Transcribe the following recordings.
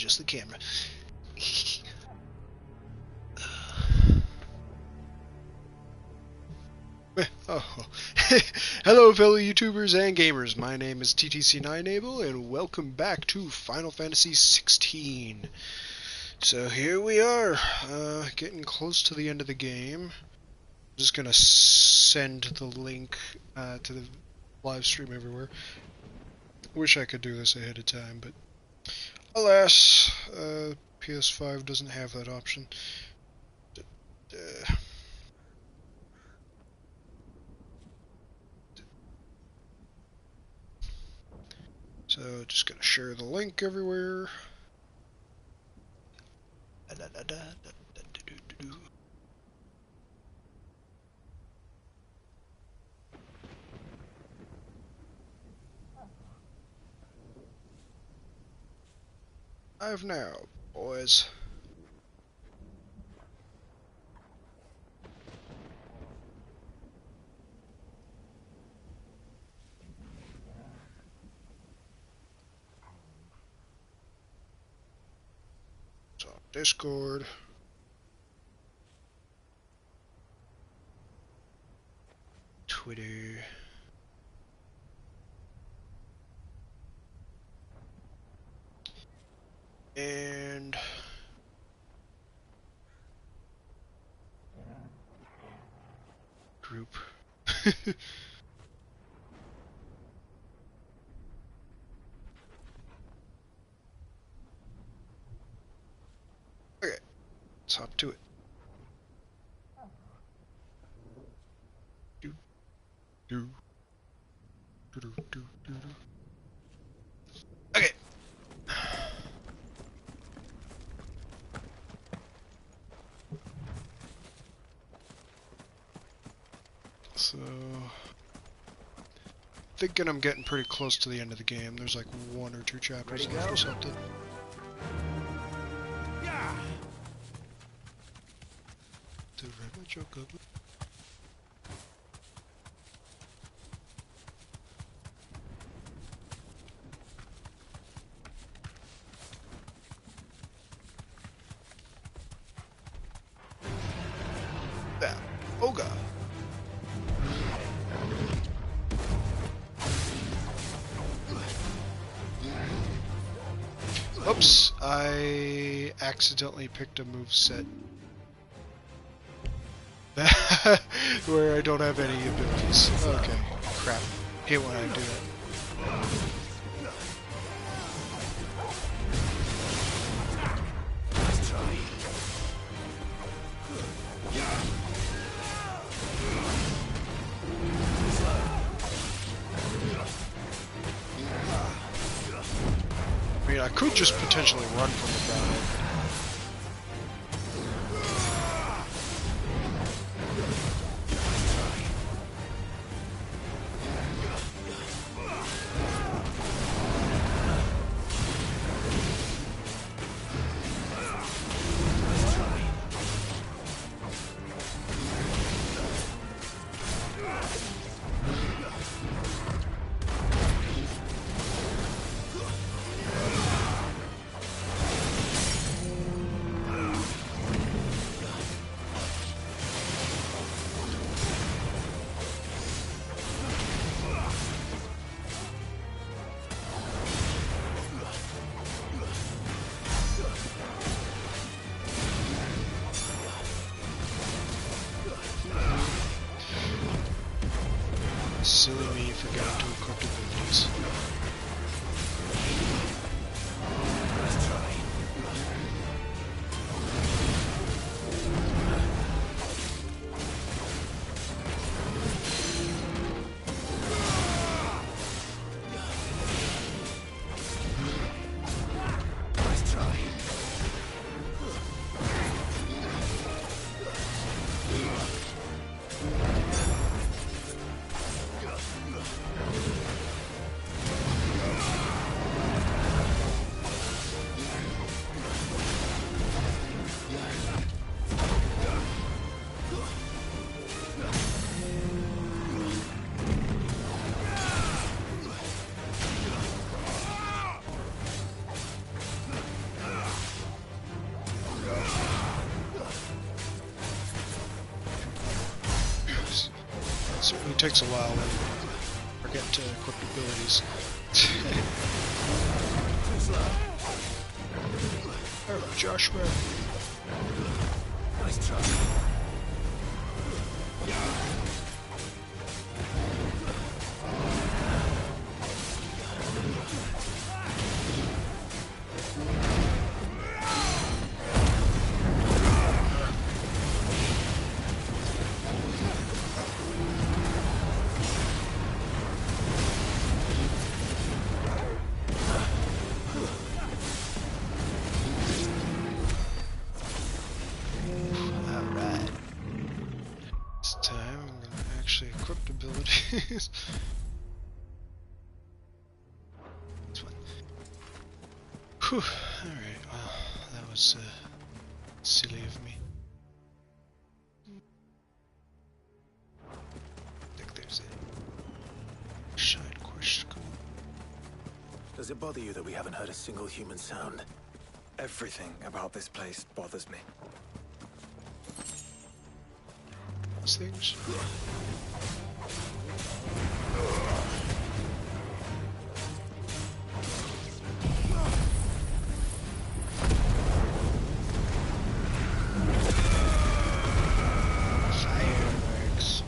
just the camera. Oh. Hello fellow YouTubers and gamers, my name is TTC9Able and welcome back to Final Fantasy XVI. So here we are, getting close to the end of the game. I'm just gonna send the link to the live stream everywhere. Wish I could do this ahead of time, but alas, PS5 doesn't have that option. So just gonna share the link everywhere. I've now, boys. So Discord. Twitter. And group. Okay, let's hop to it. Do do do do do do. Okay. So, thinking I'm getting pretty close to the end of the game. There's like 1 or 2 chapters left or something. Yeah. To read my joke up. Bam. Oh god. Oops, I accidentally picked a moveset where I don't have any abilities. Okay, crap. Hate when I do that. I mean, I could just potentially run from the battle. Silly me forgetting to equip abilities. takes a while when I forget to equip abilities. Oh, Joshua. Nice try. Equipped abilities. This one. Whew. Alright, well, that was silly of me. I think there's a side quest going. Does it bother you that we haven't heard a single human sound? Everything about this place bothers me. These things. Fireworks.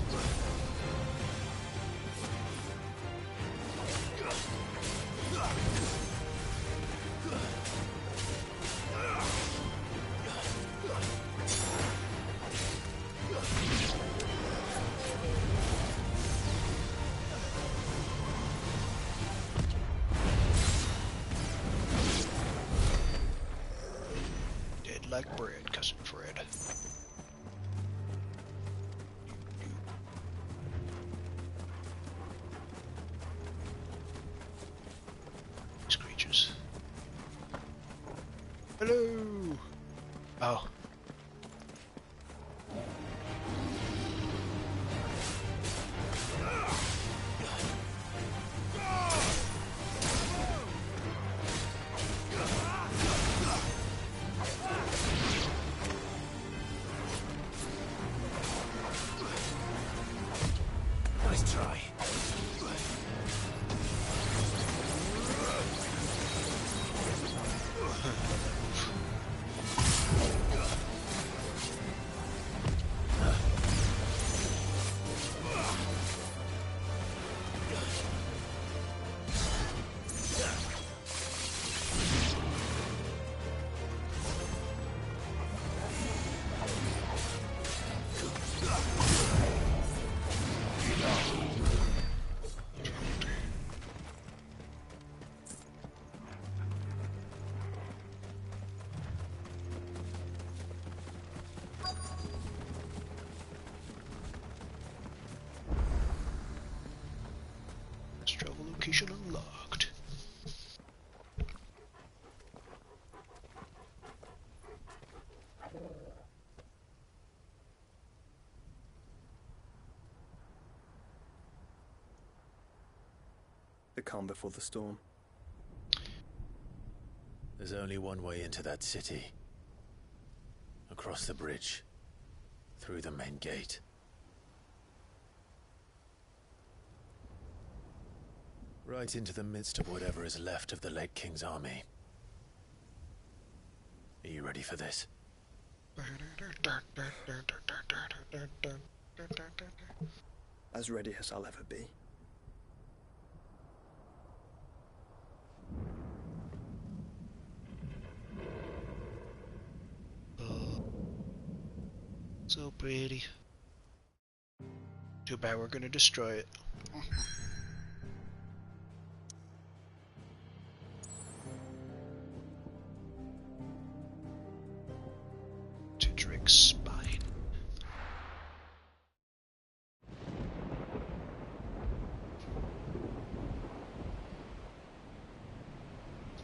Like bread, cousin Fred. These creatures. Hello. Oh. Travel location unlocked. The calm before the storm. There's only one way into that city. Across the bridge. Through the main gate. Right into the midst of whatever is left of the late King's army. Are you ready for this? As ready as I'll ever be. Oh, so pretty. Too bad we're gonna destroy it. Spine.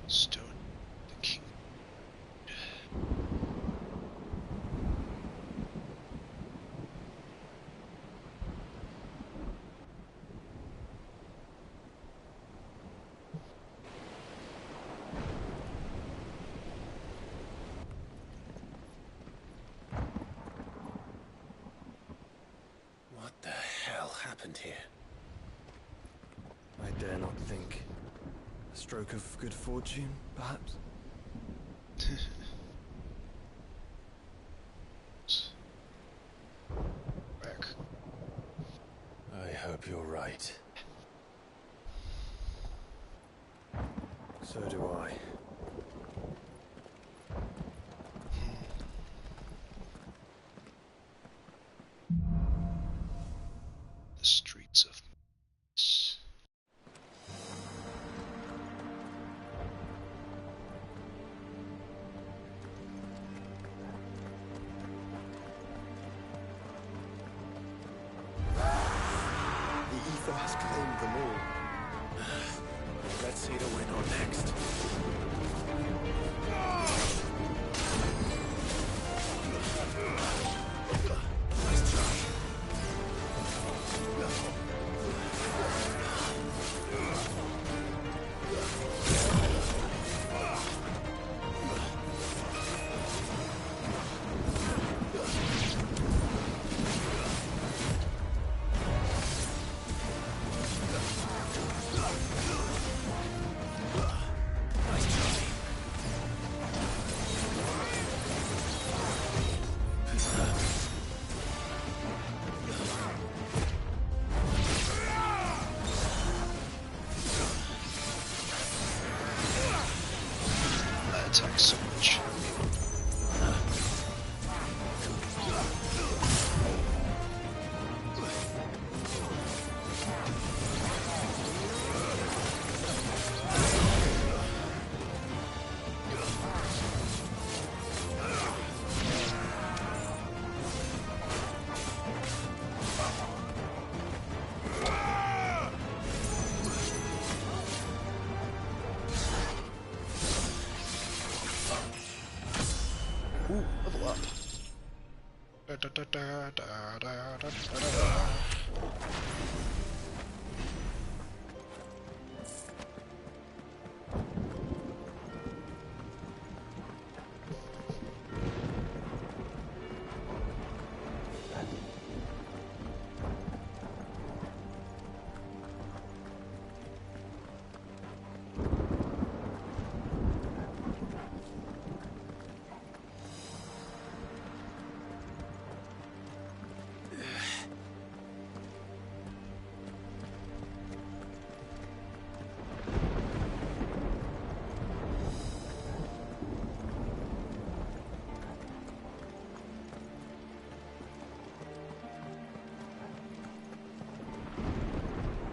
Stone the king. happened here? I dare not think. A stroke of good fortune, perhaps? Back. I hope you're right. So do I. The streets of The ether has claimed them all. Let's see the winner next. Nice try. that attacks so much. Ooh, level up. Da, da, da, da, da, da, da, da, da.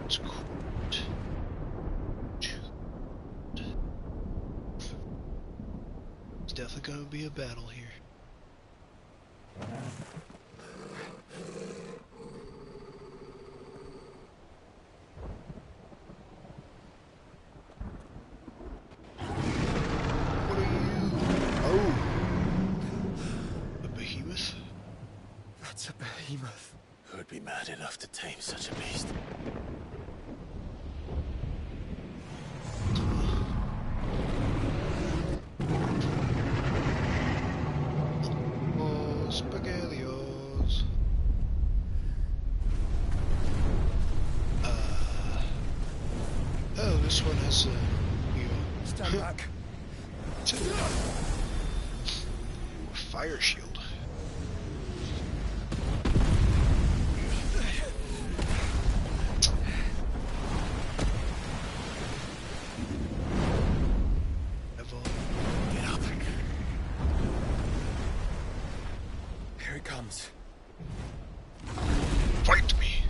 It's cool. It's definitely gonna be a battle here. What are you? Oh, a behemoth? That's a behemoth. Who'd be mad enough to tame such a beast? Oh, spaghettios. Oh, this one has a Stand back. fire shield. Get up. Here it comes. Fight me.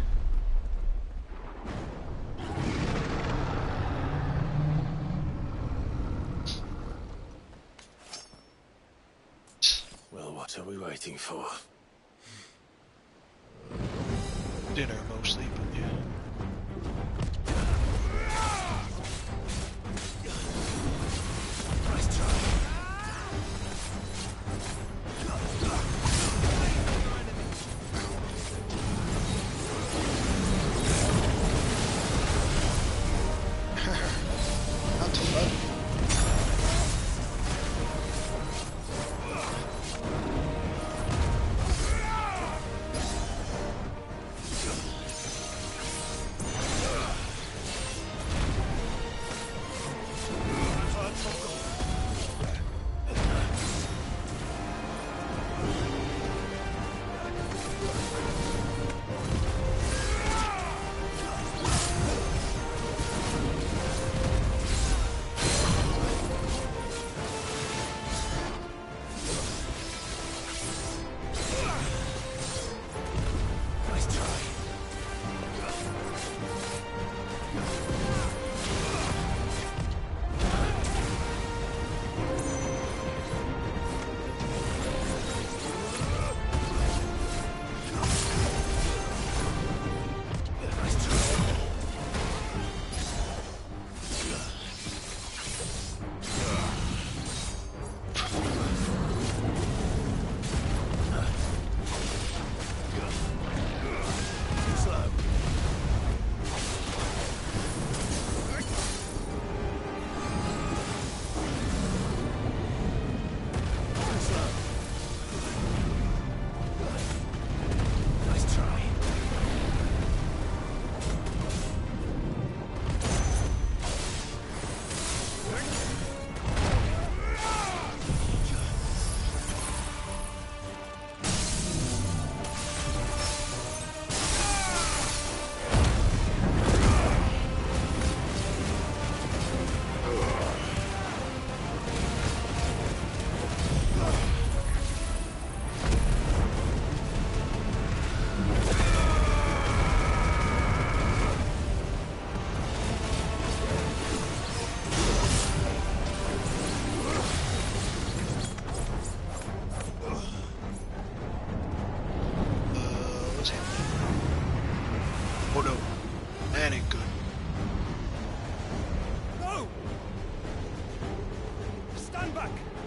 Well, what are we waiting for? Dinner mostly, but yeah. Nice try. Not too bad.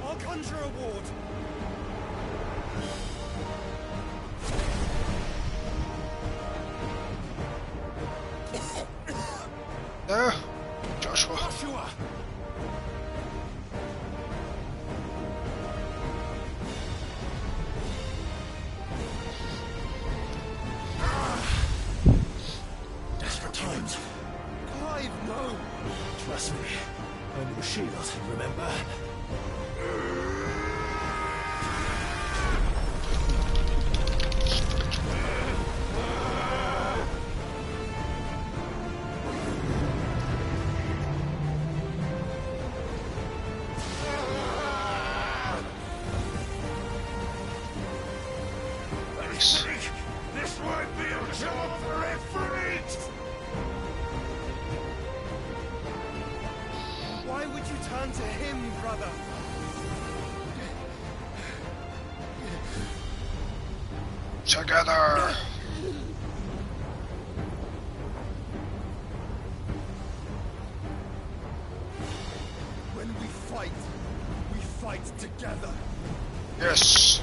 I'll conjure a ward. There, Joshua. Joshua! Desperate times. Clive, no! Trust me. I'm your shield, remember? Nice. This won't be a job for Ifrit! Why would you turn to him, brother? Together. When we fight together. Yes.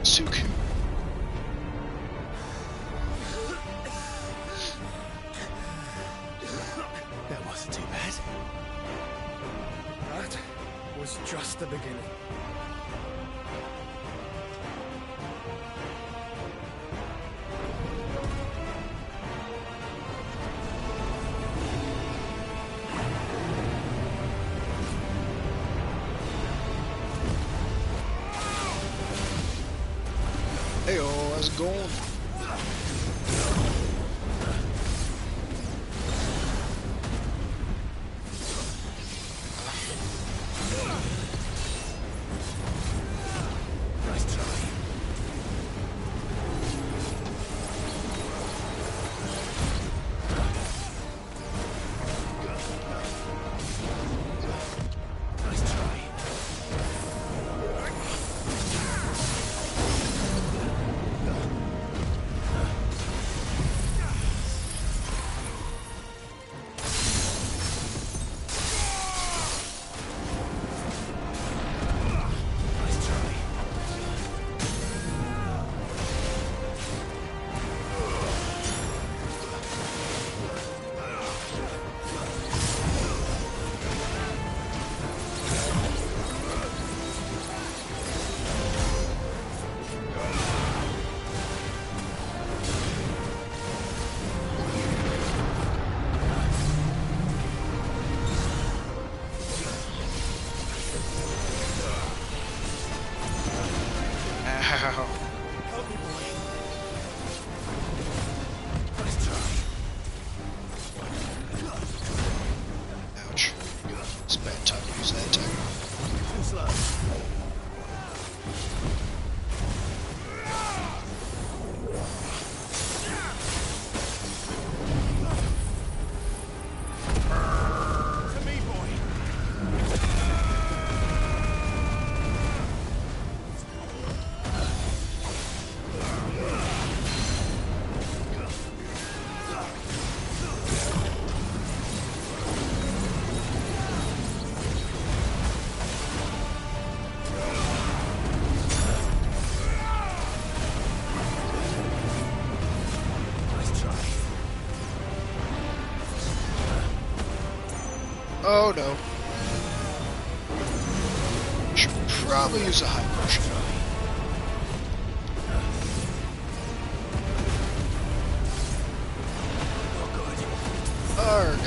Suku. That wasn't too bad. That was just the beginning. Hey, how's it going? Nice try. Nice try. Nice try. Ow. Help me, boy. Nice try. Ouch. It's a bad time to use that attack. Too slow. To me, boy. Nice try. Oh no. Should probably use a high potion. Arg.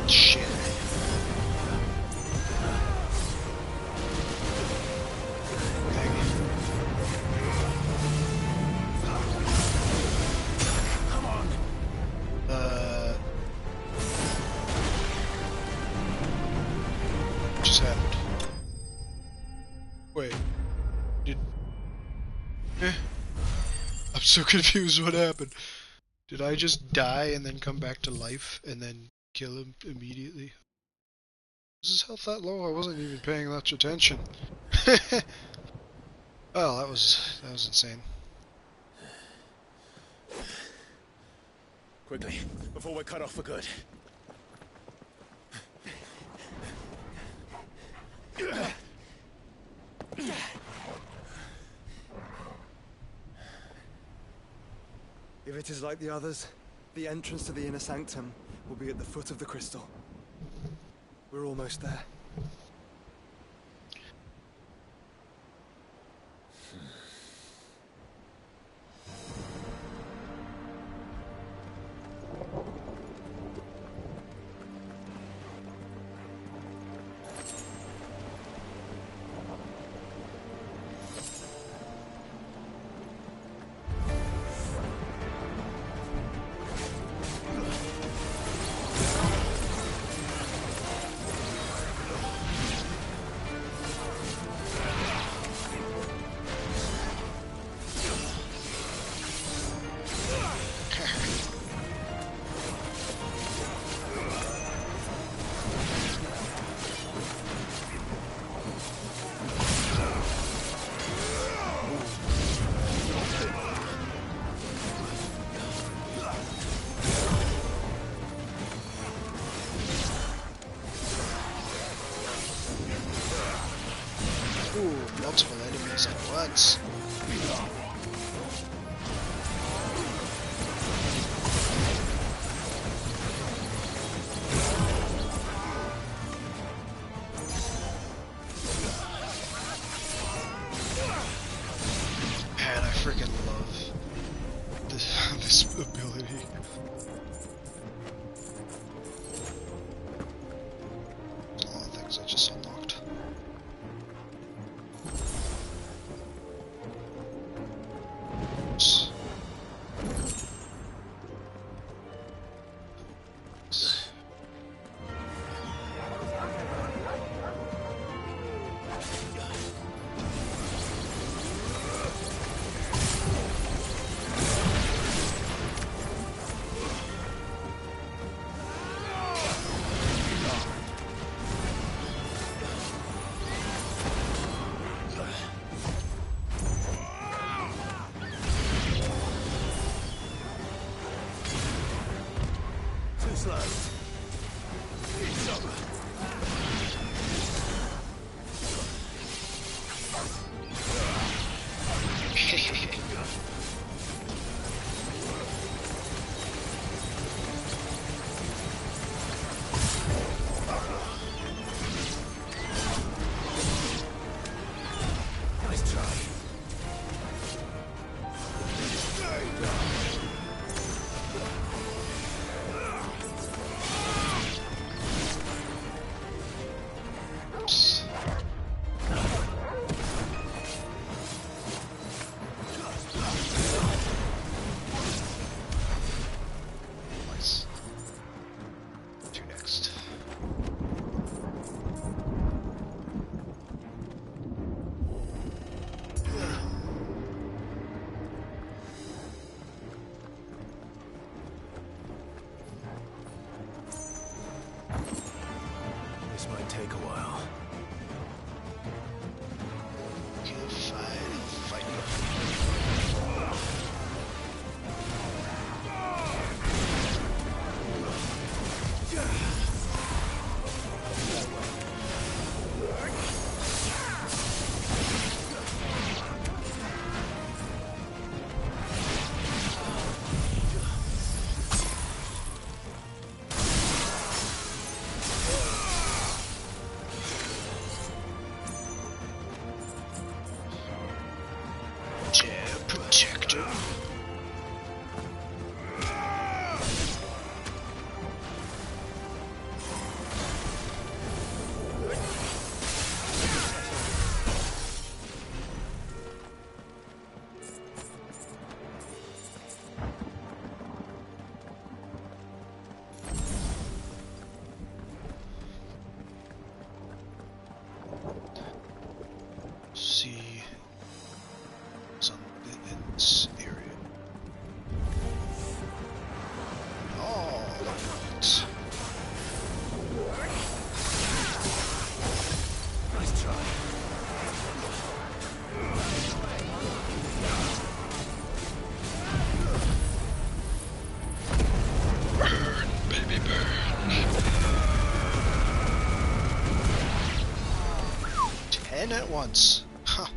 Shit. Come on. What just happened? Wait. I'm so confused what happened. Did I just die and then come back to life and then kill him immediately? Was his health that low? I wasn't even paying much attention. Well, that was insane. Quickly, before we're cut off for good. If it is like the others, the entrance to the inner sanctum will be at the foot of the crystal. We're almost there. Ooh, multiple enemies at once. Man, I freaking love this ability. There's a lot of things I just unlocked. Take a while. And at once. Ha.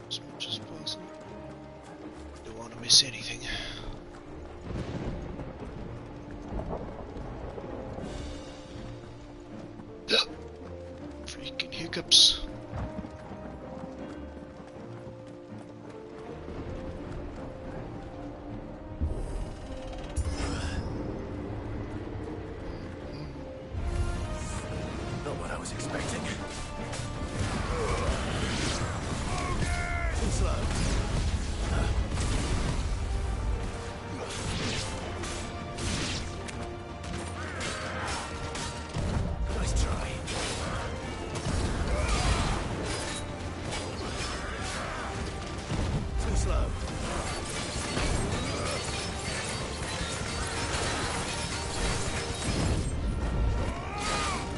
As much as possible. Don't want to miss anything. Freaking hiccups. Not what I was expecting. Too slow. Nice try. Too slow.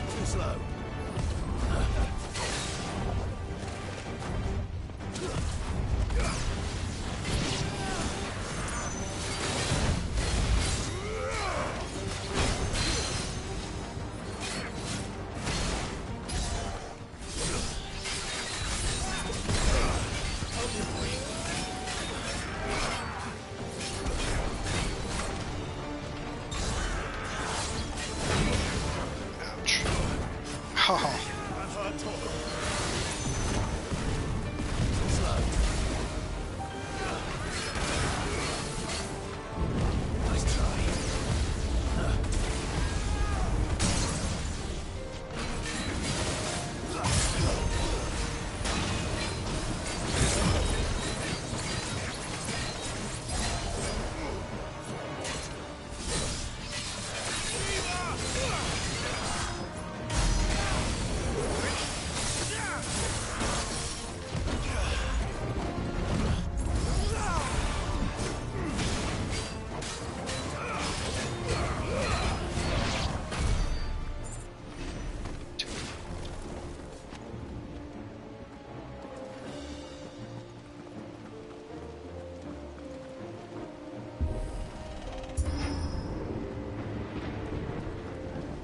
Too slow. Ouch. Haha. Slow. Nice try.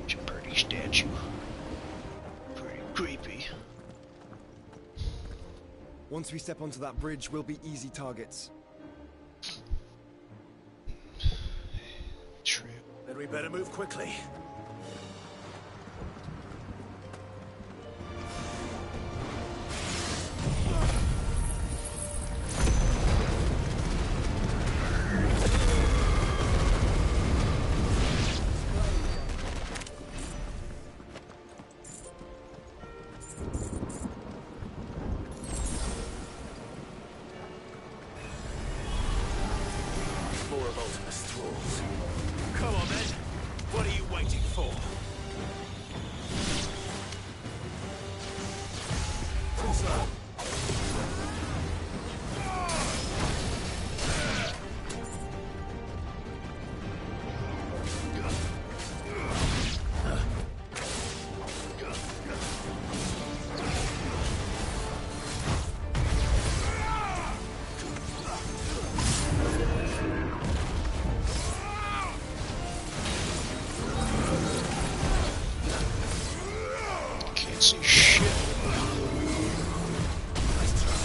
It's a pretty statue. Pretty creepy. Once we step onto that bridge, we'll be easy targets. True. Then we better move quickly. More of Ultimus thralls. Come on then. What are you waiting for? Too slow. Can't see shit. Nice try.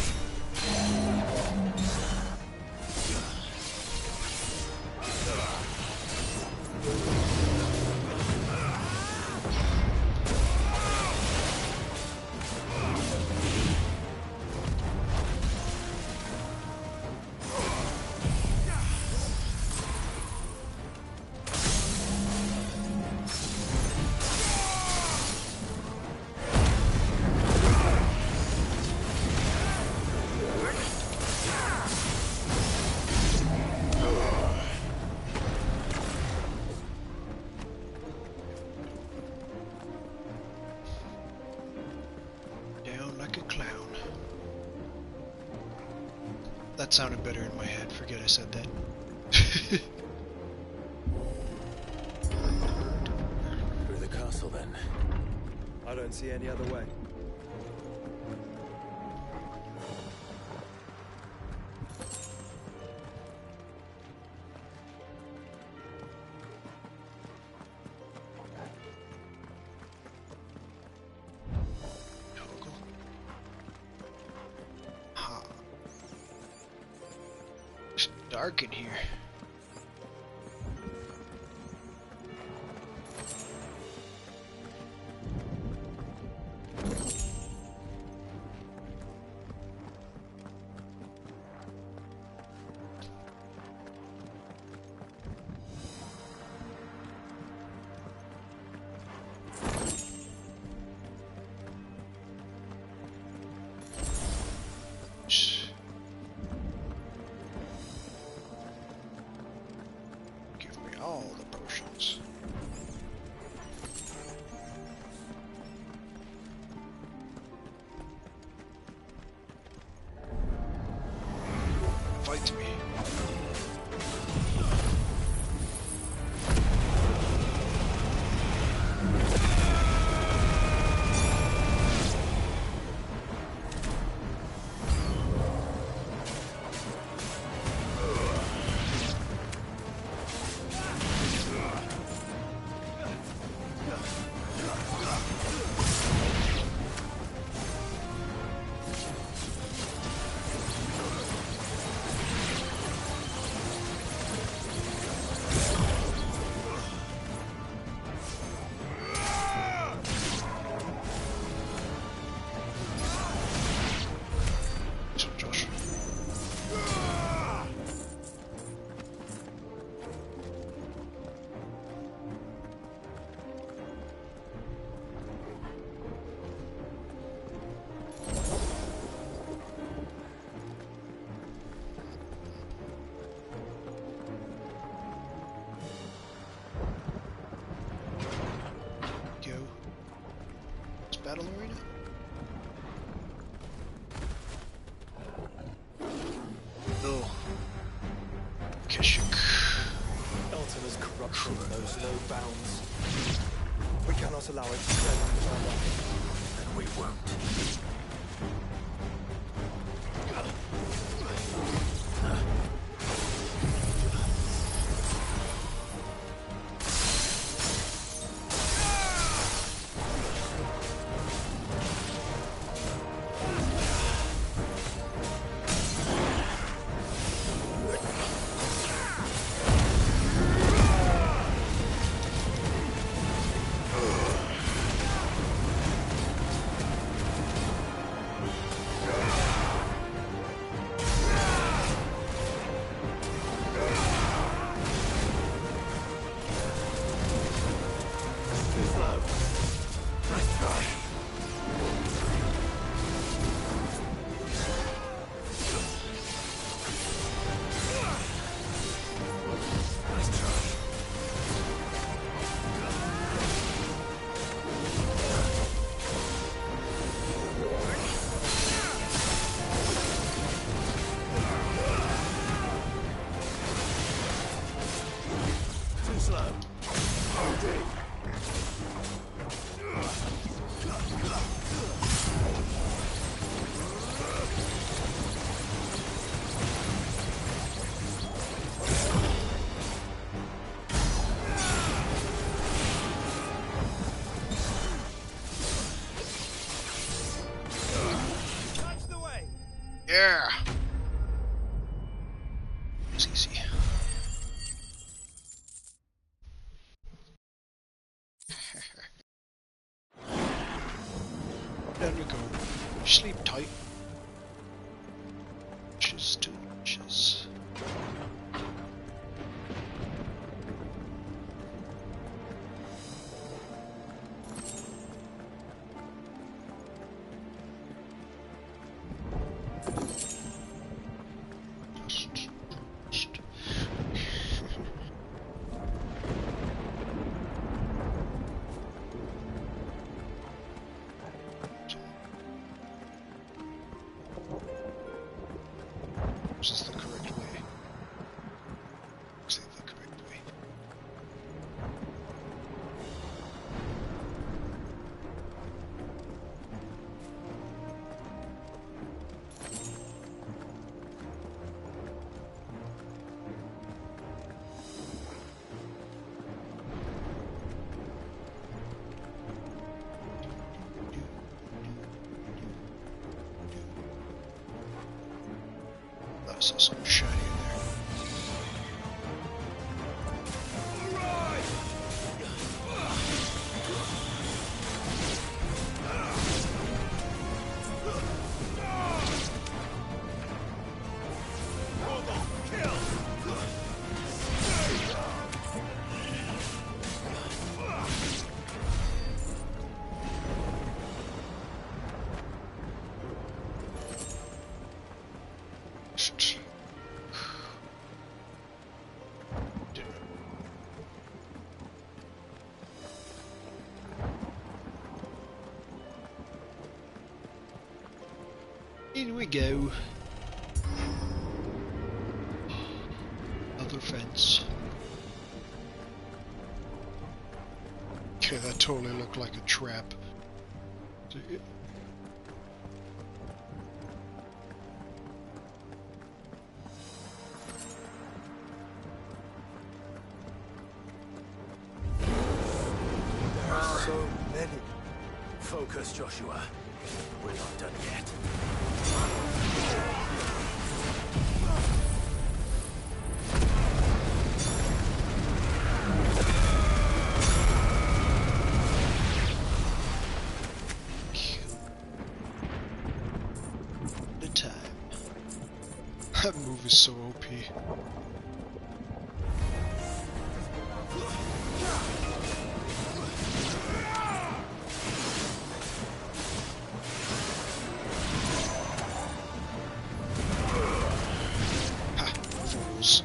Down like a clown. that sounded better in my head. Forget I said that. Through the castle, then. I don't see any other way. Toggle. Ha. It's dark in here. Give me all the potions. Fight me. Josh. Go. It's battle arena? Oh. Keshik. Eltena's corruption knows no bounds. We cannot allow it to spread under our life. And we won't. Yeah. It's easy. Down we go. Sleep tight. Inches to inches. Is this the correct way? Is it the correct way? I saw something shiny in there. In we go. Other fence. Okay, that totally looked like a trap. There are so many. Focus, Joshua. We're not done yet. The time. That move is so OP. Fools.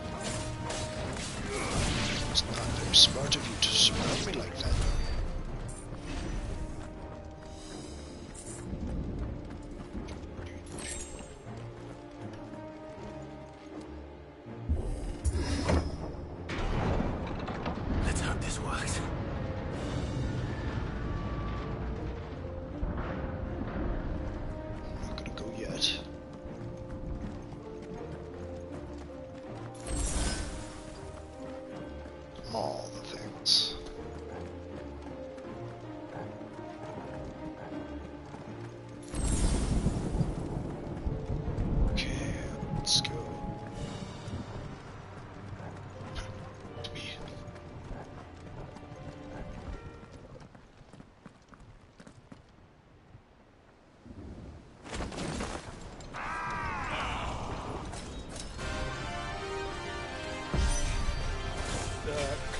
It's not very smart of you to surround me like that. Let's hope this works. I'm not gonna go yet. All the things. Okay, let's go. Me.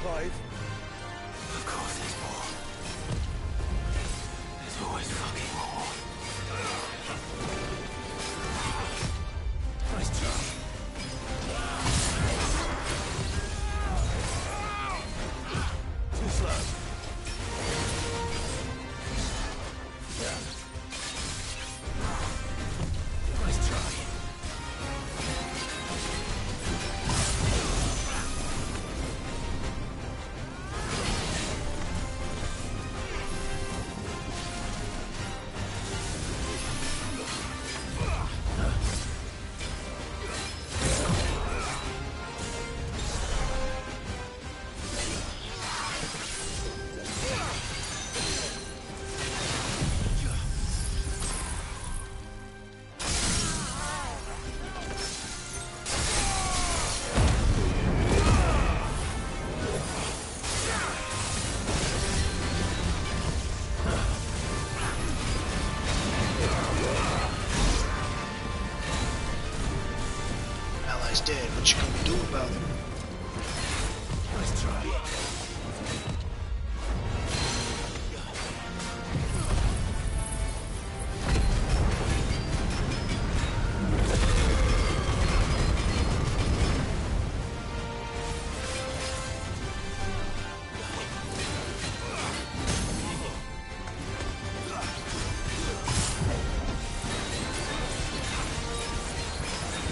Clive. Of course there's more. There's always fucking more. Nice job. Too slow. Nice try. Ally's dead. What you gonna do about it? Nice try.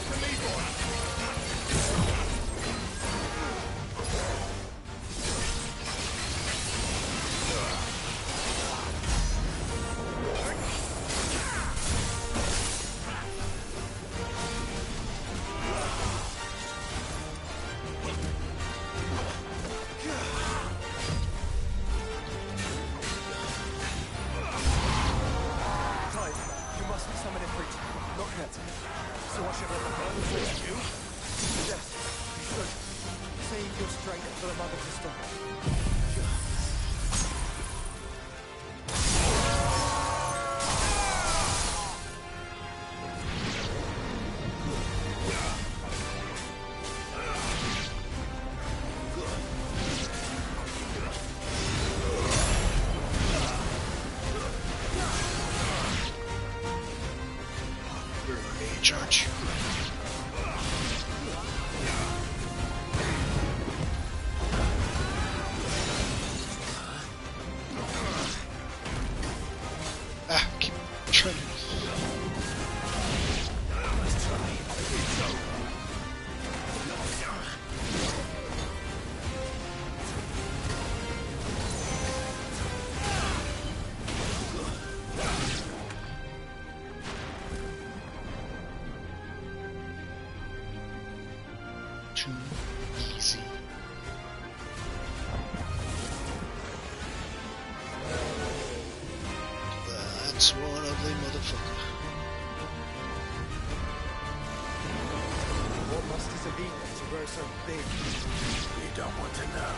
For me, boy. So I should let the burn force you? Yes, you should. Save your strength for the mother crystal. You're a mage, aren't you? Ah, keep trying to. Too easy. That's one ugly motherfucker. What must this have been to grow so big? We don't want to know.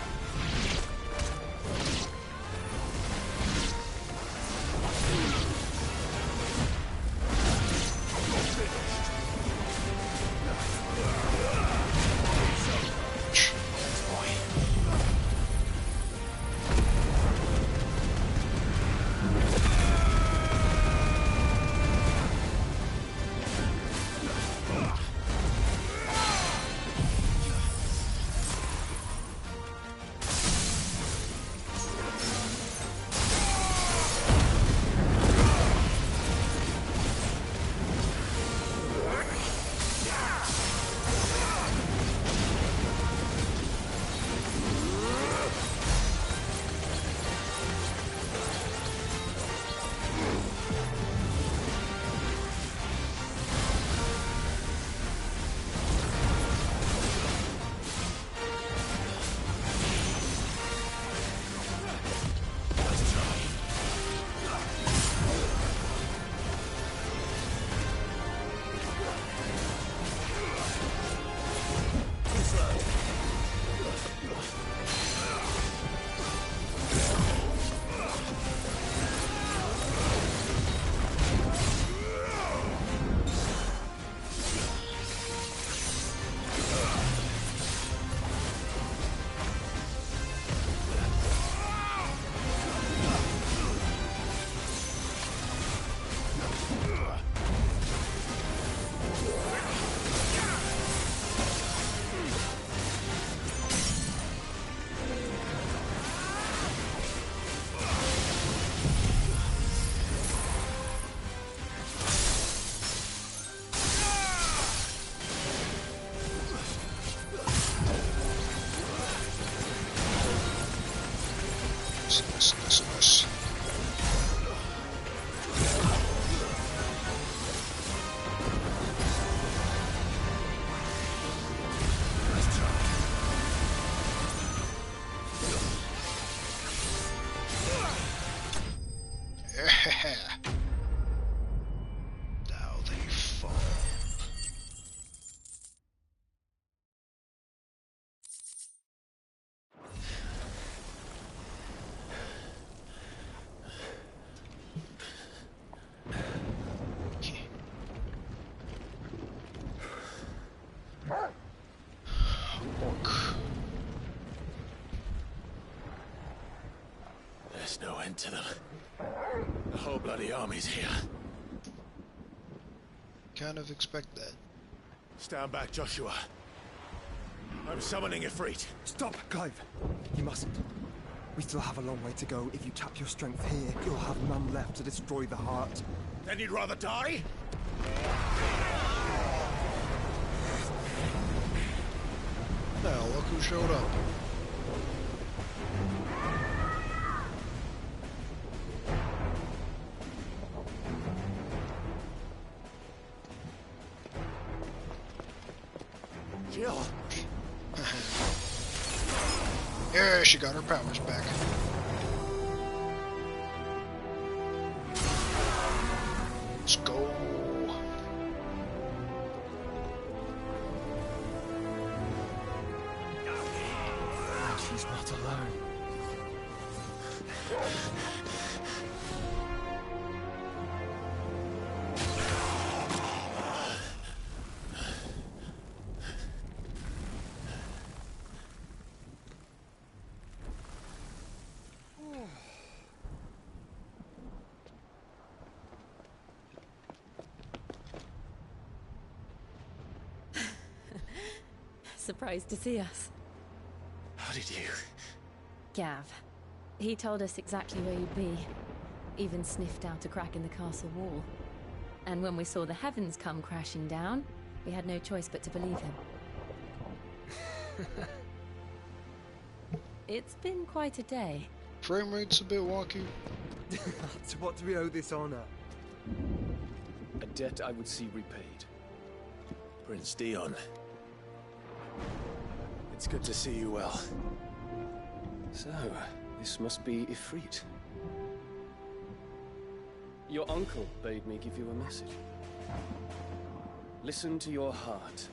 This. Now they fall. Orc. There's no end to them. The whole bloody army's here. Kind of expect that. Stand back, Joshua. I'm summoning Ifrit. Stop, Clive! You mustn't. We still have a long way to go. If you tap your strength here, you'll have none left to destroy the heart. Then you'd rather die? Now look who showed up. Jill! Yeah, she got her powers back. Let's go. surprised to see us. How did you? Gav. He told us exactly where you'd be. Even sniffed out a crack in the castle wall. And when we saw the heavens come crashing down, we had no choice but to believe him. It's been quite a day. Frame rate's a bit wonky. To what do we owe this honor? A debt I would see repaid. Prince Dion. It's good to see you well. So, this must be Ifrit. Your uncle bade me give you a message. Listen to your heart.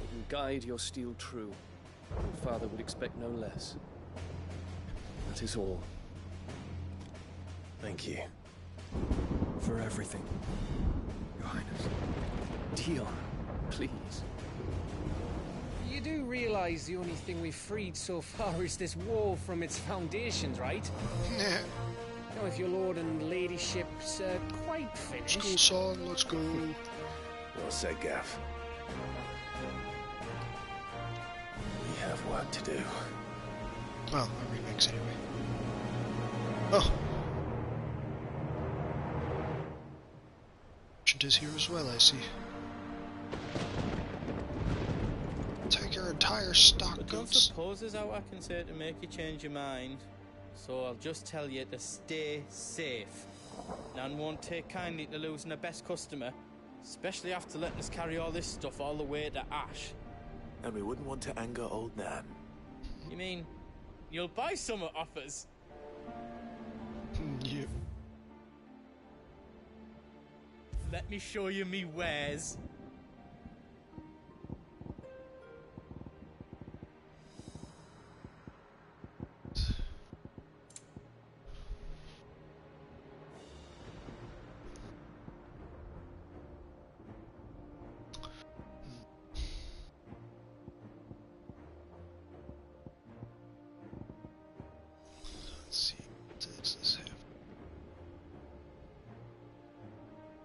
It will guide your steel true. Your father would expect no less. That is all. Thank you. For everything. Your Highness. Dion, please. You do realize the only thing we've freed so far is this wall from its foundations, right? Now, if your lord and ladyship's quite finished... School song, let's go. Well said, Gav. We have work to do. Well, a remix anyway. Oh! Merchant is here as well, I see. Take your entire stock But don't goods. suppose there's out I can say to make you change your mind. So I'll just tell you to stay safe. Nan won't take kindly to losing her best customer, especially after letting us carry all this stuff all the way to Ash. And we wouldn't want to anger old Nan. You mean, you'll buy some at offers? Yeah. Let me show you me wares. Let's see. Does this have?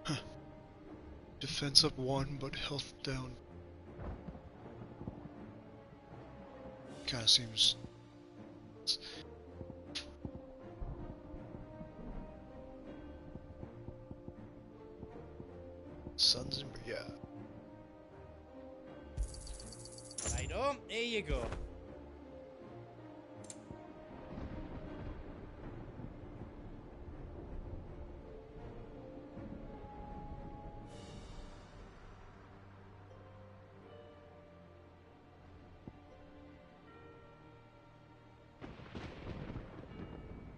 Huh. Defense up 1, but health down. Kinda seems. Sons and yeah. Righto, here you go.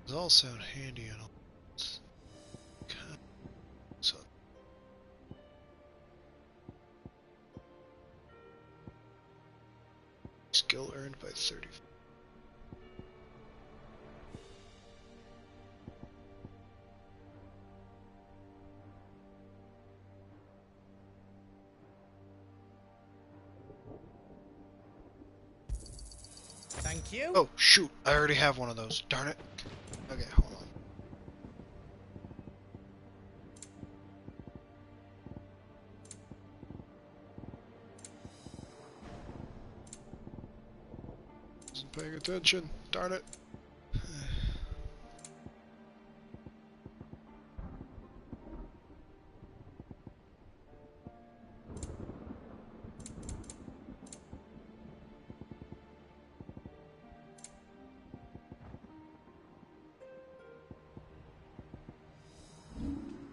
These all sound handy and all. So. Skill earned by 30. Thank you. Oh shoot! I already have one of those. Darn it. Okay, hold on. Wasn't paying attention. Darn it.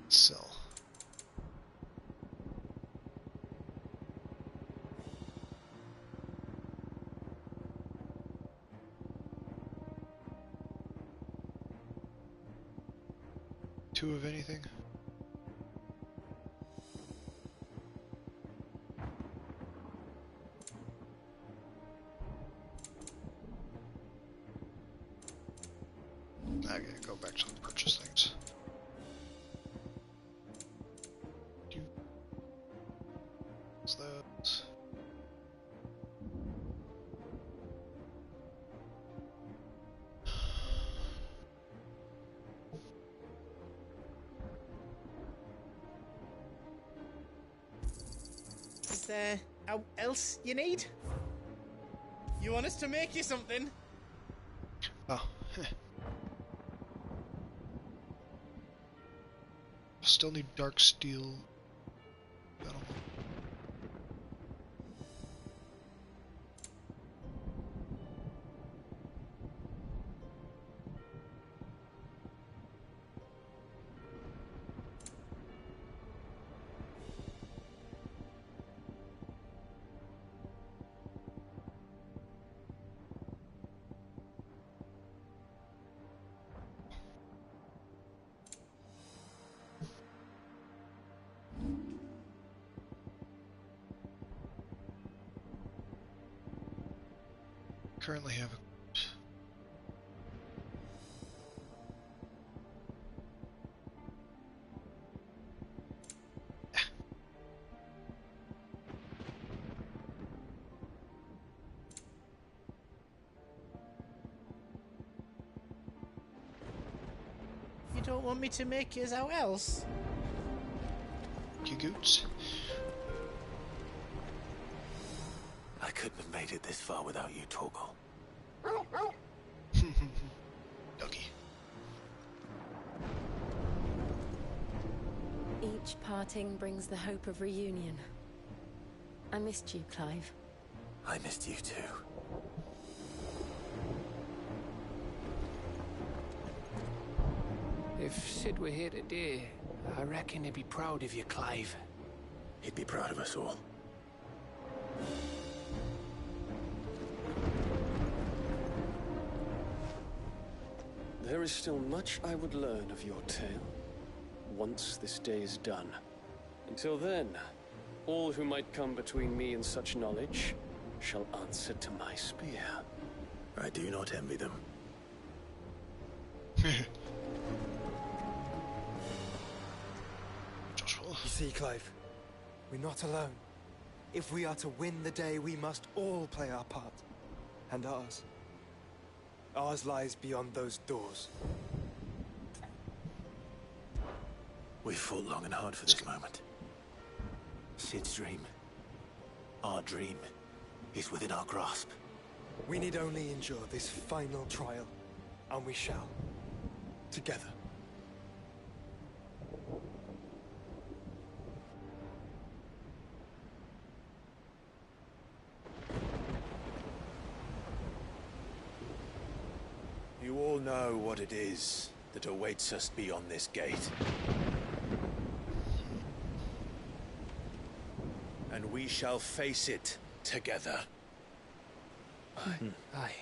Sell. Two of anything? Okay, go back to the purchase things. Those. Is there else you need? You want us to make you something? Oh. Still need dark steel. Metal. Currently have a You don't want me to make yours out else? you goots. I couldn't have made it this far without you, Torgal. Doggy. Each parting brings the hope of reunion. I missed you, Clive. I missed you too. If Sid were here today, I reckon he'd be proud of you, Clive. He'd be proud of us all. There is still much I would learn of your tale, once this day is done. Until then, all who might come between me and such knowledge shall answer to my spear. I do not envy them. Joshua. You see, Clive, we're not alone. If we are to win the day, we must all play our part. And ours. Ours lies beyond those doors. We've fought long and hard for this moment. Sid's dream, our dream, is within our grasp. We need only endure this final trial, and we shall. Together. You all know what it is that awaits us beyond this gate. And we shall face it together. Aye.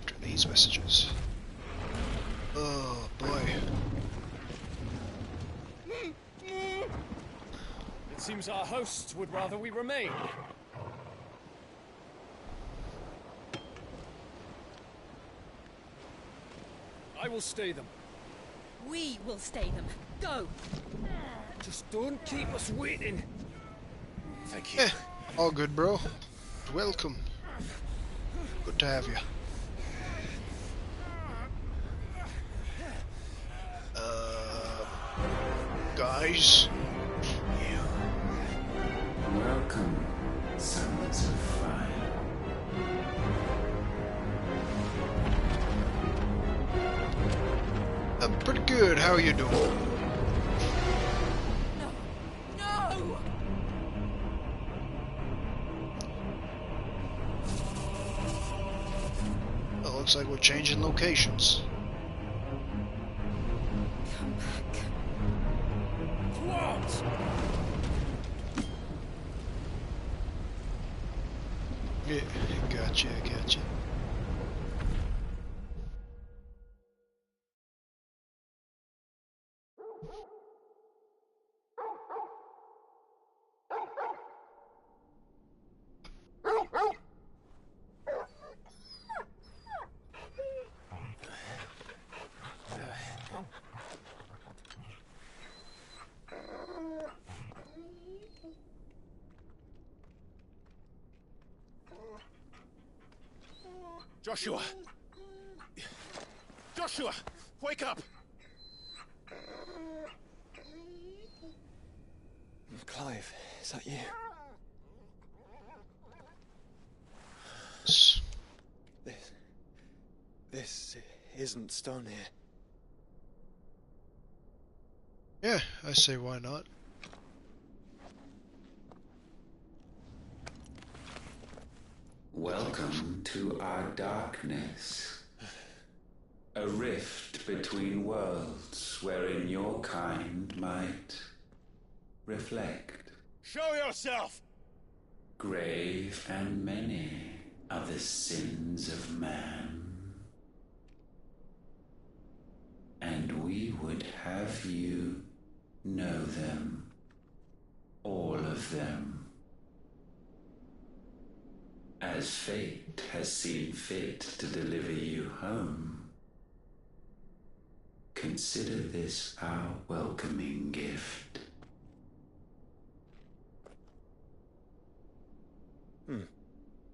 After these messages. Oh boy. It seems our hosts would rather we remain. I will stay them. We will stay them. Go! Just don't keep us waiting. Thank you. All good, bro. Welcome. Good to have you. Guys. Welcome, sons of fire. I'm pretty good. How are you doing? No! Well, looks like we're changing locations. Come back. What? Yeah, gotcha, gotcha. Joshua! Joshua! Wake up! Clive, is that you? This isn't stone here. Yeah, I say why not. Welcome to our darkness. A rift between worlds wherein your kind might reflect. Show yourself! Grave and many are the sins of man. And we would have you know them. All of them. As fate has seen fit to deliver you home, consider this our welcoming gift.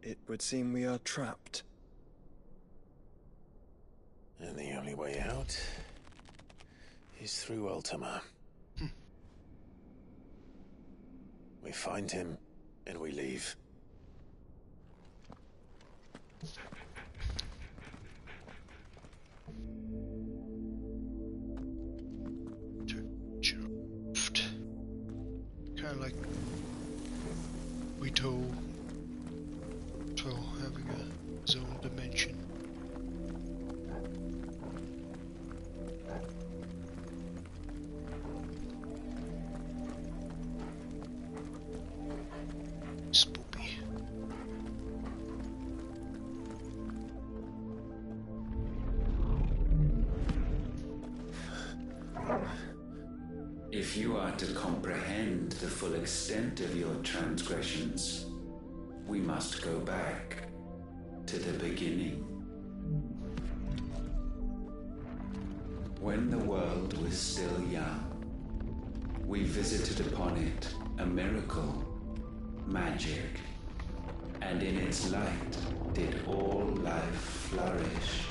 It would seem we are trapped. And the only way out is through Ultima. We find him, and we leave. Kind of like Wito having his own dimension. Spoopy. If you are to comprehend the full extent of your transgressions, we must go back to the beginning. When the world was still young, we visited upon it a miracle, magic, and in its light did all life flourish.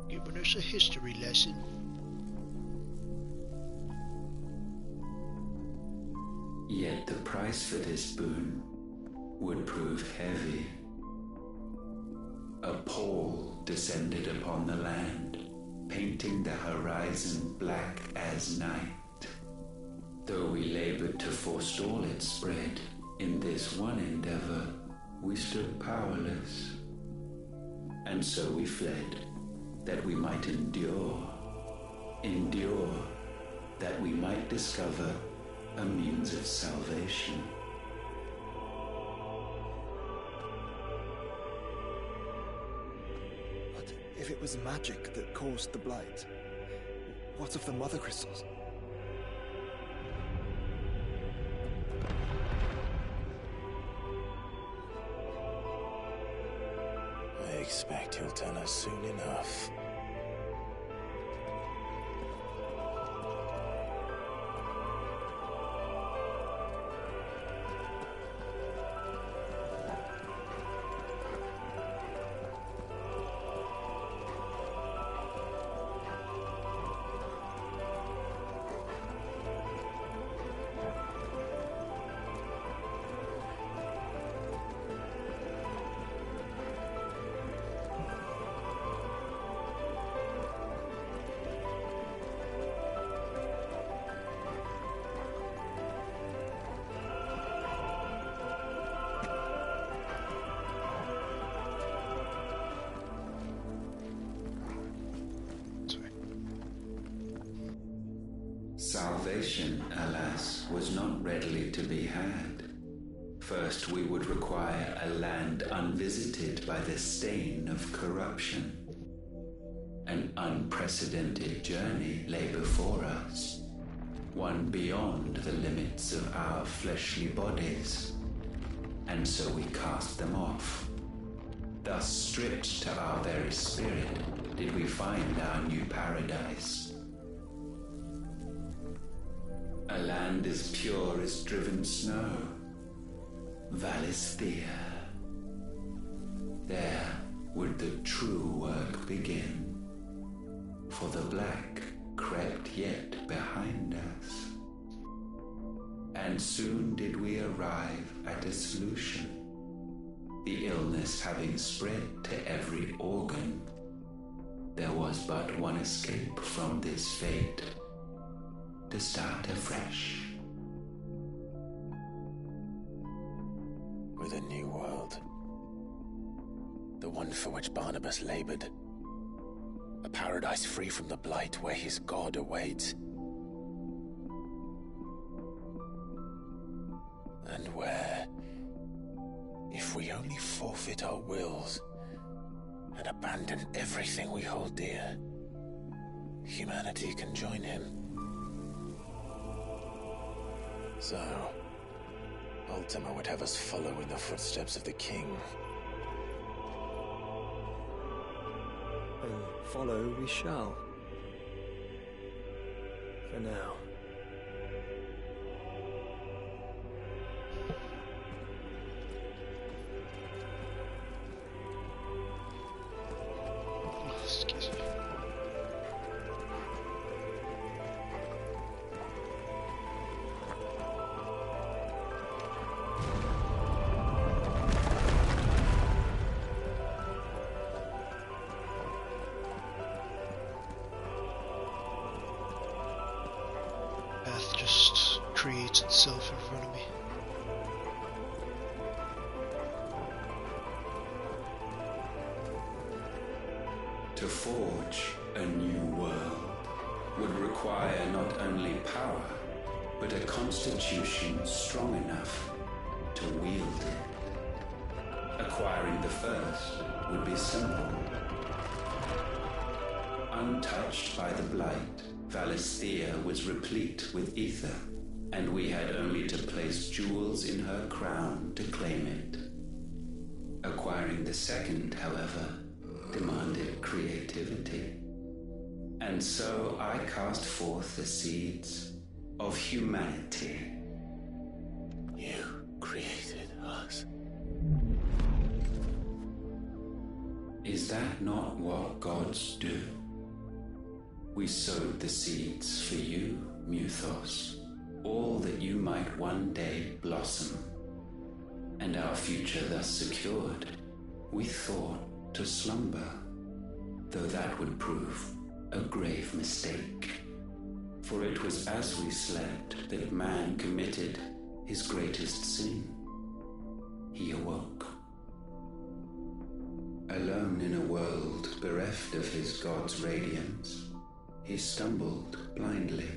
Giving us a history lesson. Yet the price for this boon would prove heavy. A pall descended upon the land, painting the horizon black as night. Though we labored to forestall its spread, in this one endeavor we stood powerless. And so we fled, that we might endure, that we might discover a means of salvation. But if it was magic that caused the blight, what of the mother crystals? I expect he'll tell us soon enough. Salvation, alas, was not readily to be had. First, we would require a land unvisited by the stain of corruption. An unprecedented journey lay before us, one beyond the limits of our fleshly bodies. And so we cast them off. Thus, stripped to our very spirit, did we find our new paradise. A land as pure as driven snow, Valisthea. There would the true work begin. for the black crept yet behind us. And soon did we arrive at a solution, the illness having spread to every organ. There was but one escape from this fate, to start afresh. With a new world. The one for which Barnabas labored. A paradise free from the blight where his God awaits. And where, if we only forfeit our wills and abandon everything we hold dear, humanity can join him. So, Ultima would have us follow in the footsteps of the king. And follow we shall. For now. Excuse me. Path just creates itself in front of me. To forge a new world would require not only power, but a constitution strong enough to wield it. Acquiring the first would be simple. Untouched by the blight, Valisthea was replete with ether, and we had only to place jewels in her crown to claim it. Acquiring the second, however, demanded creativity. And so I cast forth the seeds of humanity. You created us. Is that not what gods do? We sowed the seeds for you, Muthos, all that you might one day blossom. And our future thus secured, we thought to slumber, though that would prove a grave mistake. For it was as we slept that man committed his greatest sin. He awoke. Alone in a world bereft of his God's radiance, he stumbled blindly,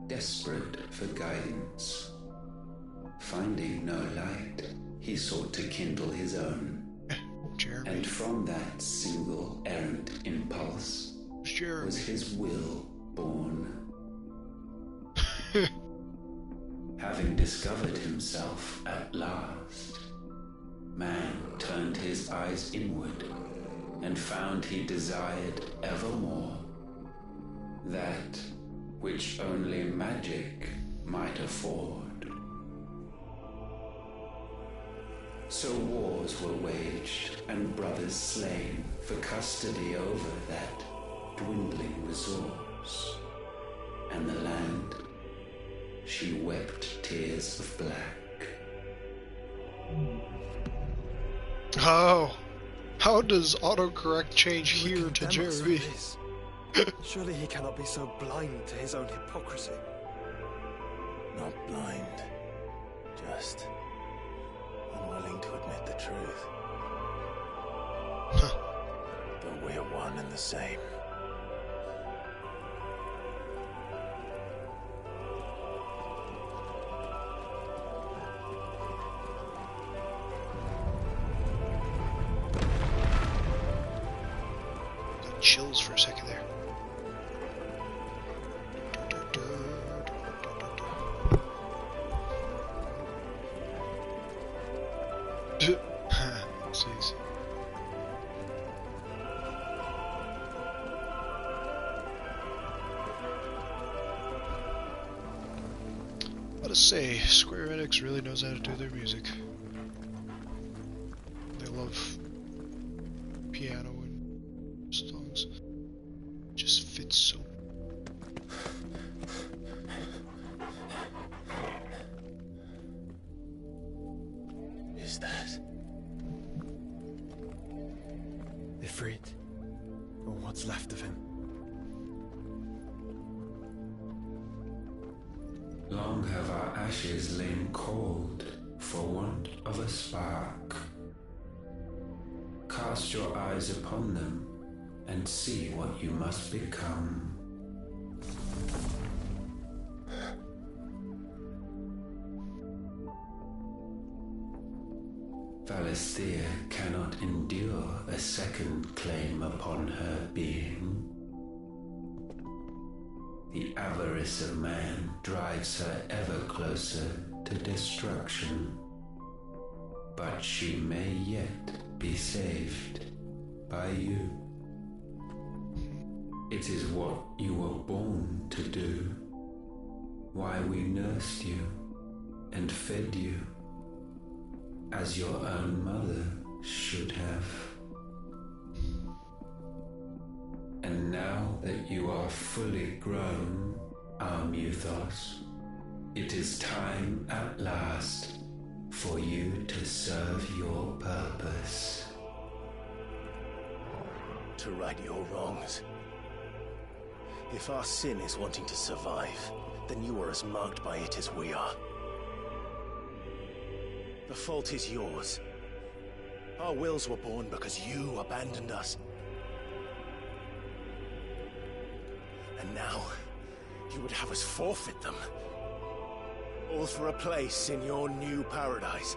desperate for guidance. Finding no light, he sought to kindle his own. Jeremy. And from that single errant impulse was his will born. Having discovered himself at last, man turned his eyes inward and found he desired evermore that which only magic might afford. So wars were waged and brothers slain for custody over that dwindling resource. And the land, she wept tears of black. Oh, how does autocorrect change here to Jeremy? Surely he cannot be so blind to his own hypocrisy. Not blind, just unwilling to admit the truth. But we're one and the same. Got chills for a second there. Jeez. Gotta say, Square Enix really knows how to do their music. They love piano and songs. Just fit is that? Ifrit. Or what's left of him. Long have our ashes lain cold for want of a spark. Cast your eyes upon them and see what you must become. Valisthea cannot endure a second claim upon her being. The avarice of man drives her ever closer to destruction. But she may yet be saved by you. It is what you were born to do, why we nursed you and fed you, as your own mother should have. And now that you are fully grown, our Muthos, it is time at last for you to serve your purpose. To right your wrongs. If our sin is wanting to survive, then you are as marked by it as we are. The fault is yours. Our wills were born because you abandoned us. And now, you would have us forfeit them. All for a place in your new paradise.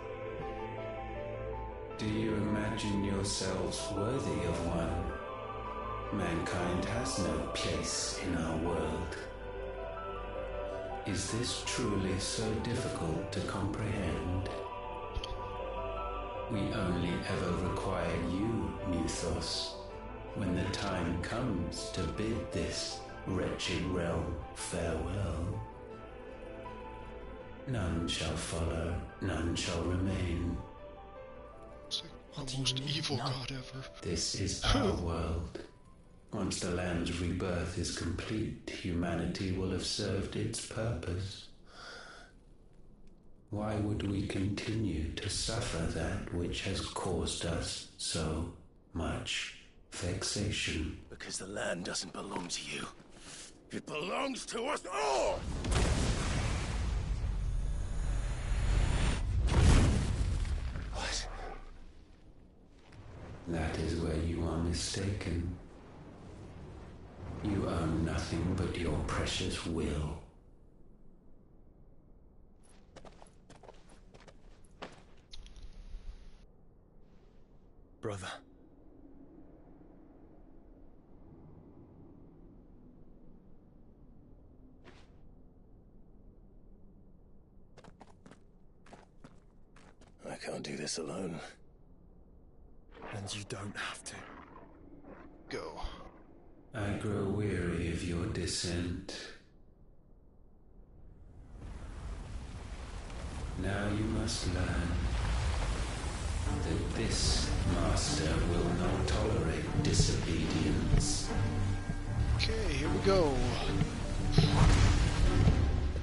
Do you imagine yourselves worthy of one? Mankind has no place in our world. Is this truly so difficult to comprehend? We only ever require you, Muthos, when the time comes to bid this wretched realm farewell. None shall follow, none shall remain. It's like the most evil god ever. This is our world. Once the land's rebirth is complete, humanity will have served its purpose. Why would we continue to suffer that which has caused us so much vexation? Because the land doesn't belong to you. It belongs to us all! What? That is where you are mistaken. You own nothing but your precious will. Brother. I can't do this alone. And you don't have to. Go. I grow weary of your dissent. Now you must learn that this master will not tolerate disobedience. Okay, here we go.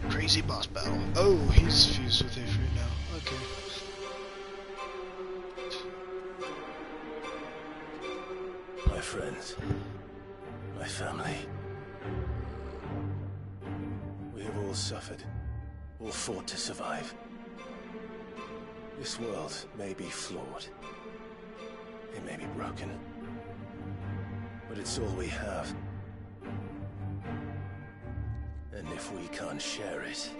Crazy boss battle. Oh, he's fused with Ifrit now. Okay. My friends. My family. We have all suffered. All fought to survive. This world may be flawed. It may be broken. But it's all we have. And if we can't share it,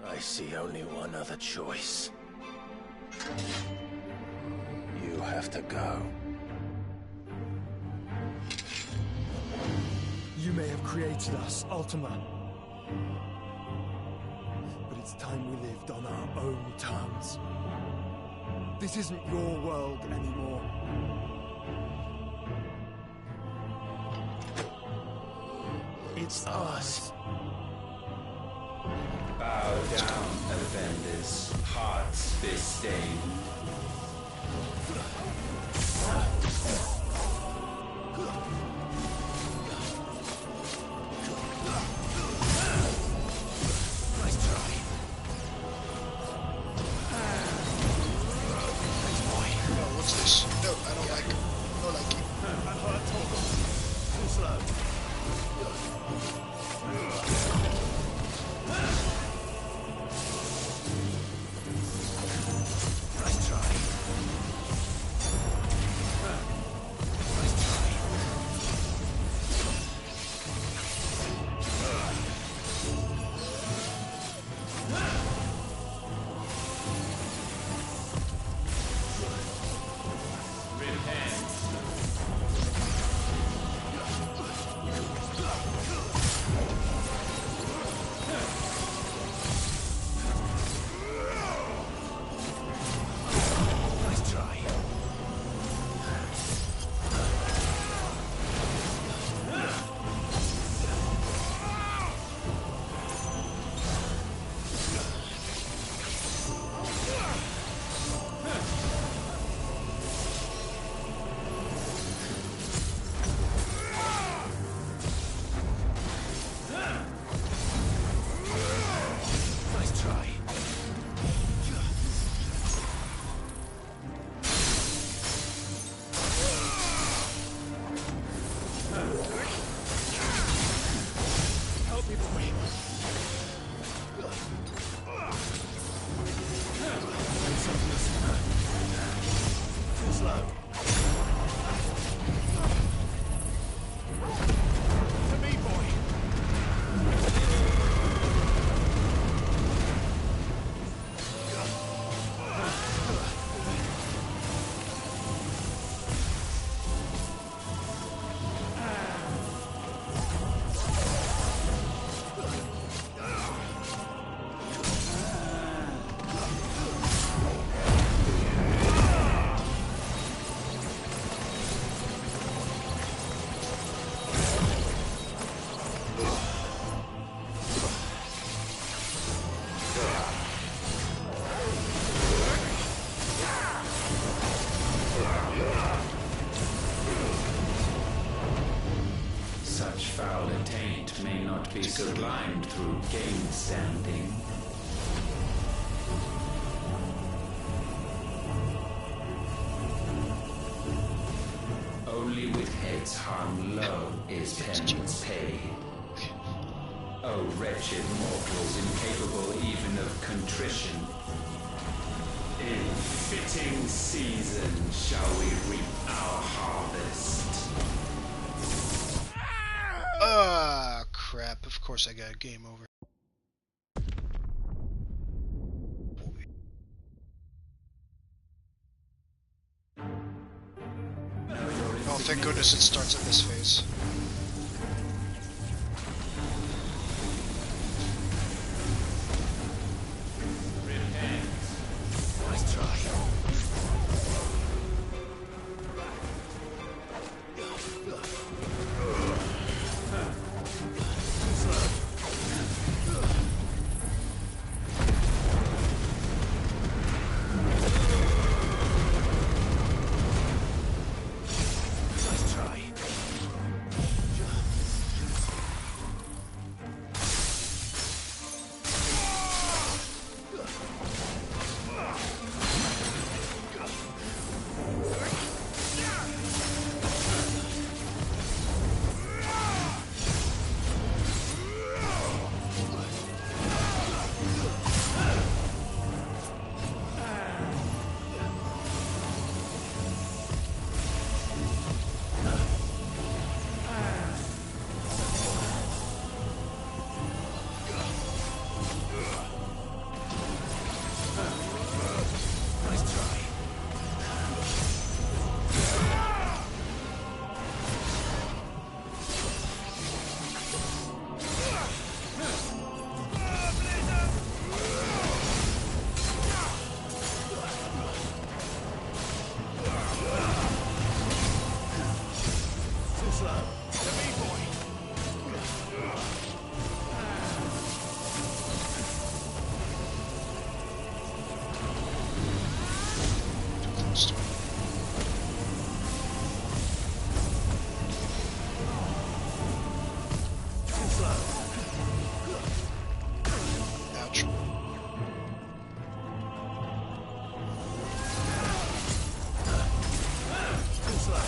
I see only one other choice. You have to go. You may have created us, Ultima. But it's time we lived on our own terms. This isn't your world anymore. It's ours. Bow down, offenders, hearts disdained. Nice try. sublimed through game standing. Only with heads hung low is penance paid. O wretched mortals, incapable even of contrition, in fitting season shall we reap our harvest. Ah, crap. Of course I got a game over. Oh, thank goodness it starts at this phase. Nice try. Nice try. Nice try. Too slow. The B-boy. Too slow. Ouch. Too slow.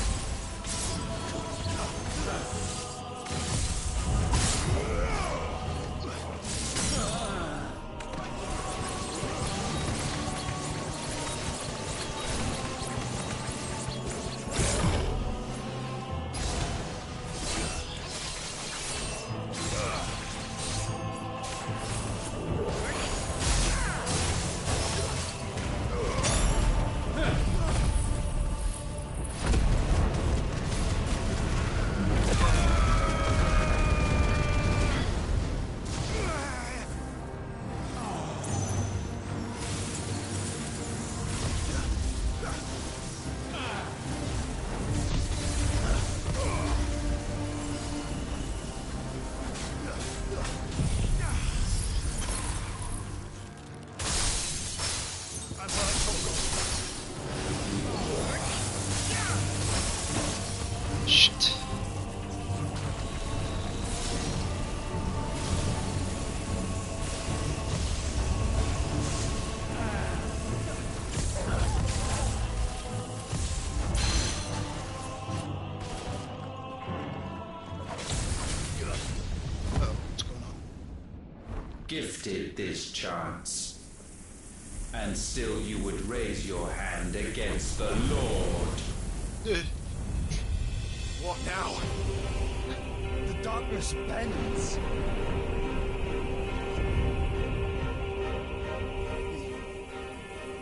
Shit. Oh, what's going on? Gifted this chance, and still you would raise your hand against the Lord. What now? The darkness bends.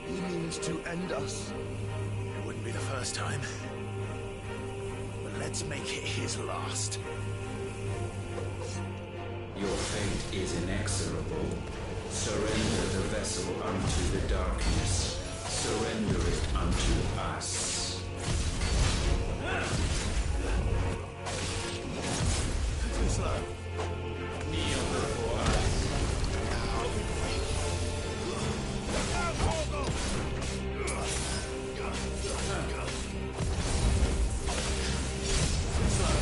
He means to end us. It wouldn't be the first time. But let's make it his last. Your fate is inexorable. Surrender the vessel unto the darkness. Surrender it unto us. Too slow. Kneel before us. Too slow.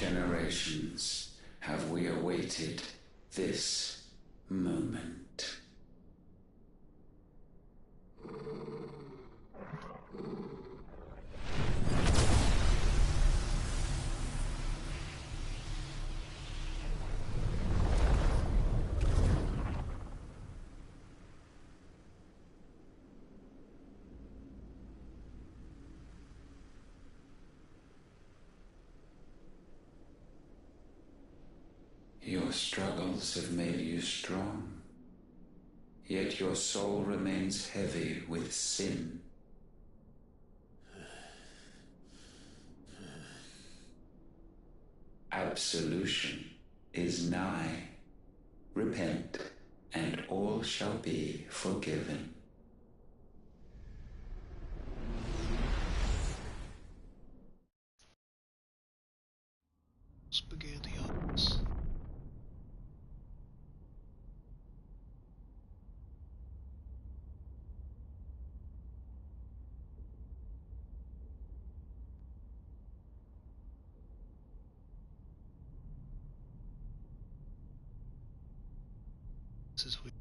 generations have we awaited this moment. Your struggles have made you strong, yet your soul remains heavy with sin. Absolution is nigh. Repent, and all shall be forgiven. Spaghettios. This is weird.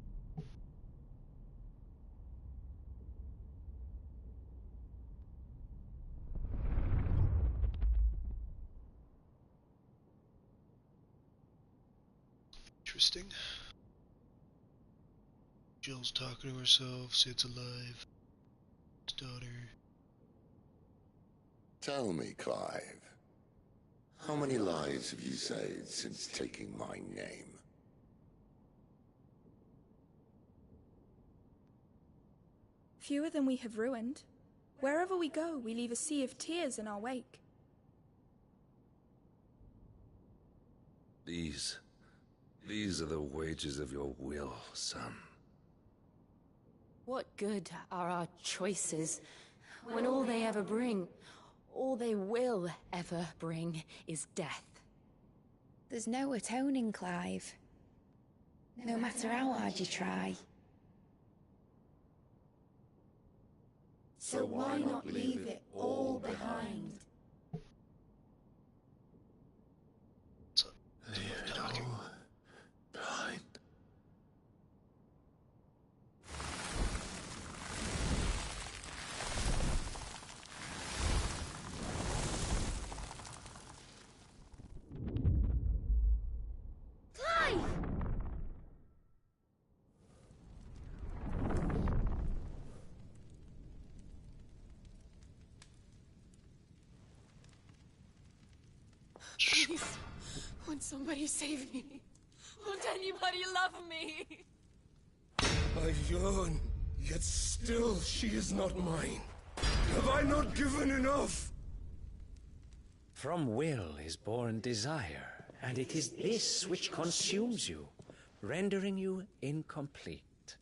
Interesting. Jill's talking to herself, Sid's alive. His daughter. Tell me, Clive, how many lives have you saved since taking my name? Fewer than we have ruined. Wherever we go, we leave a sea of tears in our wake. These are the wages of your will, son. What good are our choices when all they ever bring, all they will ever bring, is death? There's no atoning, Clive. No matter how hard you try. So why not leave it all behind? Behind. Clive! Please, won't somebody save me? Won't anybody love me? I yearn, yet still she is not mine. Have I not given enough? From will is born desire, and it is this which consumes you, rendering you incomplete.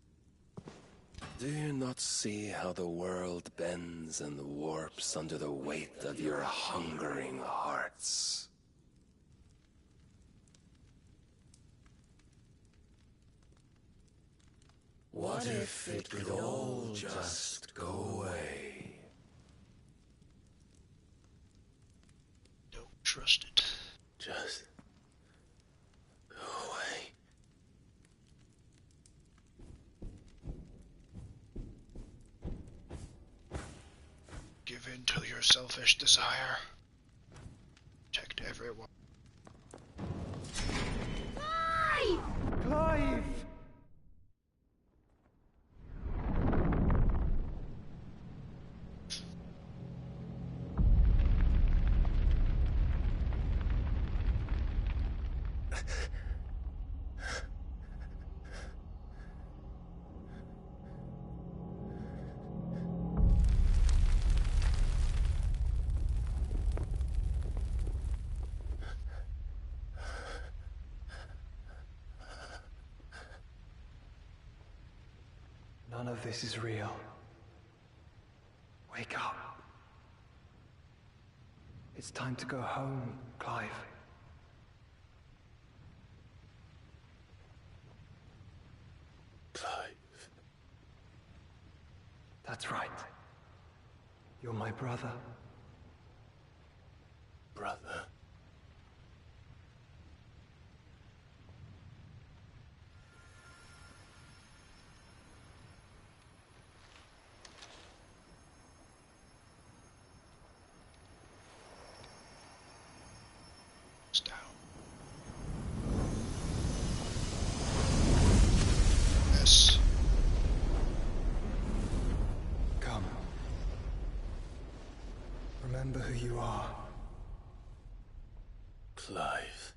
Do you not see how the world bends and warps under the weight of your hungering hearts? What if it could all just go away? Don't trust it. Just go away. Give in to your selfish desire. Protect everyone. Clive! Clive! None of this is real. Wake up. It's time to go home, Clive. Clive. That's right. You're my brother. Brother. remember who you are. Clive.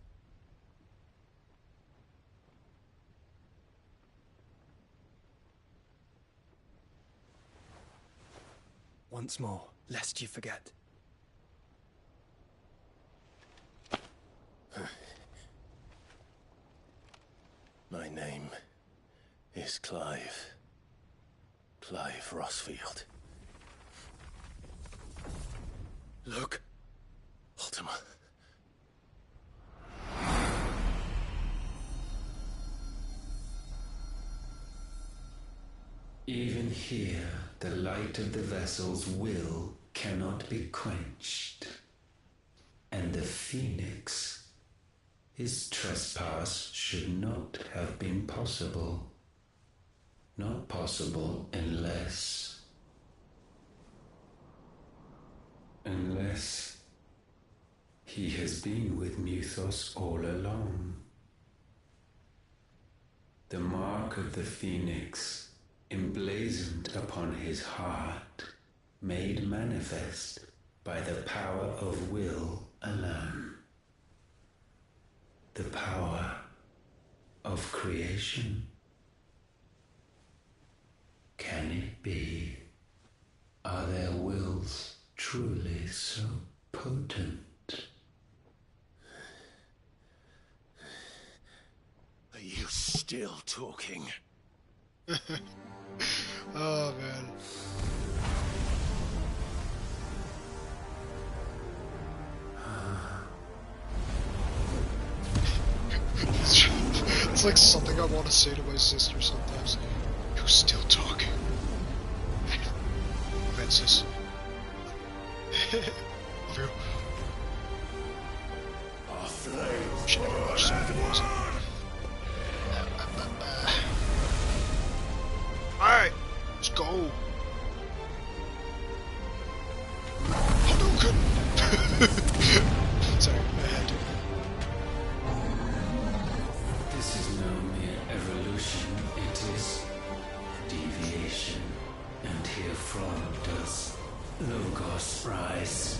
Once more, lest you forget. My name is Clive. Clive Rossfield. Look, Ultima. Even here, the light of the vessel's will cannot be quenched. And the Phoenix, his trespass should not have been possible. Not possible unless he has been with Muthos all along. The mark of the Phoenix, emblazoned upon his heart, made manifest by the power of will alone. The power of creation. Can it be? Are their wills truly so potent? Are you still talking? Oh, man. It's like something I want to say to my sister sometimes. You're still talking. Francis. Love you. Our flames Should never watch some videos. Alright, let's go. Hadouken! Sorry, I had to. This is no mere evolution, it is deviation. And herefrom does Logos rise.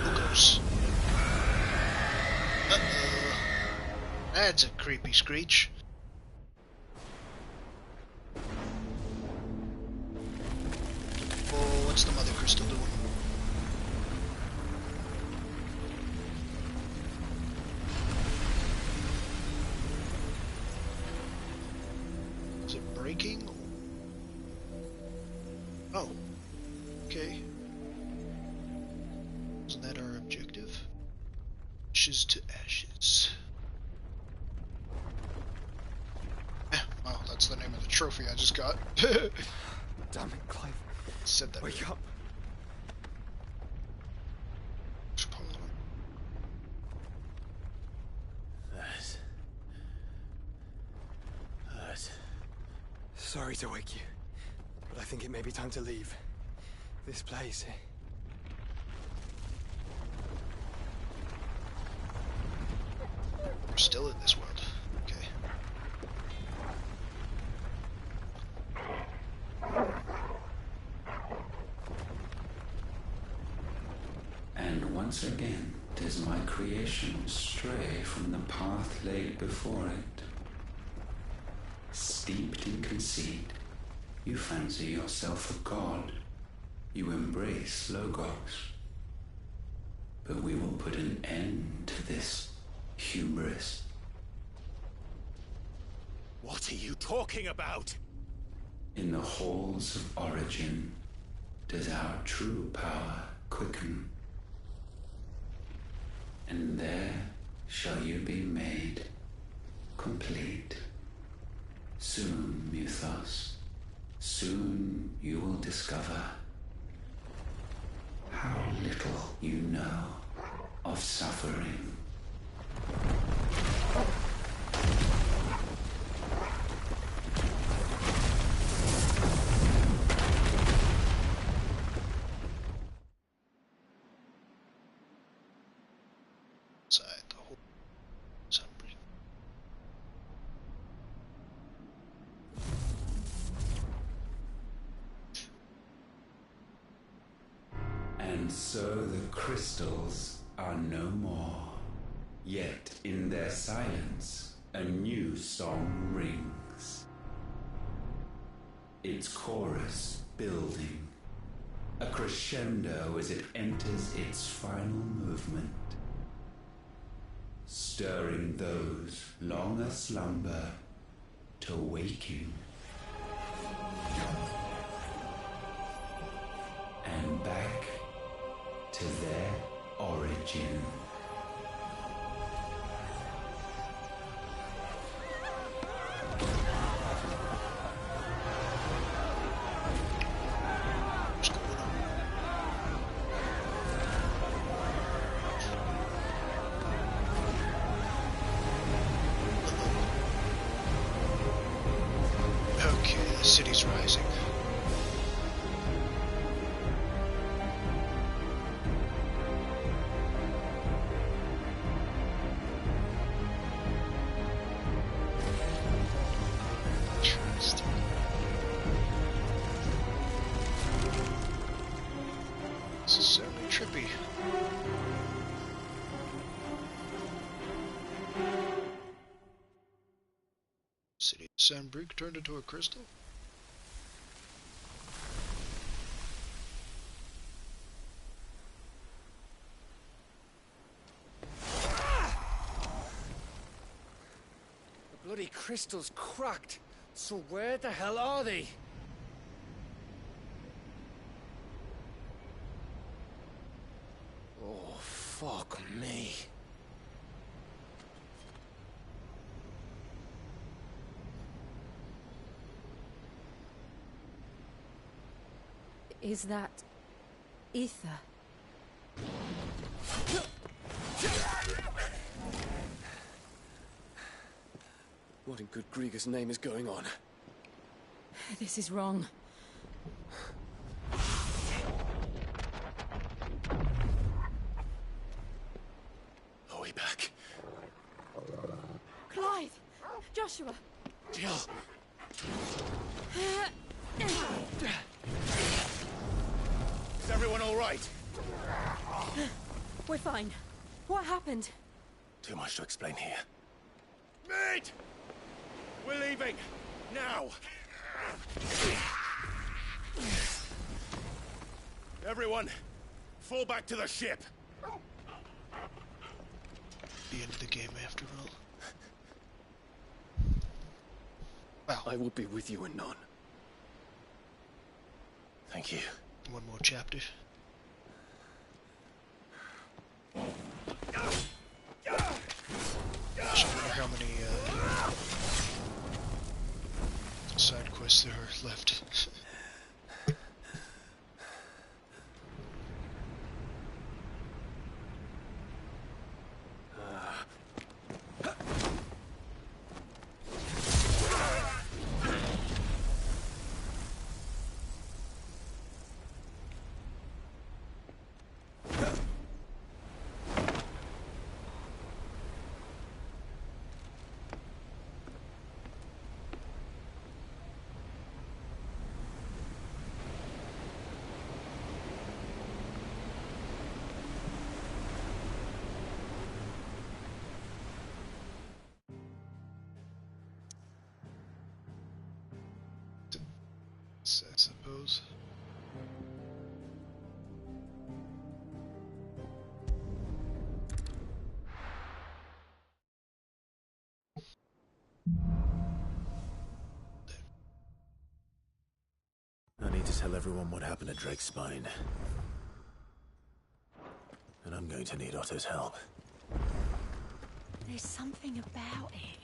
Logos. Uh-oh. That's a creepy screech. Oh, what's the mother crystal doing? Is it breaking? Oh. Okay. Isn't that our objective? Ashes to ashes. Wow, that's the name of the trophy I just got. Damn it, Clive. Said that. Wake up. That. Sorry to wake you, but I think it may be time to leave. This place. We're still in this world. Okay. And once again does my creation stray from the path laid before it. Steeped in conceit, you fancy yourself a god. You embrace Logos. But we will put an end to this hubris. What are you talking about? In the halls of origin does our true power quicken. And there shall you be made complete. Soon, Muthos, soon you will discover how little you know of suffering. And And so the crystals are no more. Yet in their silence, a new song rings. Its chorus building, a crescendo as it enters its final movement, stirring those long aslumber to waking. And back to their origin. Okay, the city's rising. This is certainly trippy. City of Sandbreak turned into a crystal? The bloody crystal's cracked. So where the hell are they? Oh, fuck me. Is that ether? What in good Grieger's name is going on? This is wrong. Are we back? Clive! Joshua! Jill! Is everyone all right? We're fine. What happened? Too much to explain here. Mate! We're leaving! Now! Everyone, fall back to the ship! The end of the game, after all. Wow. I will be with you anon. Thank you. One more chapter. Just wonder how many side quests there are left. I suppose. I need to tell everyone what happened at Drake's Spine. And I'm going to need Otto's help. There's something about it.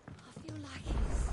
I feel like it's...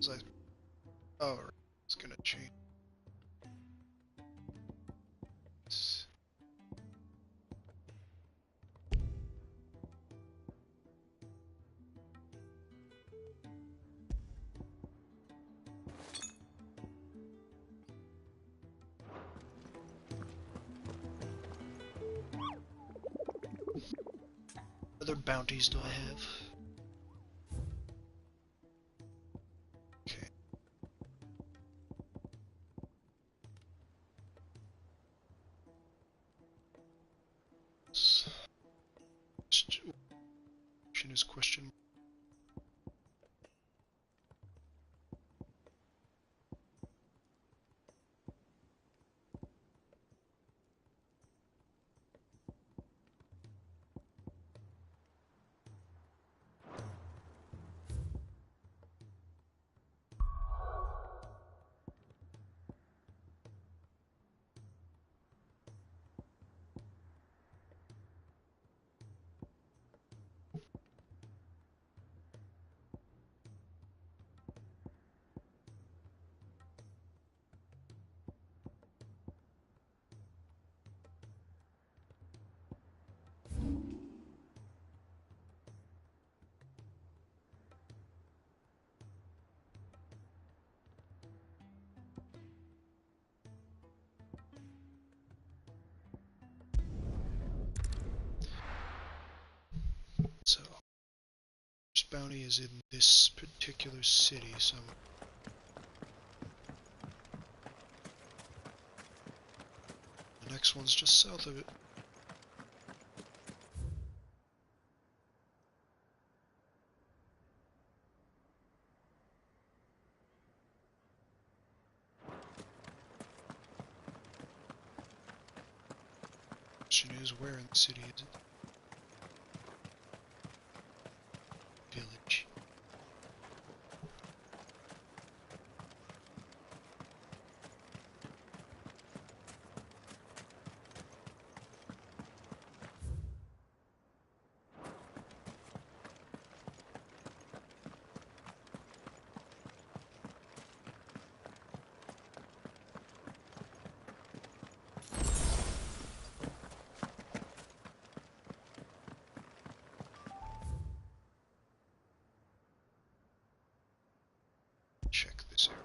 was I? Oh, right. It's gonna change. What other bounties do I have? Okay. Question is question. So, this bounty is in this particular city, so the next one's just south of it. Question is, where in the city is it? Village. Check this area.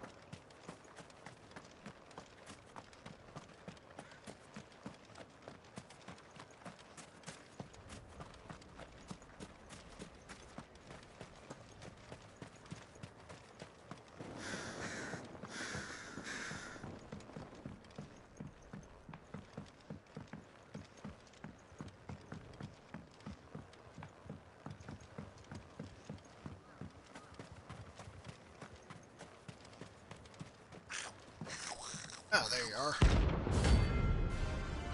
Ah, there you are.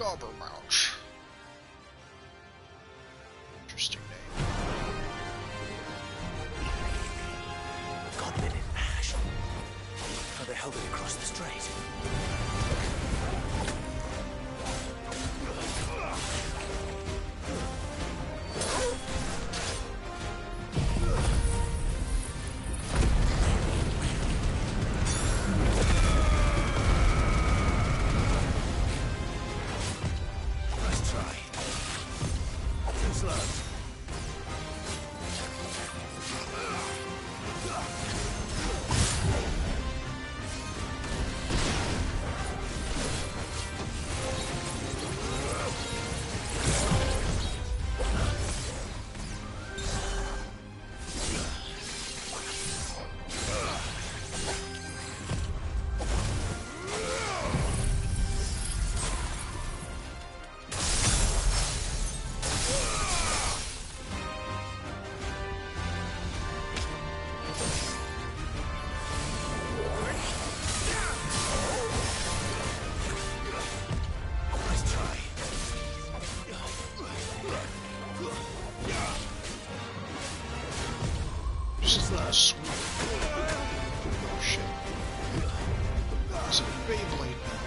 Gobbermouch. Interesting name. Goblin in ash. How the hell did it cross the strait? Sweet. Oh shit. It's a Beyblade now.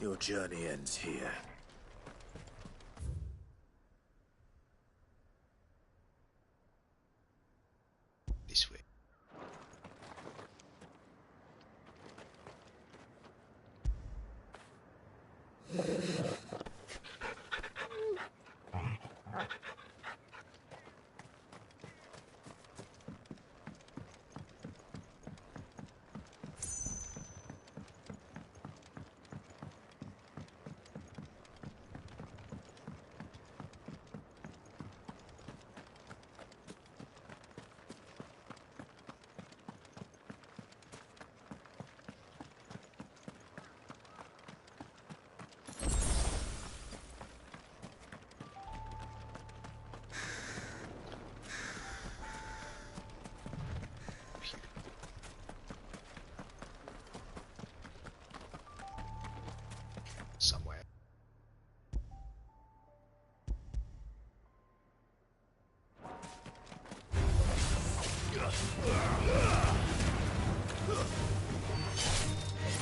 Your journey ends here. This way. Somewhere.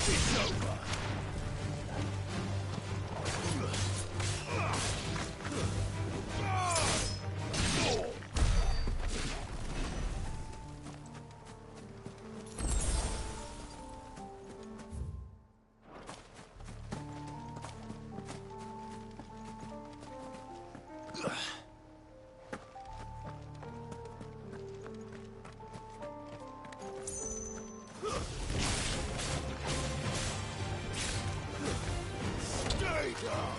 It's over. Stay down.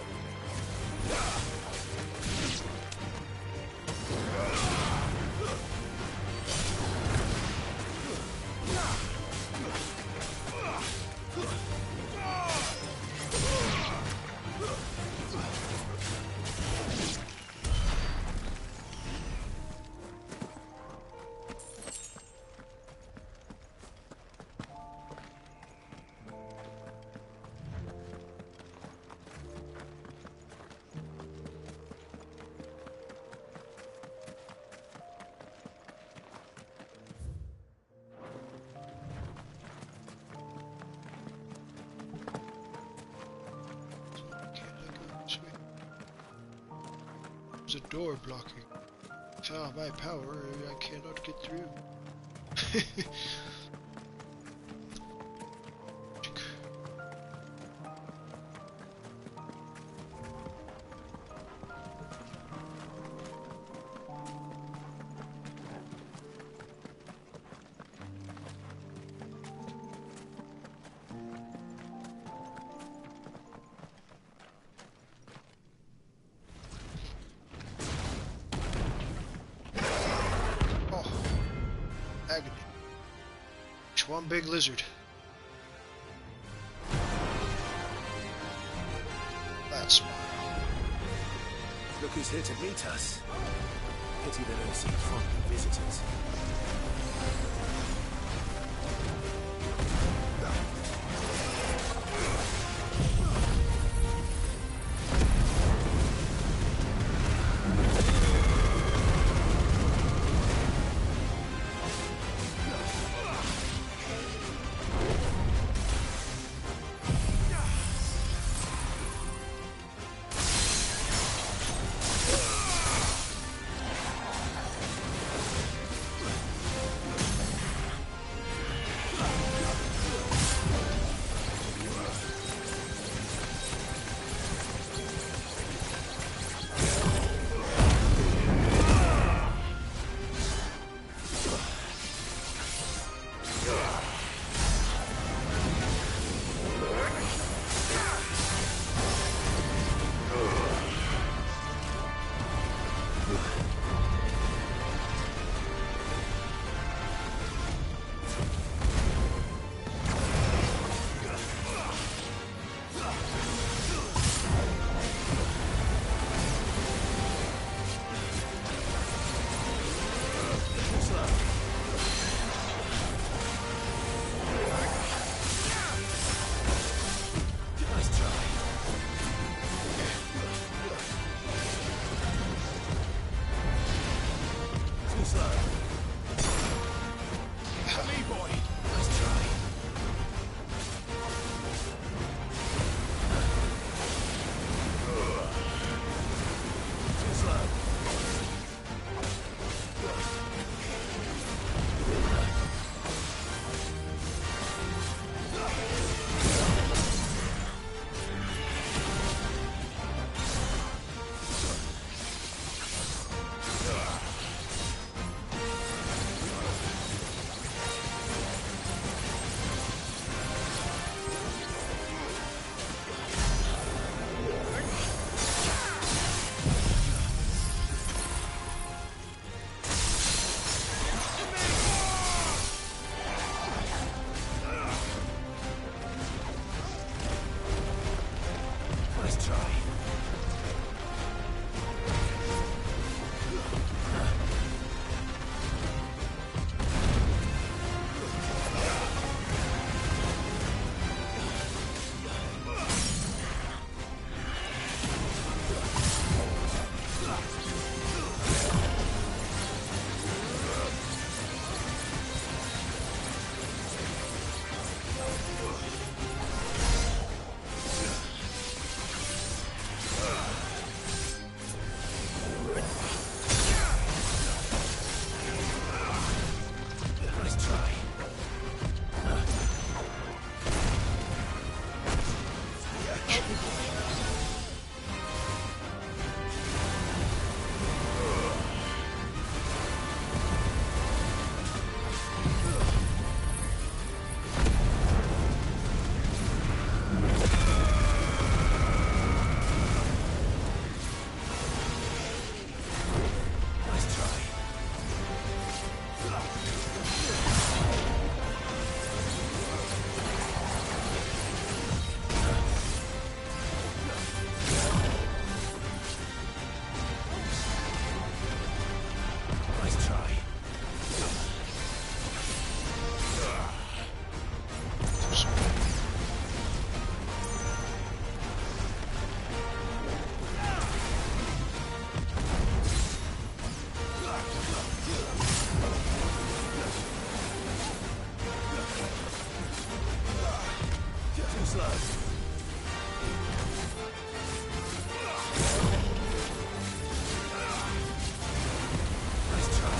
There's a door blocking. Without my power, I cannot get through. Agony. It's one big lizard. That smile. Look who's here to meet us. Pity they don't seem fond of visitors. slow. Nice try.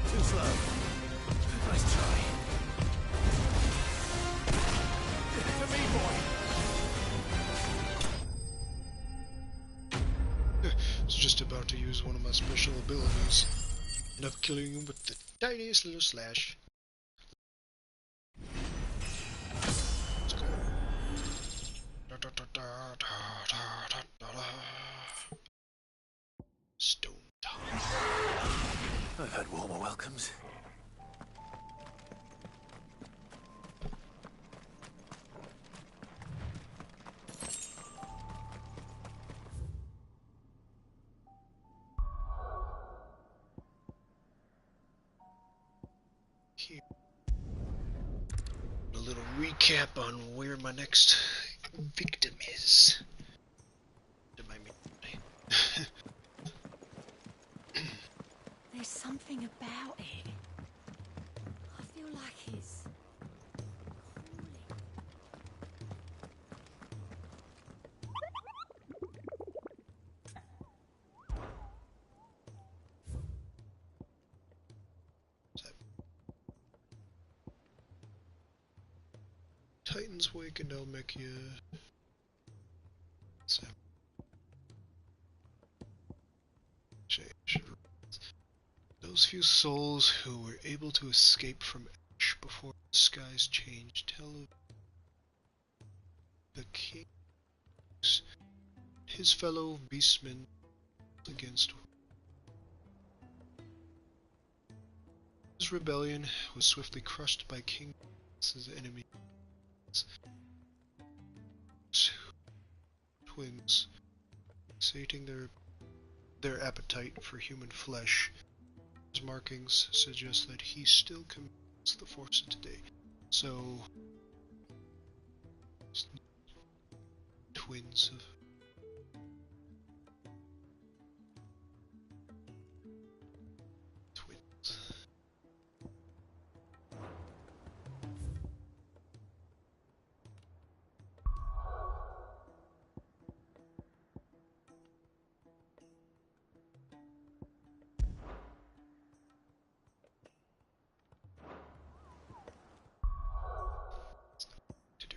Too slow. Nice try. To me, boy. I was just about to use one of my special abilities. End up killing him with the tiniest little slash. Let's go. Stone time. I've had warmer welcomes. Here. A little recap on where my next victim is. There's something about it. I feel like it's Titan's Wake and Elmekia. So. Change. Those few souls who were able to escape from Ash before the skies changed tell of the king, his fellow beastmen against his rebellion was swiftly crushed by King His enemies. Twins, sating their appetite for human flesh. His markings suggest that he still commands the forces today. So, twins of twins. To do.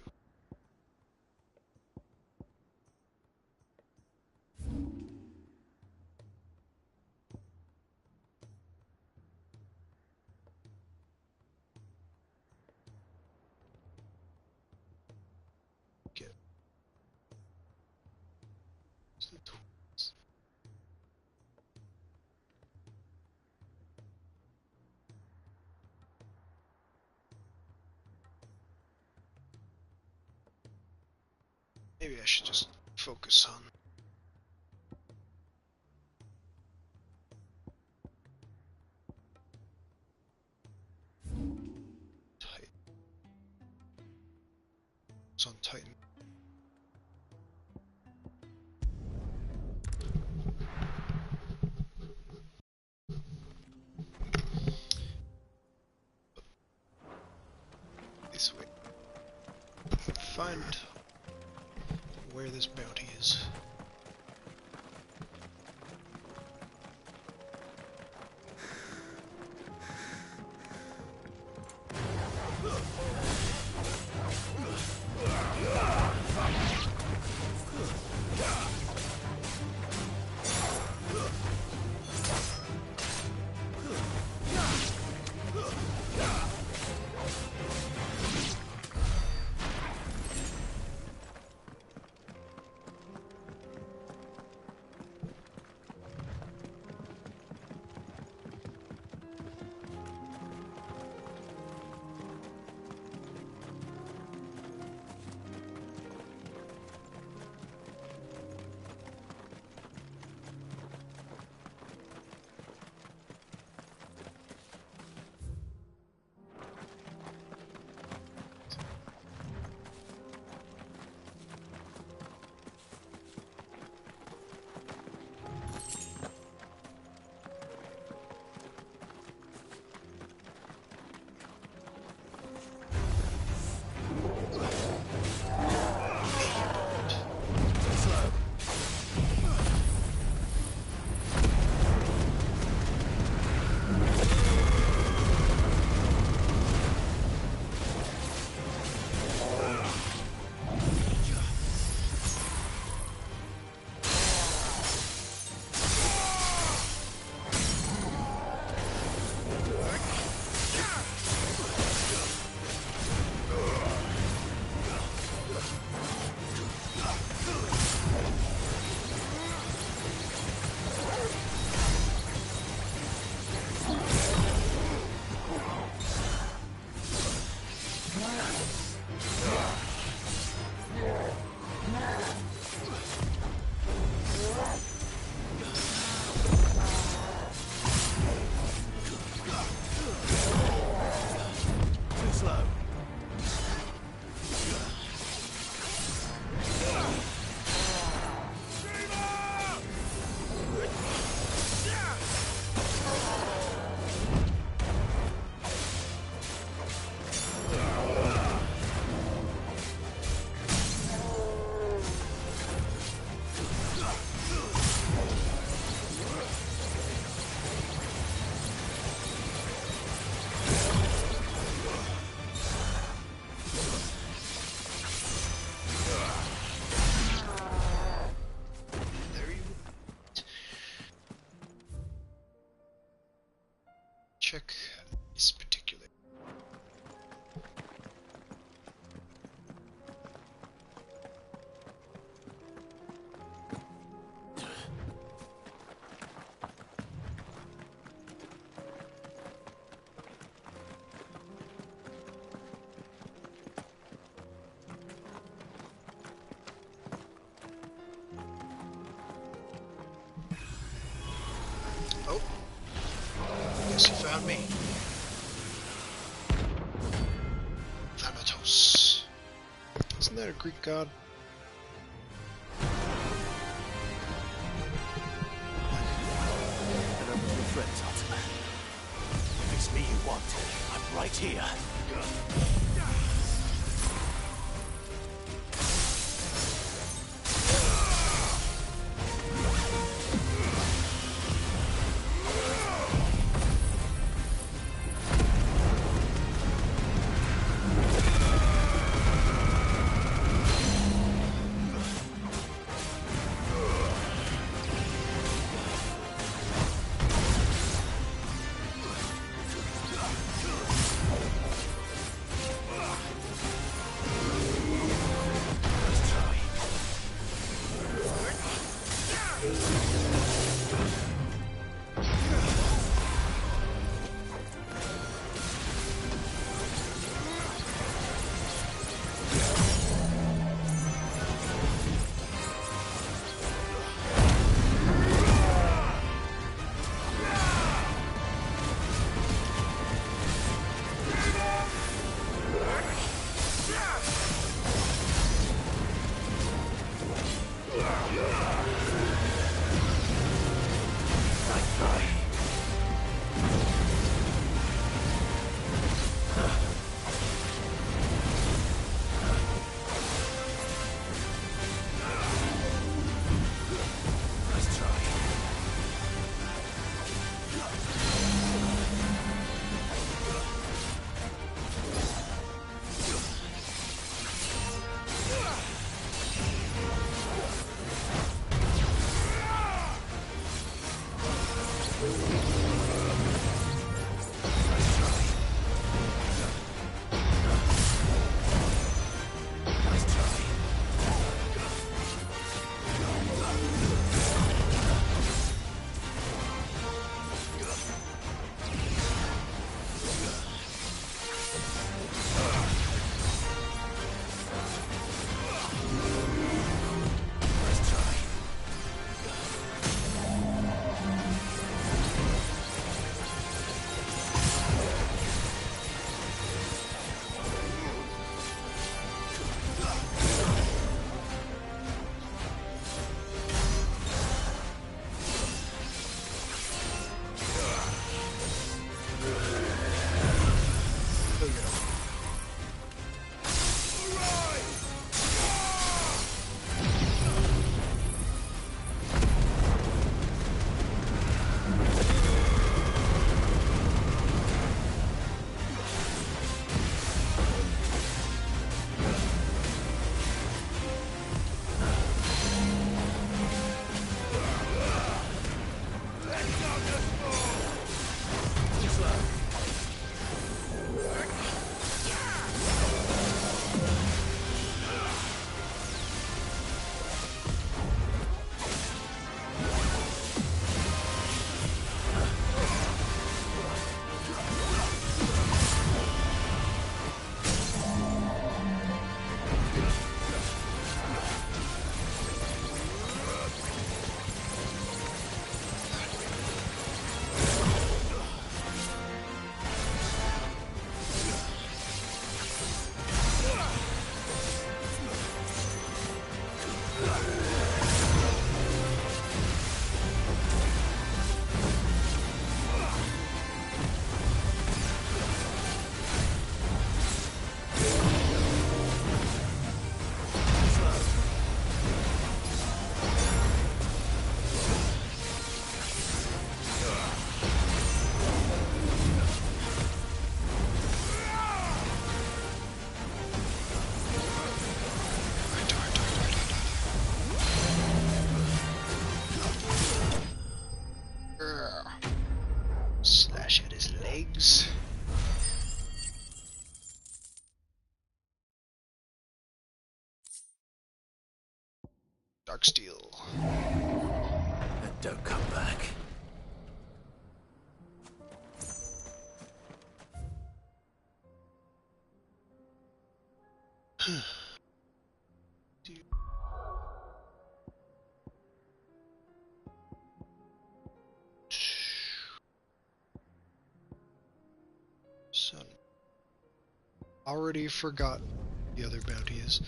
Get the twins. Maybe I should just focus on Titan. It's on Titan. This way. Find where this bounty is. that a Greek god? Get up with your friends, Ultima. If it's me you want, I'm right here. Slash at his legs. Dark Steel. And don't come back. Son. Already forgot the other bounty is.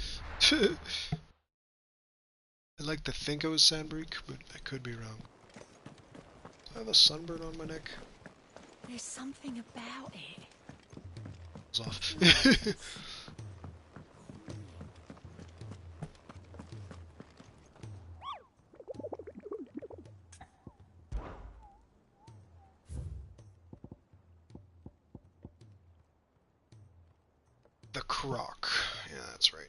I'd like to think it was Sandbreak, but I could be wrong. Do I have a sunburn on my neck? There's something about it. It's off. The Croc. Yeah, that's right.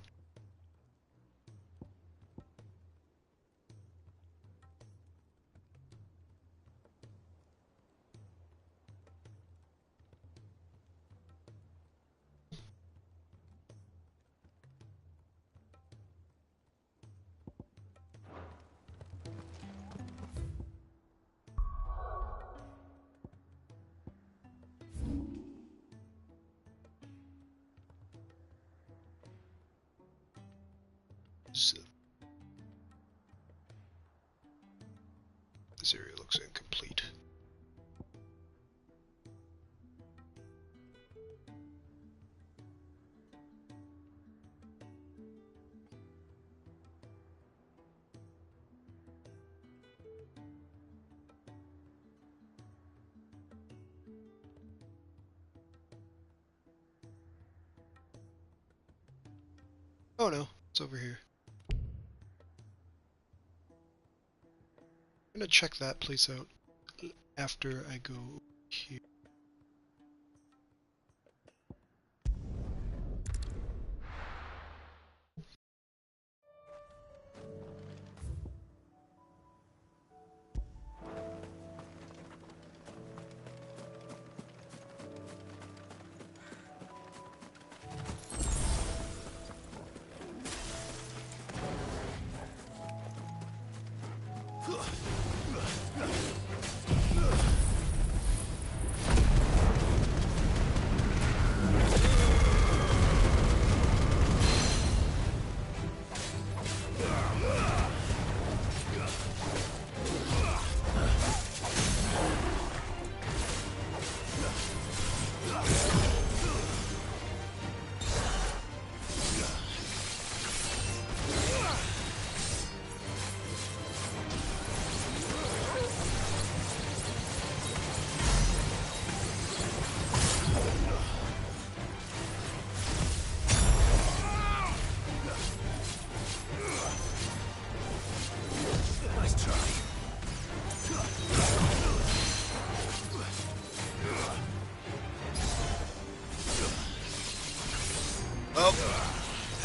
So, this area looks incomplete. Oh no, it's over here. I'm gonna check that place out after I go here.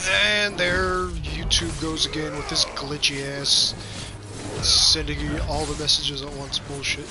And there YouTube goes again with this glitchy ass sending you all the messages at once bullshit.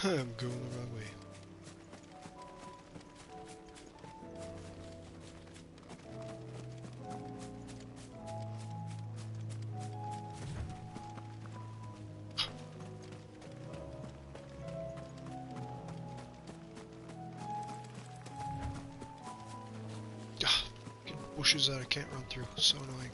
I'm going the wrong way. Bushes that I can't run through. So annoying.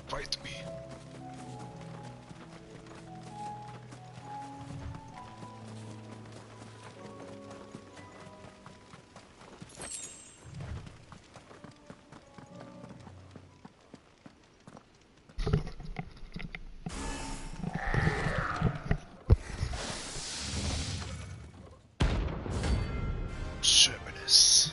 Fight me. Terminus.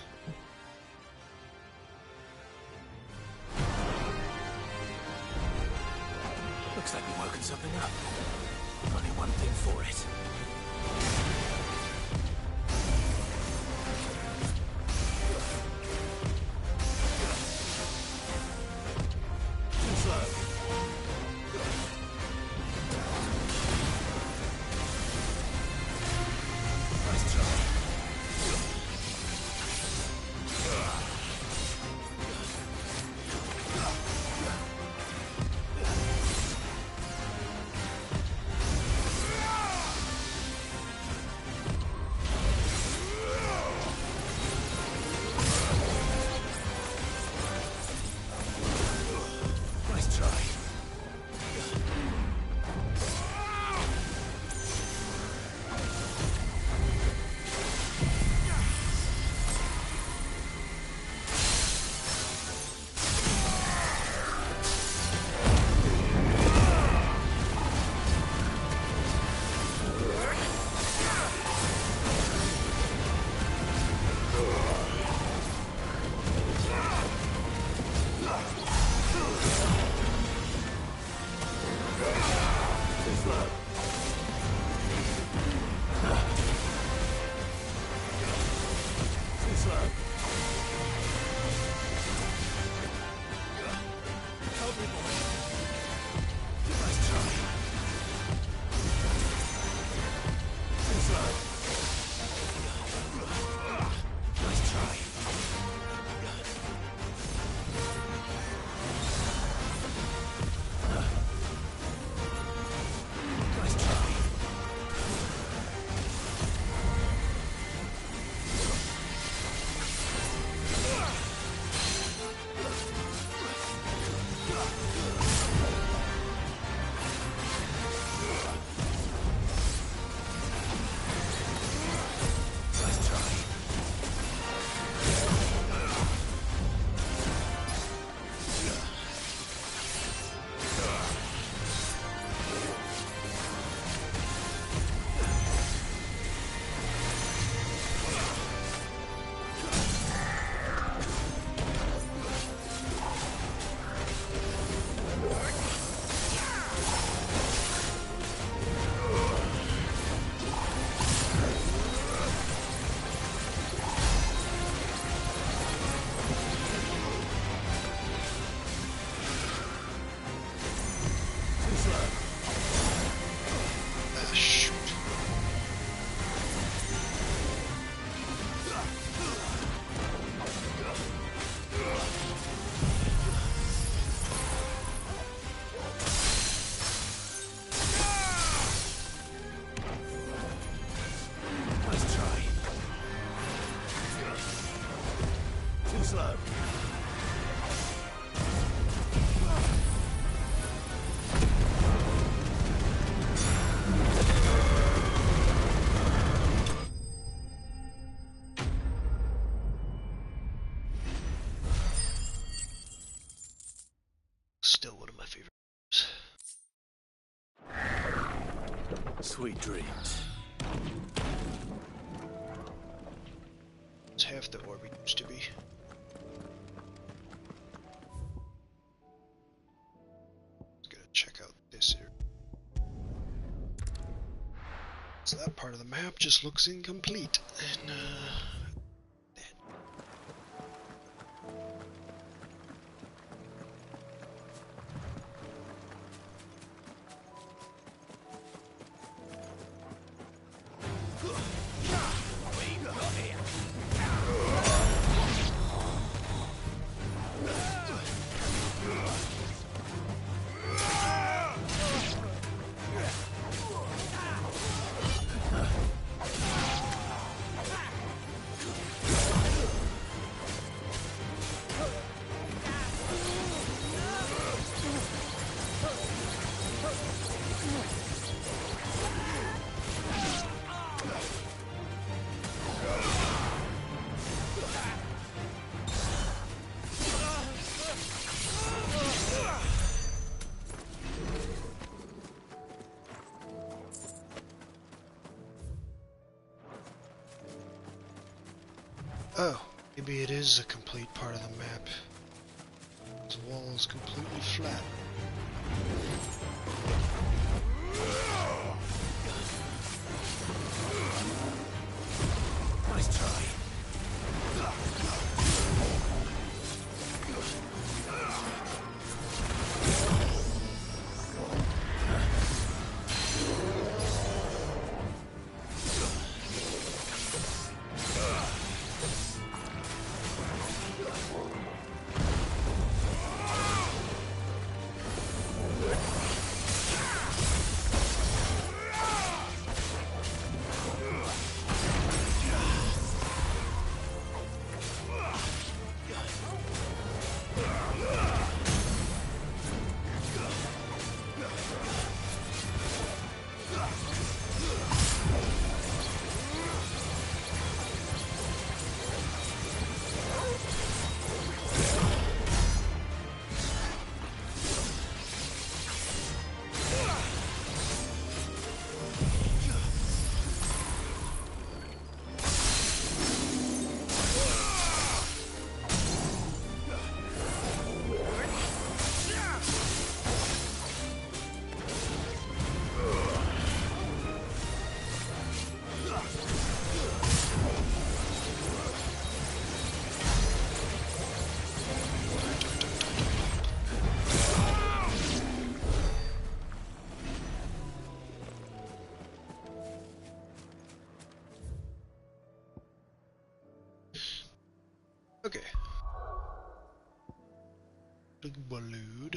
Looks like we've woken something up. Only one thing for it. Too slow. Nice try. Still one of my favorites. Sweet dreams. It's half the orb it used to be. Just gonna check out this area. So that part of the map just looks incomplete. And oh, maybe it is a complete part of the map. The wall is completely flat. Nice try. Okay. Big balloon,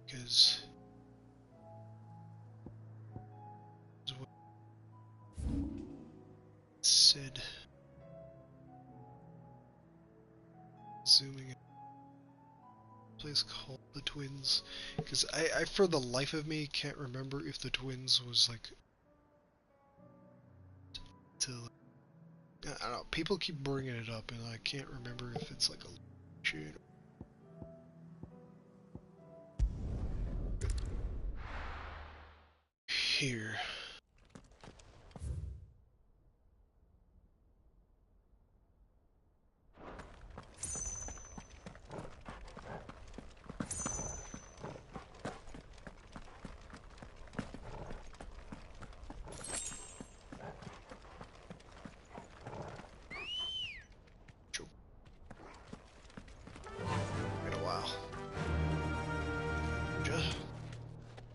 because what it said. Zooming in a place called the Twins, because I for the life of me can't remember if the Twins was like to. I don't know. People keep bringing it up, and I can't remember if it's like a shit. Here. Been a while. Just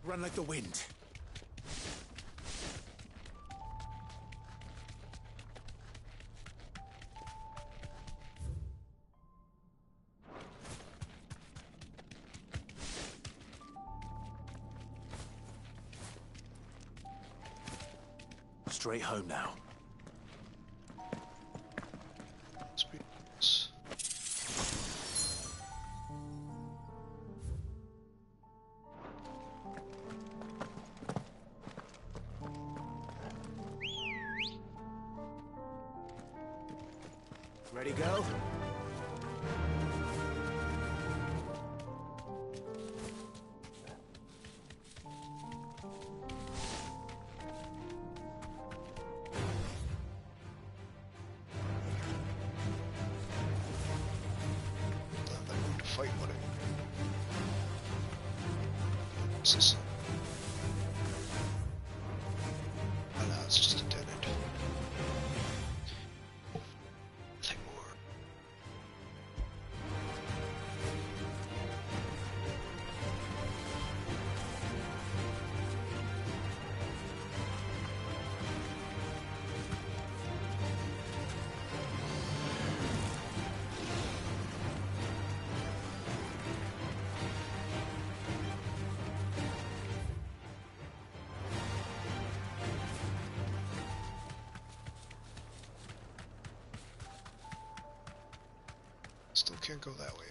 Run like the wind. Straight home now. Ready, go? this? Oh no, it's just a dead end. Nothing more. Still can't go that way.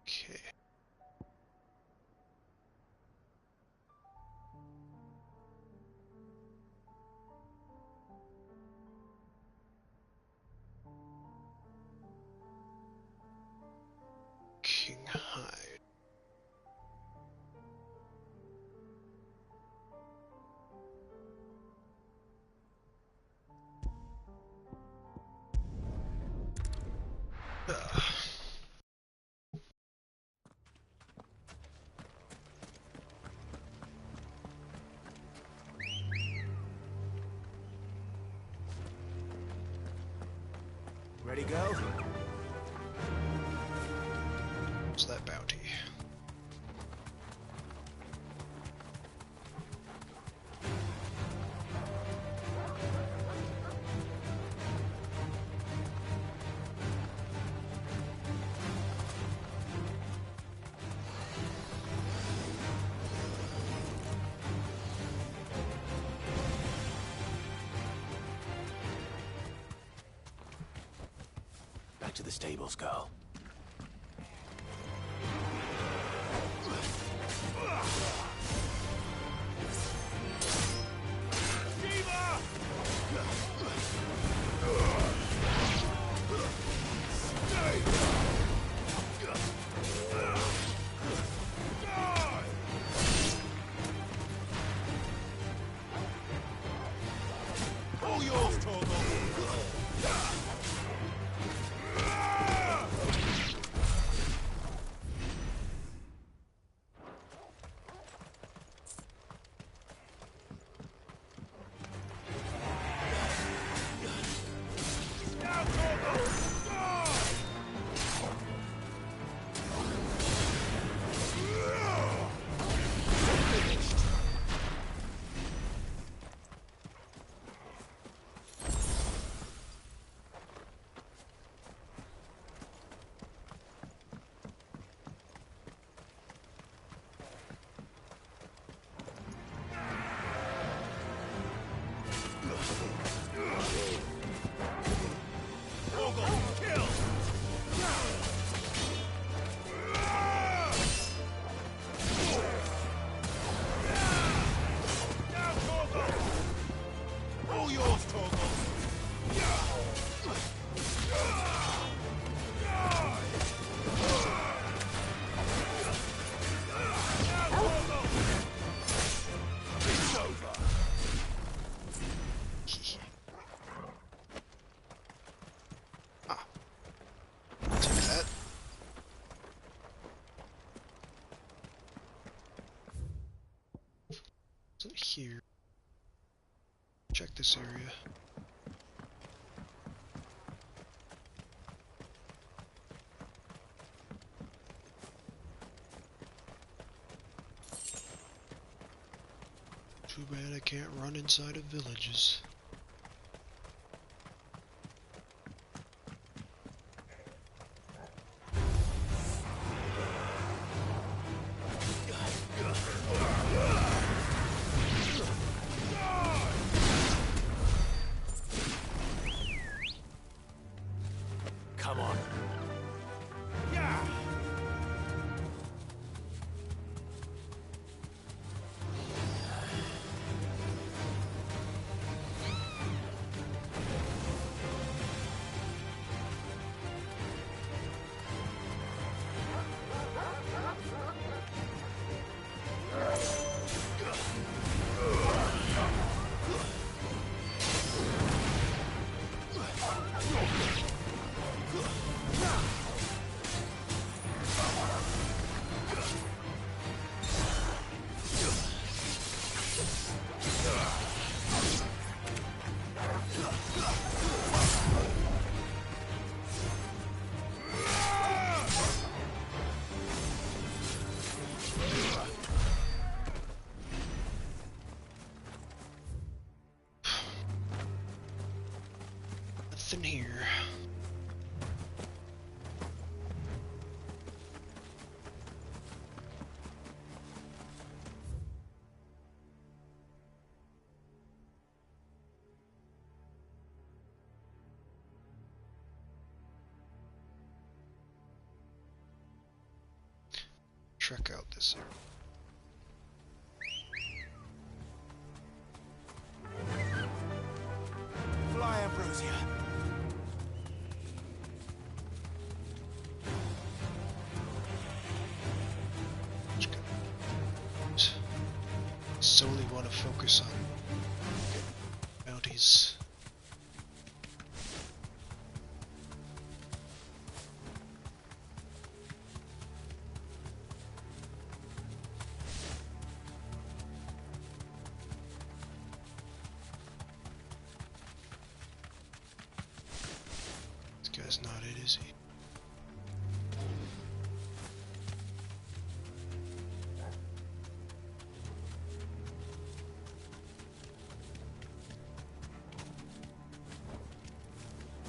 Okay. King Hyde. Ready, go? What's that bounty? Back to the stables, girl. All yours, Torgal. Here. Check this area. Too bad I can't run inside of villages. Come on. nothing here. Check out this area. Fly, Ambrosia. Solely want to focus on bounties. This guy's not it, is he?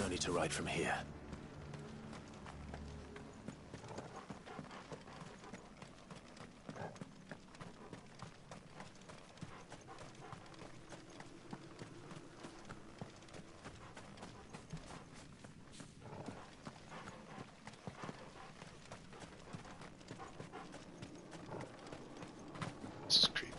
No need to ride from here. This is creepy.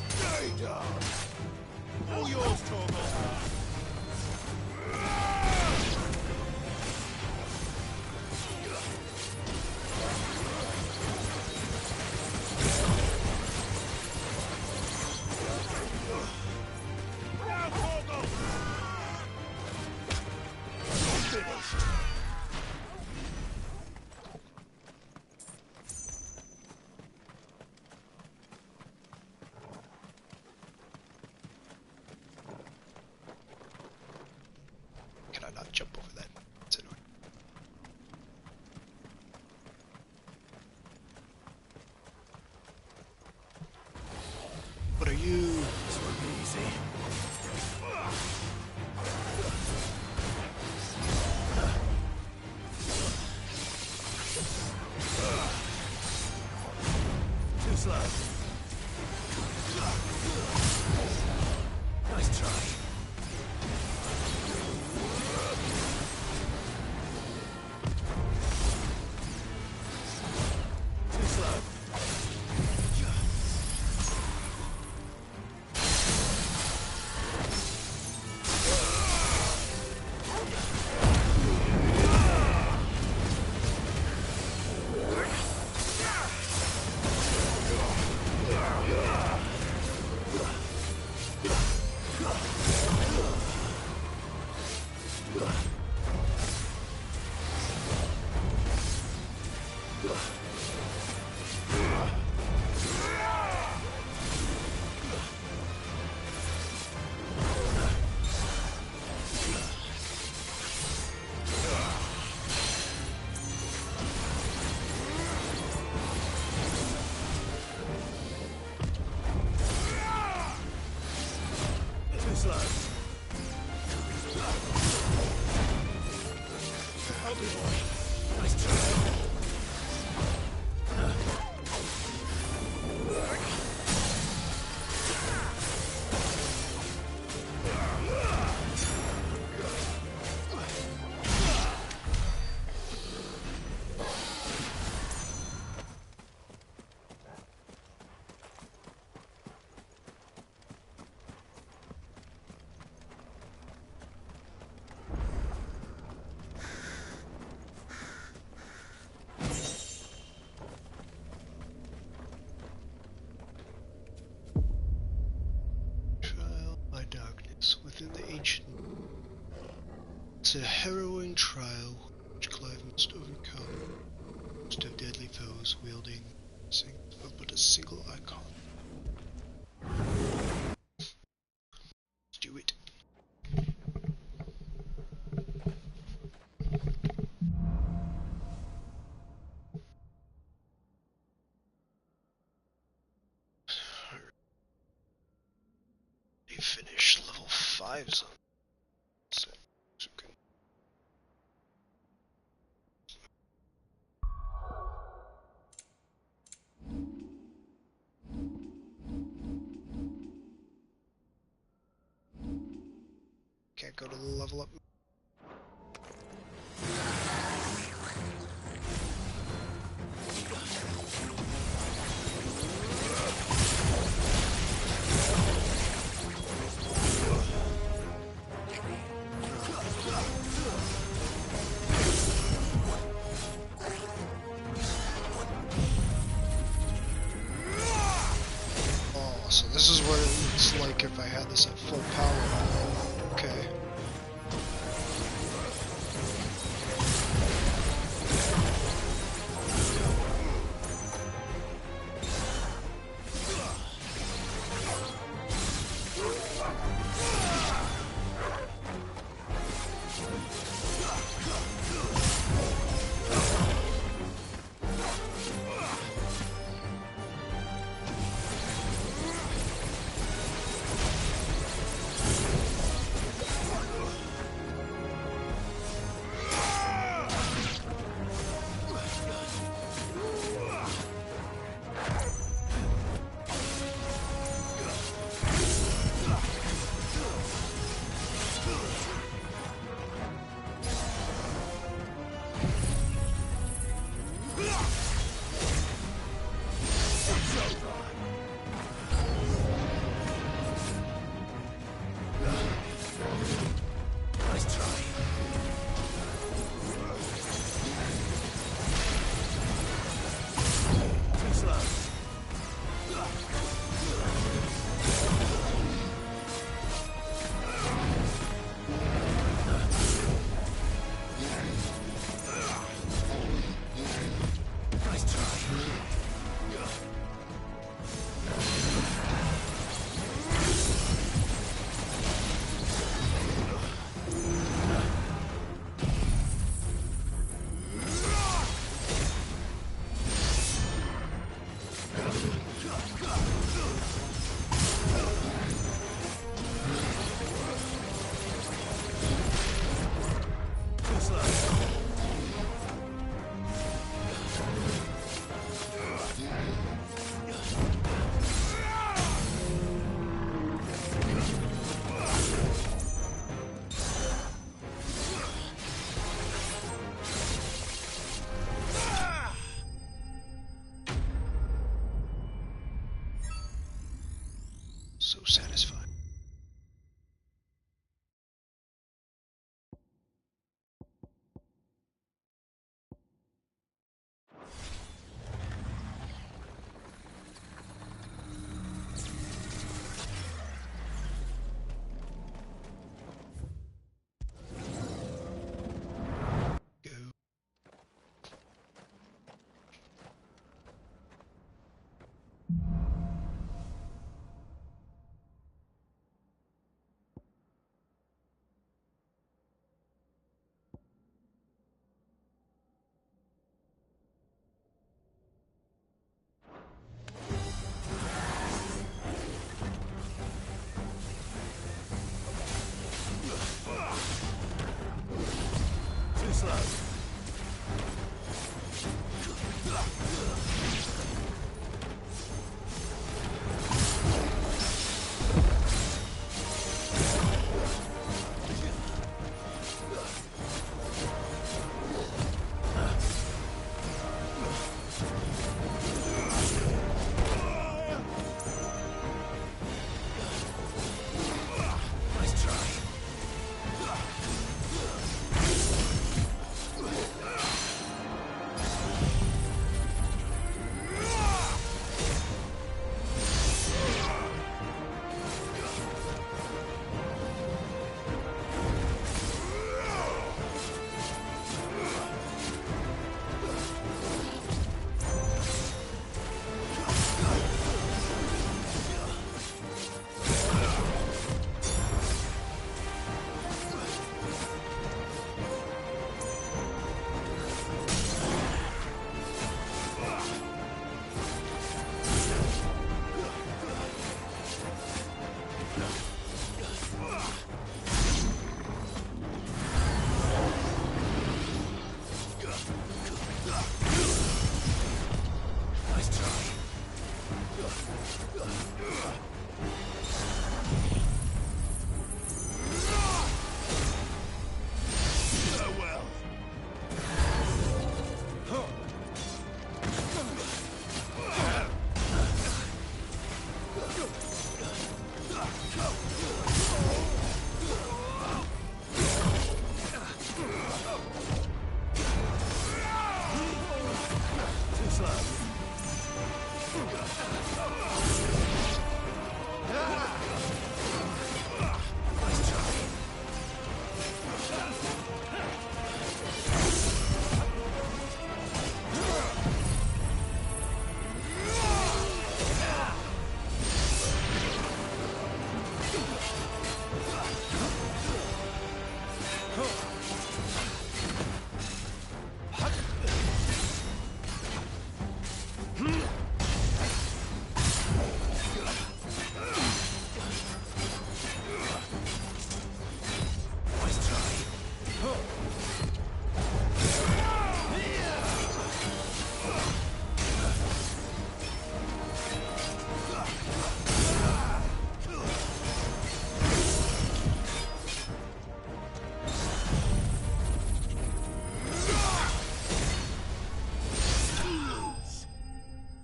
Stay down. All yours, Torgal. Now, Torgal. Finished. Can I not jump over that? It's annoying. What are you? This won't be easy. Too slow. Nice try. Too slow. Too slow. Help me, boy. Nice try. Trial by darkness within the ancient. It's a harrowing trial which Clive must overcome. Most of deadly foes wielding but a single icon. Let's do it. finish level 5 zone. So, okay. Can't go to the level up. So this is what it looks like if I had this at full power. Okay.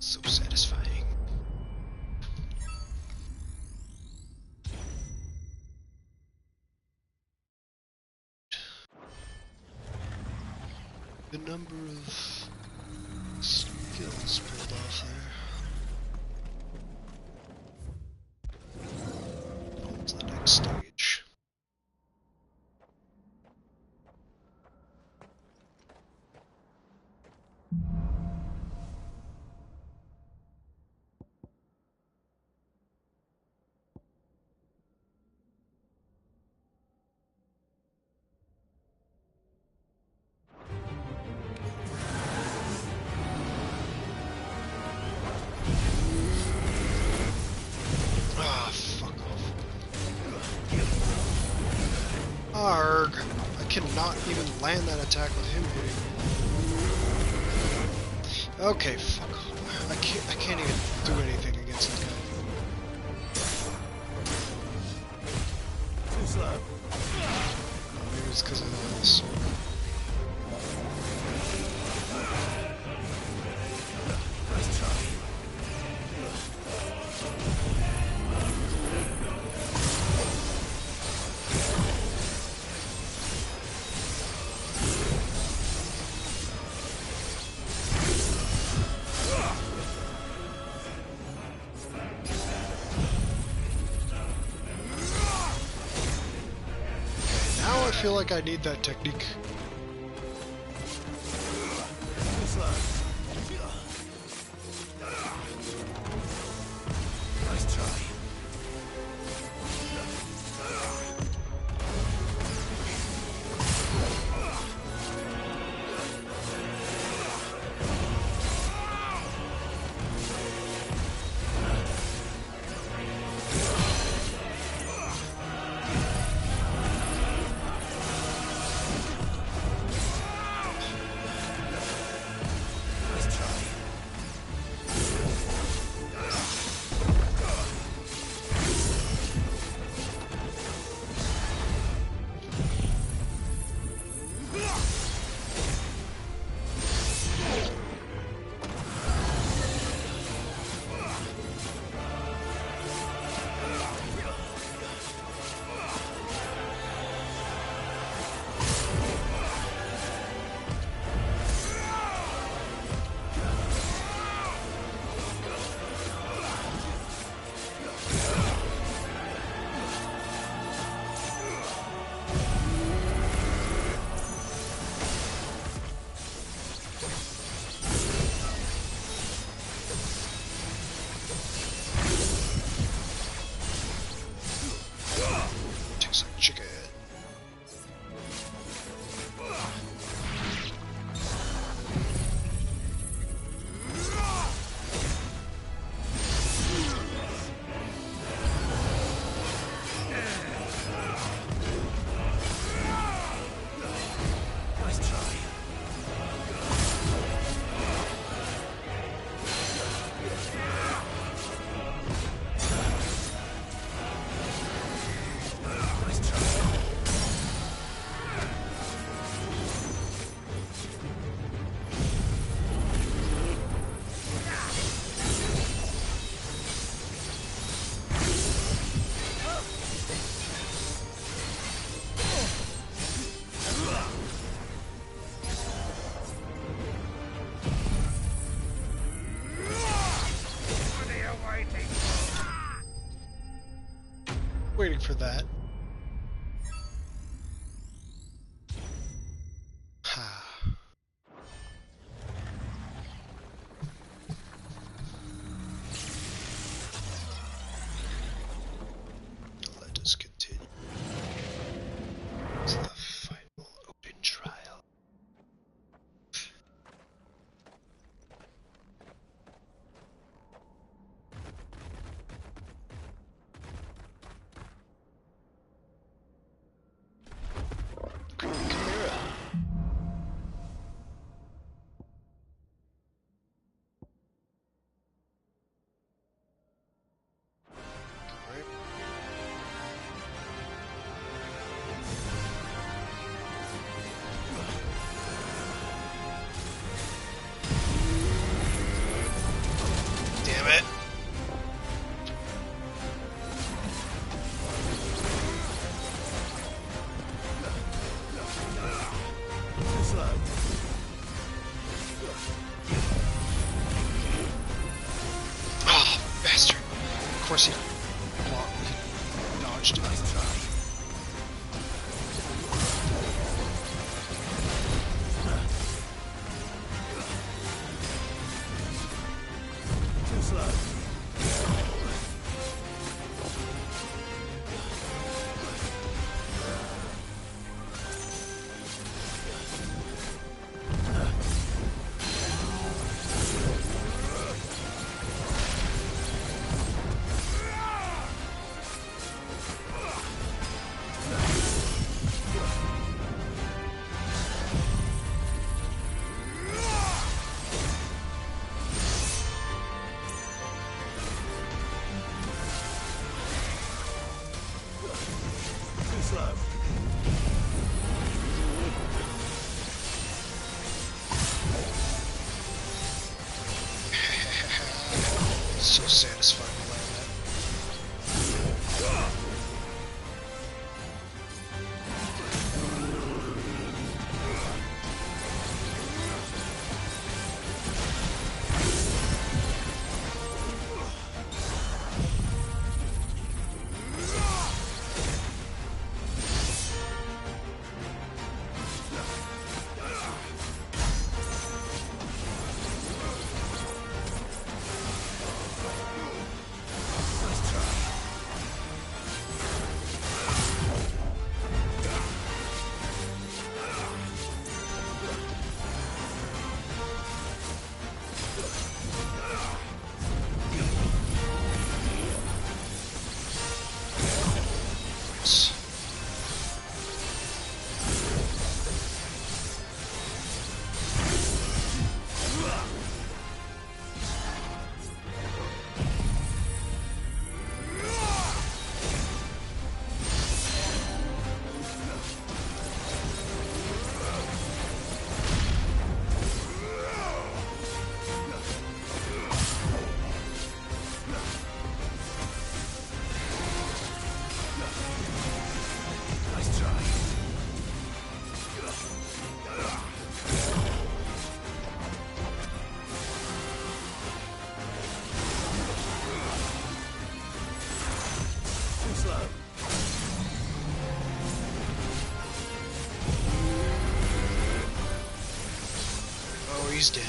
So satisfying. The number of skills pulled off there. On to the next stage. Arg! I cannot even land that attack with him hitting. Okay, fuck off. I can't even do anything against this guy. Too slow. Maybe it's because of the sword. Nice try. I feel like I need that technique. Nice try. Nice try. wait for that. Ha. Let us continue to the final open trial. Damn it. Oh, bastard. Of course he dodged. Too slow. Too slow. So satisfying to land that. Nice. Nice try. Too slow. Oh, he's dead.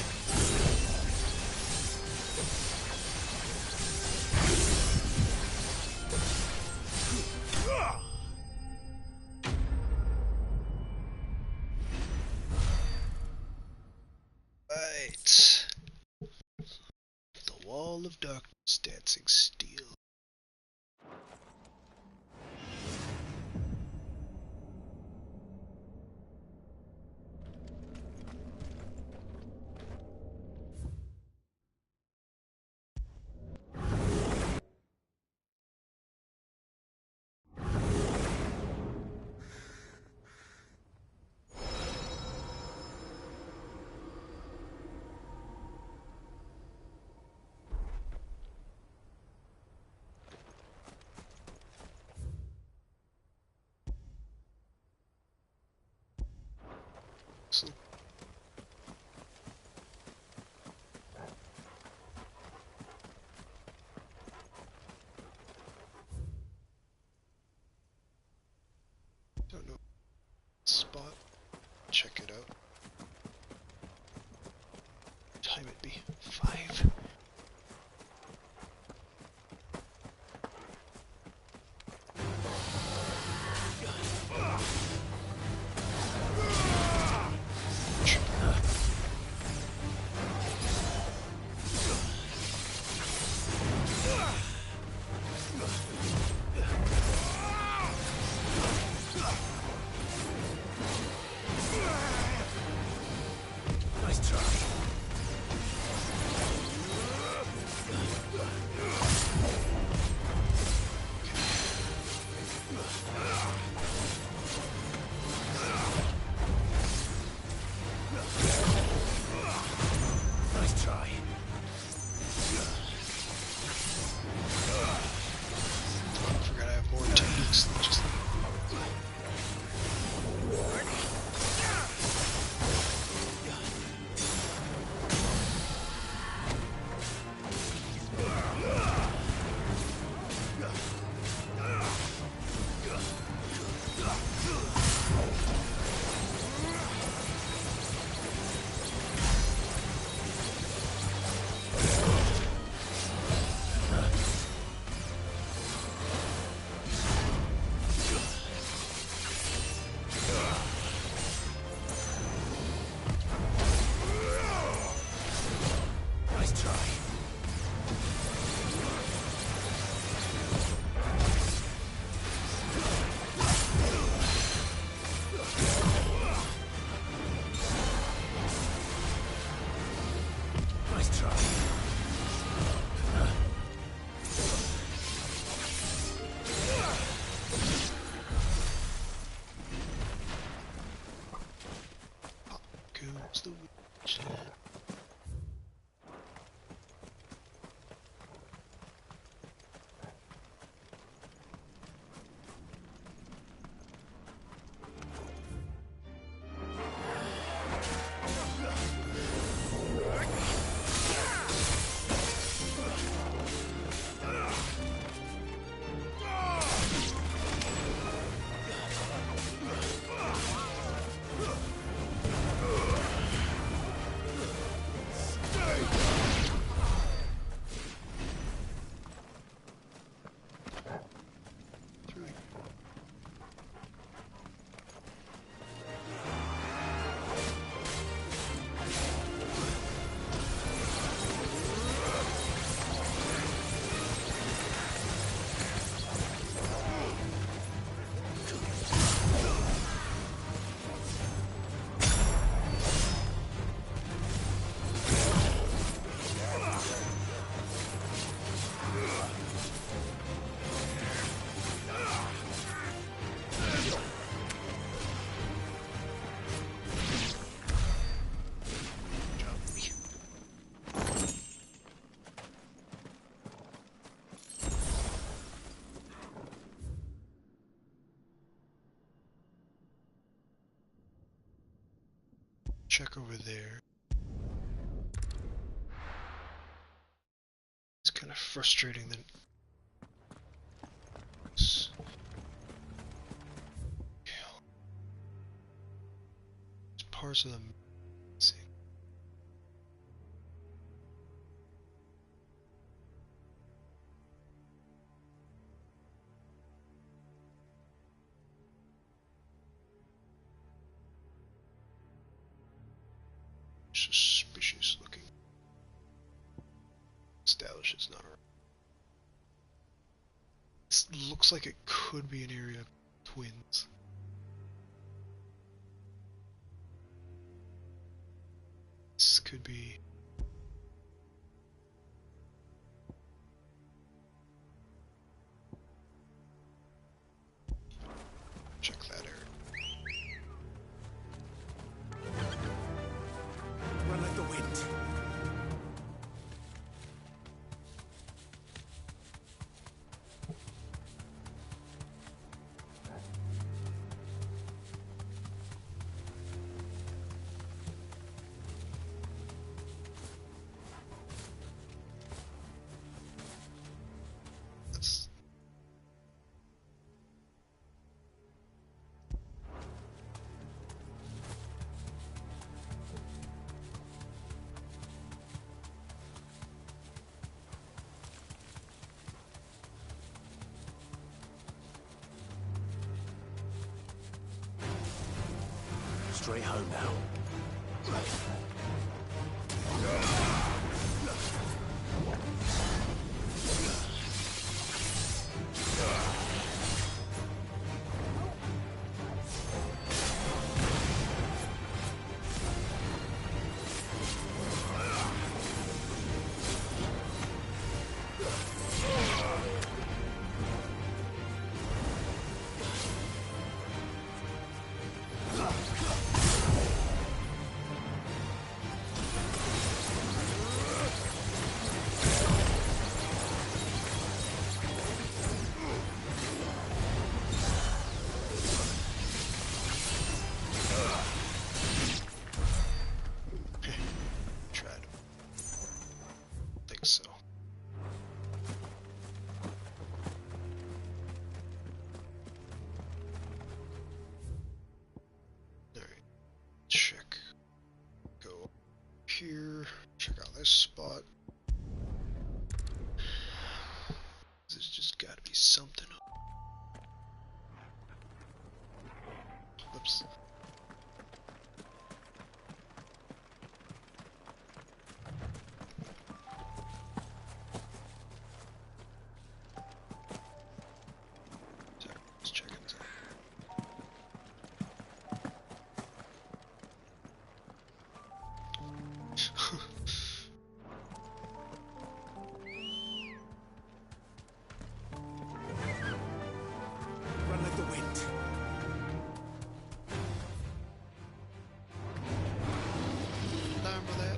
Right. The wall of darkness dancing steel. Excellent. Don't know spot. Check it out. Time it be 5. Nice try. Nice try. I forgot I have more techniques than just Nice try. Nice try. goes the witch. Check over there. It's kind of frustrating that it's parts of them. Let's see. Suspicious looking. Establishes not right. This looks like it could be an area of twins. This could be. Check that area. Run like the wind. straight home now. So. Alright, check. Go here, check out this spot. There's just gotta be something. Whoops. Run like the wind. Time for that.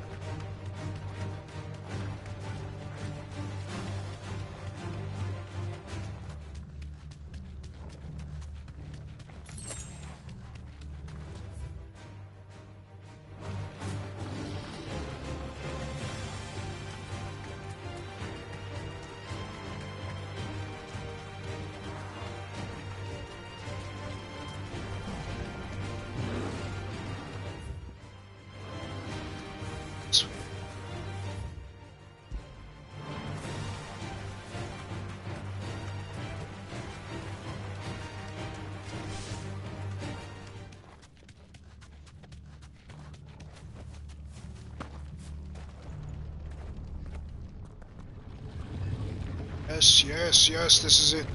Yes, yes, yes, this is it.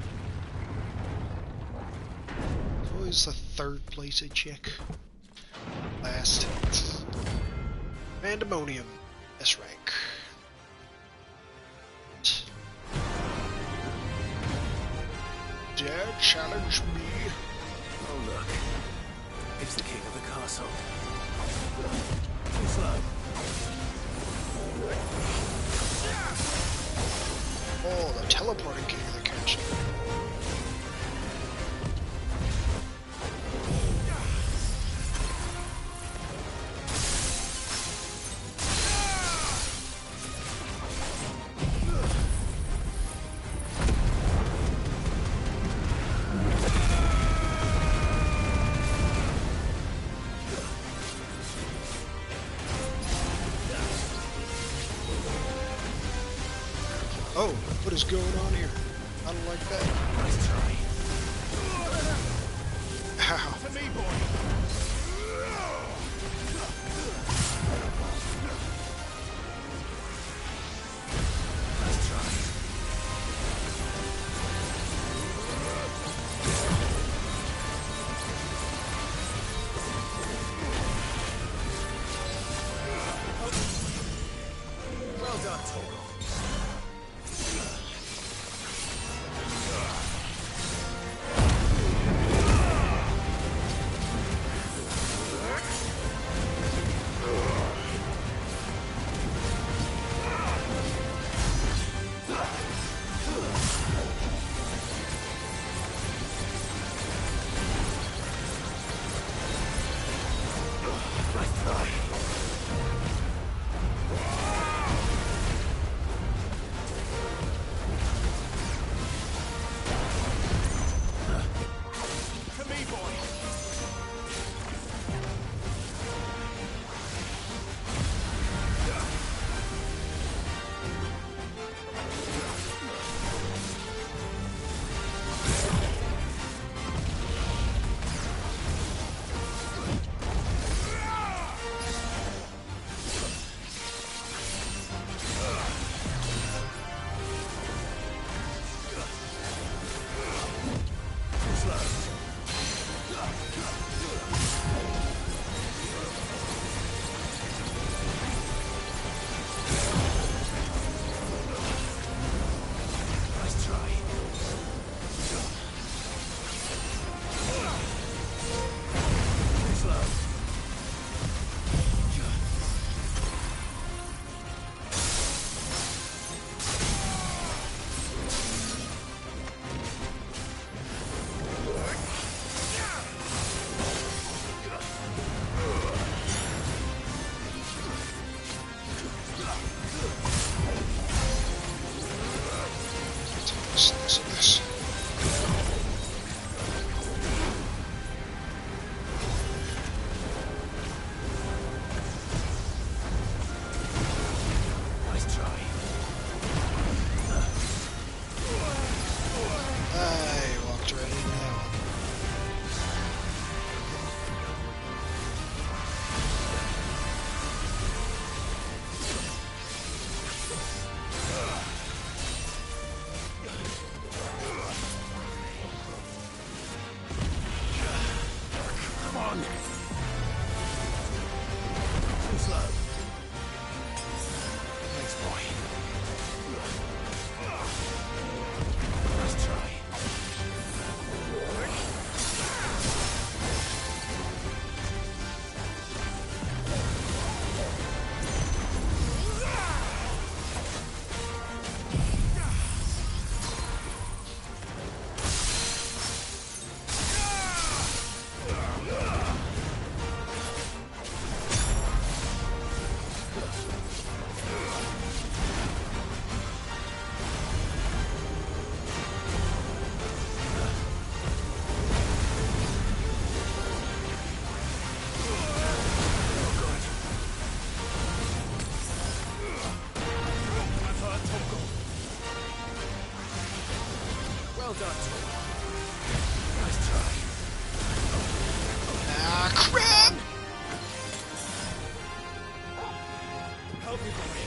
Always the third place I check. Last. Pandemonium. S rank. Dare challenge me? Oh look, it's the king of the castle. Too slow. Oh, the teleporting king of the castle. Oh, what is going on here? I don't like that. Nice try. Ow. For me, boy. Nice try. Well done, Toro. on! Too slow. Thanks, boy. Nice try. Well done. Nice try. Ah, crap! Help me, boy.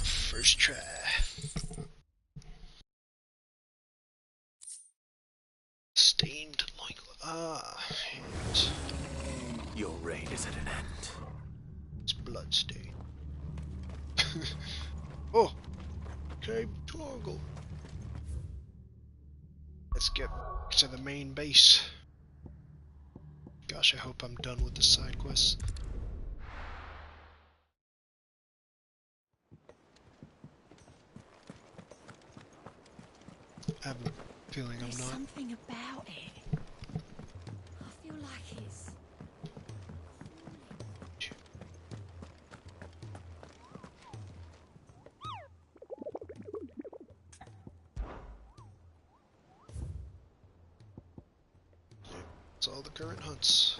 First try. Stained loincloth. Ah, and Your reign is at an end. it's bloodstained. Oh, Cape Torgal. Let's get to the main base. Gosh, I hope I'm done with the side quests. I have a feeling I'm There's not. something about it. I feel like it's... It's all the current hunts.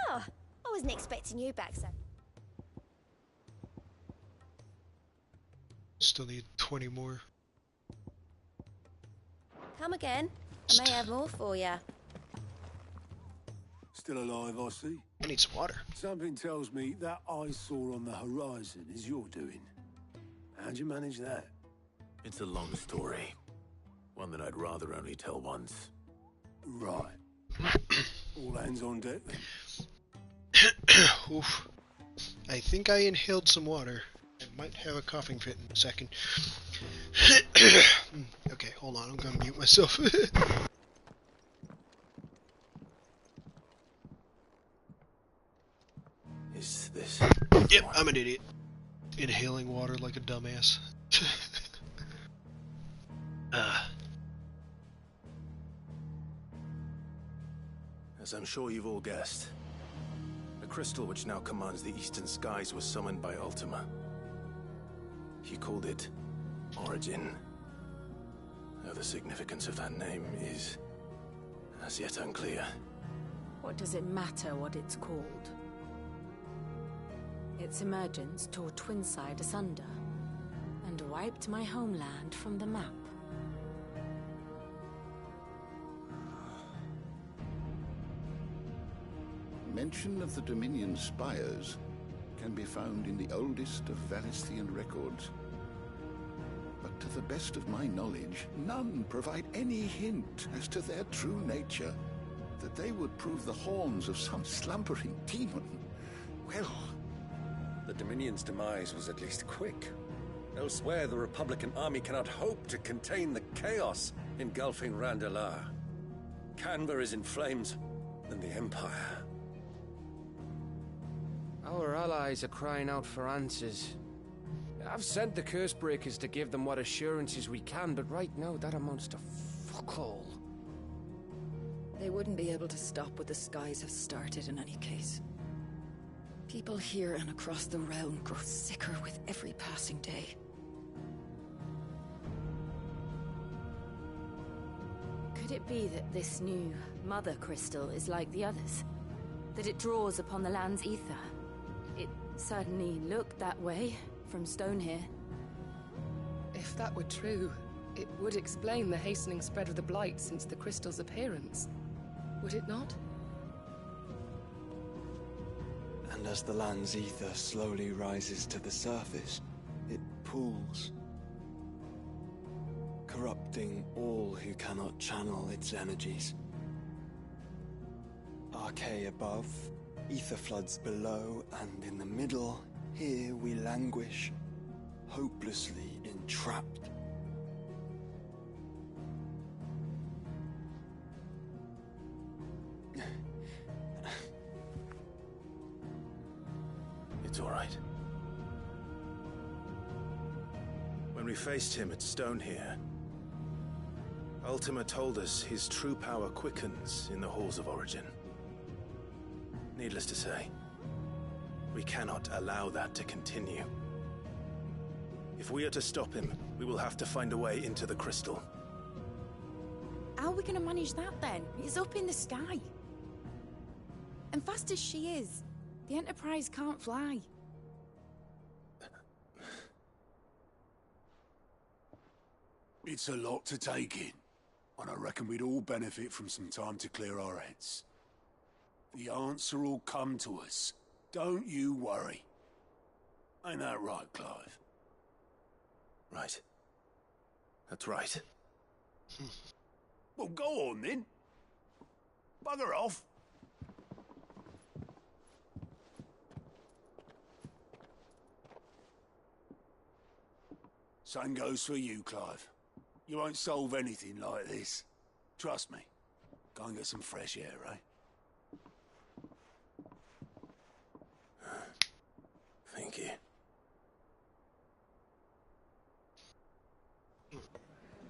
Oh, I wasn't expecting you back, so. Still need 20 more. Come again. I may have more for you. Still alive, I see. I need some water. Something tells me that eyesore on the horizon is your doing. How'd you manage that? It's a long story. One that I'd rather only tell once. Right. All hands on deck then. Oof. I think I inhaled some water. I might have a coughing fit in a second. Okay, hold on. I'm gonna mute myself. Is this... Yep, I'm an idiot. Inhaling water like a dumbass. As I'm sure you've all guessed, the crystal which now commands the eastern skies was summoned by Ultima. He called it Origin. Though the significance of that name is as yet unclear. What does it matter what it's called? Its emergence tore Twinside asunder and wiped my homeland from the map. Mention of the Dominion spires can be found in the oldest of Valisthian records. But to the best of my knowledge, none provide any hint as to their true nature. That they would prove the horns of some slumbering demon. Well... The Dominion's demise was at least quick. Elsewhere, the Republican army cannot hope to contain the chaos engulfing Randalar. Canberra is in flames, and the Empire... Our allies are crying out for answers. I've sent the Cursebreakers to give them what assurances we can, but right now that amounts to fuck all. They wouldn't be able to stop what the skies have started in any case. People here and across the realm grow sicker with every passing day. Could it be that this new Mother Crystal is like the others? That it draws upon the land's ether? It certainly looked that way from stone here. If that were true, it would explain the hastening spread of the Blight since the crystal's appearance. Would it not? And as the land's ether slowly rises to the surface, it pools, corrupting all who cannot channel its energies. Archay above, ether floods below, and in the middle, here we languish, hopelessly entrapped. It's all right. When we faced him at Stone here, Ultima told us his true power quickens in the halls of Origin. Needless to say, we cannot allow that to continue. If we are to stop him, we will have to find a way into the crystal. How are we gonna manage that then? It's up in the sky. And fast as she is, the Enterprise can't fly. It's a lot to take in, and I reckon we'd all benefit from some time to clear our heads. The answer will come to us. Don't you worry. Ain't that right, Clive? Right. That's right. Well, go on then. Bugger off. Same goes for you, Clive. You won't solve anything like this. Trust me. Go and get some fresh air, eh? Thank you.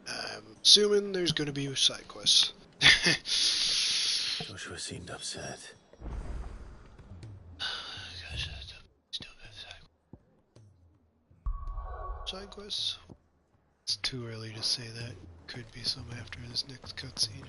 I'm assuming there's gonna be side quests. Joshua seemed upset. Side quests? It's too early to say that. Could be some after this next cutscene.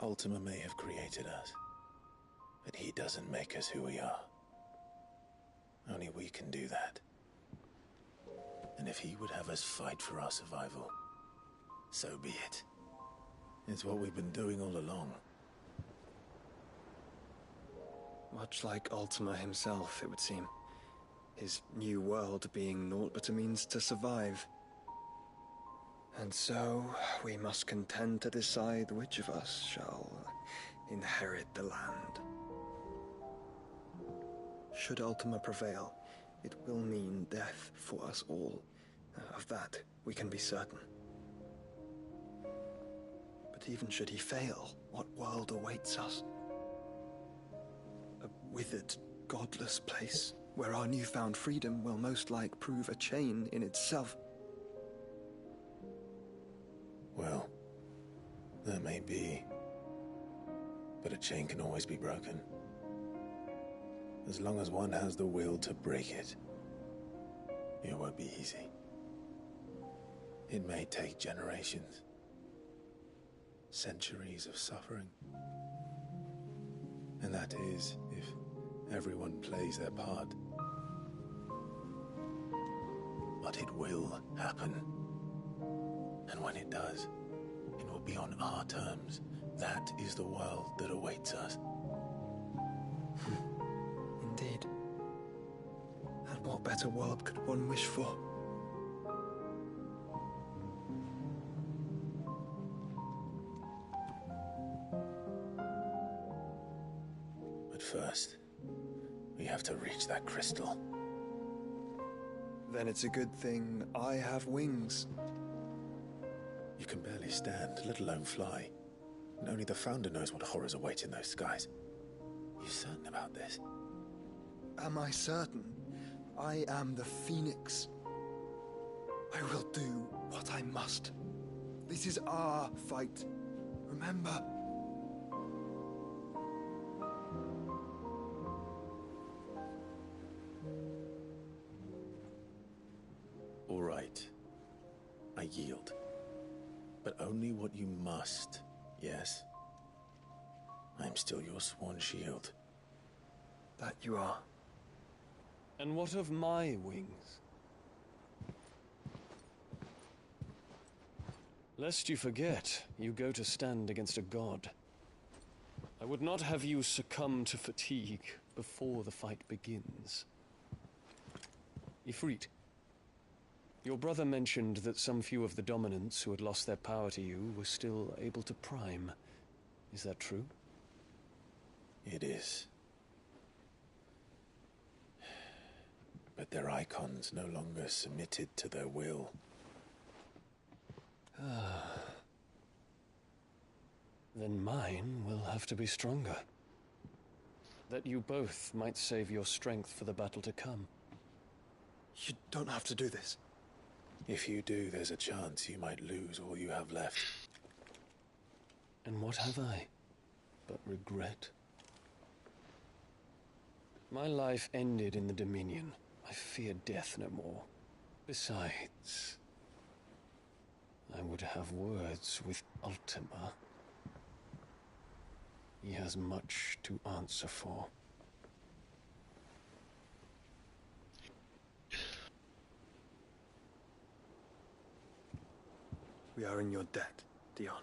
Ultima may have created us, but he doesn't make us who we are. Only we can do that. And if he would have us fight for our survival, so be it. It's what we've been doing all along. Much like Ultima himself, it would seem. His new world being naught but a means to survive. And so, we must contend to decide which of us shall inherit the land. Should Ultima prevail, it will mean death for us all. Of that, we can be certain. But even should he fail, what world awaits us? A withered, godless place, where our newfound freedom will most like prove a chain in itself. Well, that may be. But a chain can always be broken. As long as one has the will to break it. It won't be easy. It may take generations. Centuries of suffering. And that is if everyone plays their part. But it will happen. And when it does, it will be on our terms. That is the world that awaits us. Indeed. And what better world could one wish for? But first, we have to reach that crystal. Then it's a good thing I have wings. You can barely stand, let alone fly. And only the Founder knows what horrors await in those skies. You certain about this? Am I certain? I am the Phoenix. I will do what I must. This is our fight. Remember? All right. I yield. But only what you must, yes? I am still your sworn shield. That you are. And what of my wings? Lest you forget, you go to stand against a god. I would not have you succumb to fatigue before the fight begins. Ifrit, your brother mentioned that some few of the dominants who had lost their power to you were still able to prime. Is that true? It is. But their icons no longer submitted to their will. Then mine will have to be stronger. That you both might save your strength for the battle to come. You don't have to do this. If you do, there's a chance you might lose all you have left. And what have I but regret? My life ended in the Dominion. I fear death no more. Besides, I would have words with Ultima. He has much to answer for. We are in your debt, Dion.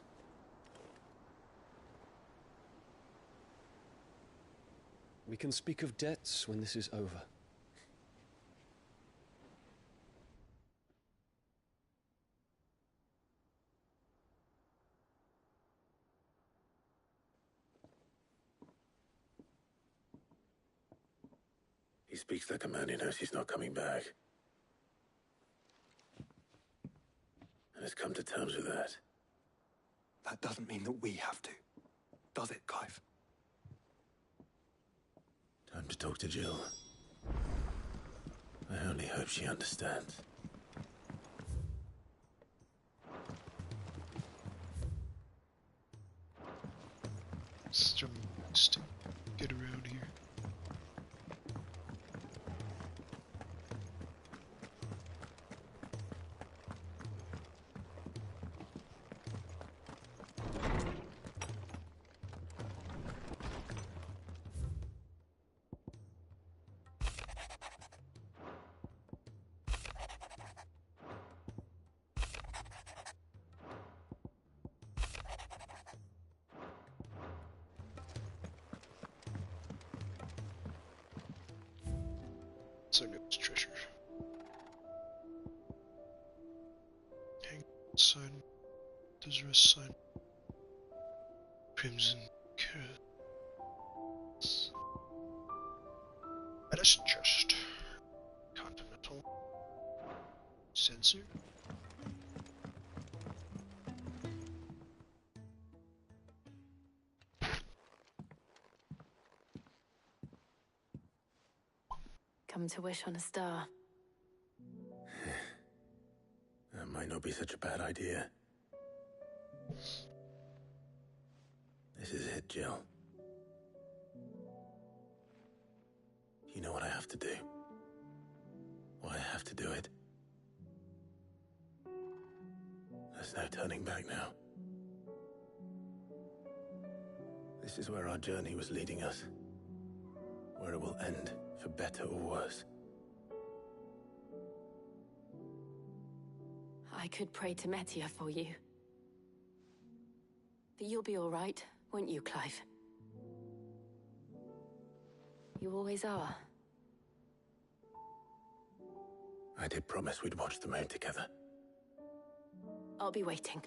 We can speak of debts when this is over. He speaks like a man who knows he's not coming back. And has come to terms with that. That doesn't mean that we have to, does it, Clive? Time to talk to Jill. I only hope she understands. Just get around here. So no treasure. Hang outside Does rest sign crimson curse. That is just continental sensor. Come to wish on a star. That might not be such a bad idea. This is it, Jill. You know what I have to do. Why I have to do it. There's no turning back now. This is where our journey was leading us. Where it will end, for better or worse. I could pray to Metia for you. But you'll be all right, won't you, Clive? You always are. I did promise we'd watch the moon together. I'll be waiting.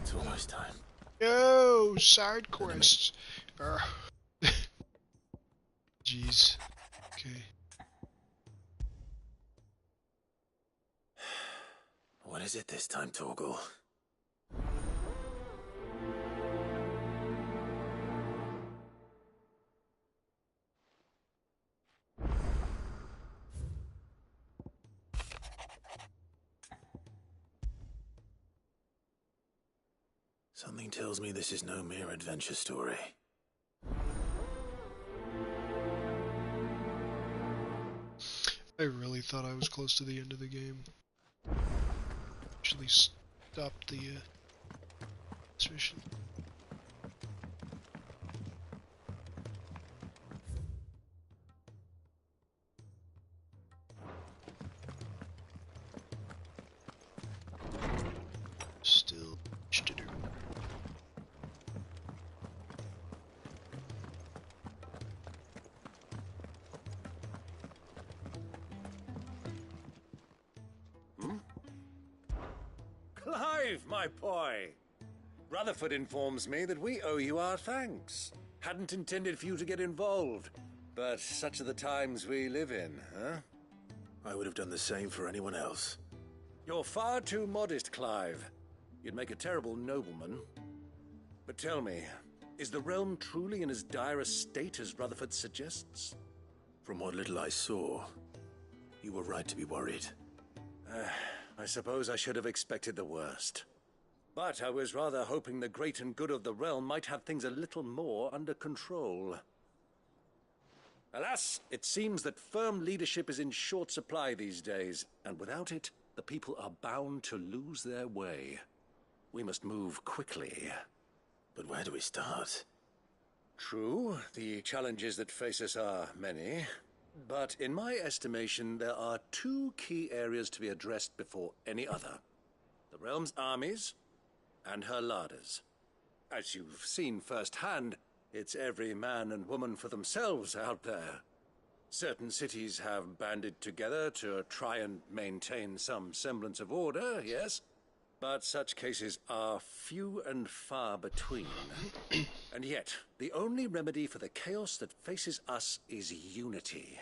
It's almost time. Yo, side quests. Jeez. Okay. What is it this time, Torgal? Something tells me this is no mere adventure story. I really thought I was close to the end of the game. Actually stopped the mission. Still much to do. Clive, my boy! Rutherford informs me that we owe you our thanks. Hadn't intended for you to get involved, but such are the times we live in, huh? I would have done the same for anyone else. You're far too modest, Clive. You'd make a terrible nobleman. But tell me, is the realm truly in as dire a state as Rutherford suggests? From what little I saw, you were right to be worried. I suppose I should have expected the worst. But I was rather hoping the great and good of the realm might have things a little more under control. Alas, it seems that firm leadership is in short supply these days, and without it, the people are bound to lose their way. We must move quickly. But where do we start? True, the challenges that face us are many. But in my estimation, there are two key areas to be addressed before any other. The realm's armies and her larders. As you've seen firsthand, it's every man and woman for themselves out there. Certain cities have banded together to try and maintain some semblance of order, yes? But such cases are few and far between. And yet, the only remedy for the chaos that faces us is unity.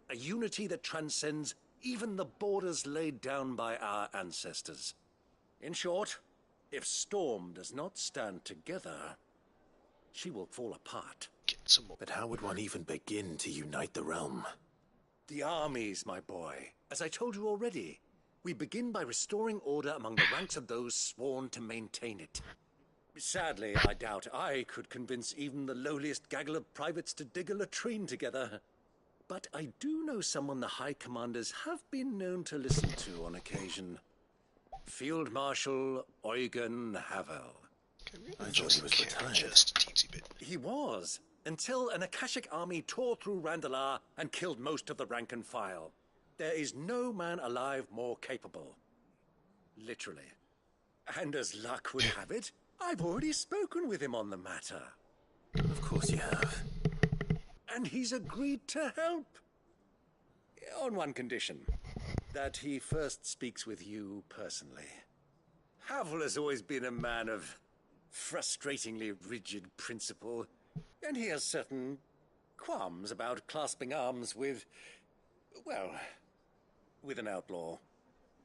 A unity that transcends even the borders laid down by our ancestors. In short, if Storm does not stand together, she will fall apart. But how would one even begin to unite the realm? The armies, my boy. As I told you already, we begin by restoring order among the ranks of those sworn to maintain it. Sadly, I doubt I could convince even the lowliest gaggle of privates to dig a latrine together. But I do know someone the High Commanders have been known to listen to on occasion. Field Marshal Eugen Havel. I thought he was retired. Just a teensy bit. He was, until an Akashic army tore through Randalar and killed most of the rank and file. There is no man alive more capable. Literally. And as luck would have it, I've already spoken with him on the matter. Of course you have. And he's agreed to help. On one condition. That he first speaks with you personally. Havel has always been a man of frustratingly rigid principle, and he has certain qualms about clasping arms with, well, with an outlaw.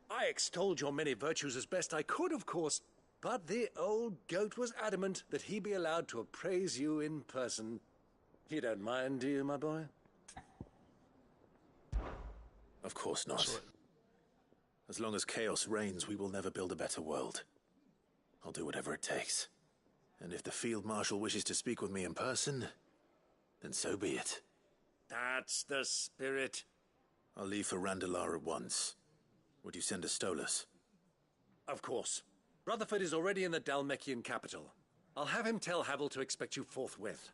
I extolled your many virtues as best I could, of course, but the old goat was adamant that he be allowed to appraise you in person. You don't mind, do you, my boy? Of course not. As long as chaos reigns, we will never build a better world. I'll do whatever it takes. And if the Field Marshal wishes to speak with me in person, then so be it. That's the spirit. I'll leave for Randalar at once. Would you send a Stolas? Of course. Rutherford is already in the Dalmekian capital. I'll have him tell Havel to expect you forthwith.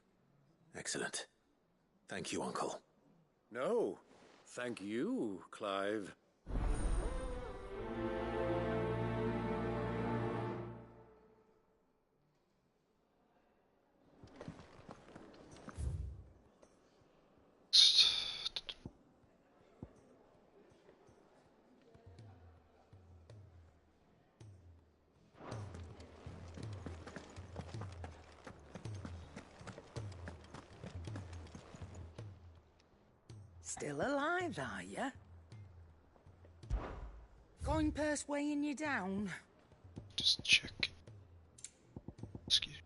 Excellent. Thank you, Uncle. No, thank you, Clive. Still alive, are you? Going purse weighing you down? Just check. Excuse me.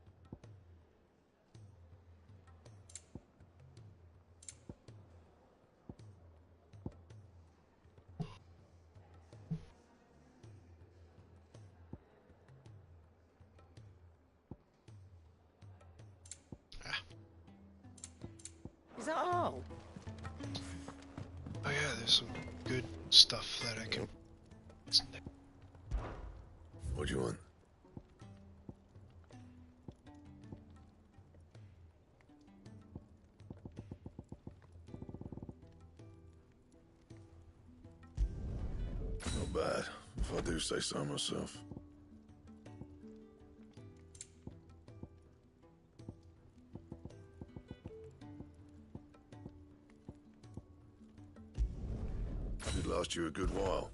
Is that all? Oh yeah, there's some good stuff that I can... What do you want? Not bad, if I do say so myself. Should last you a good while.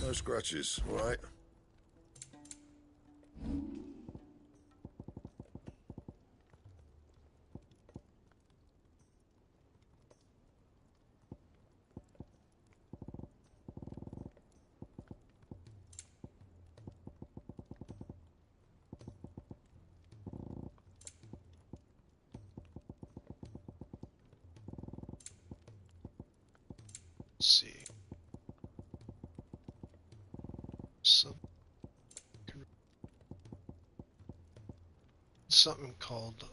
No scratches, all right? Let's see. Something called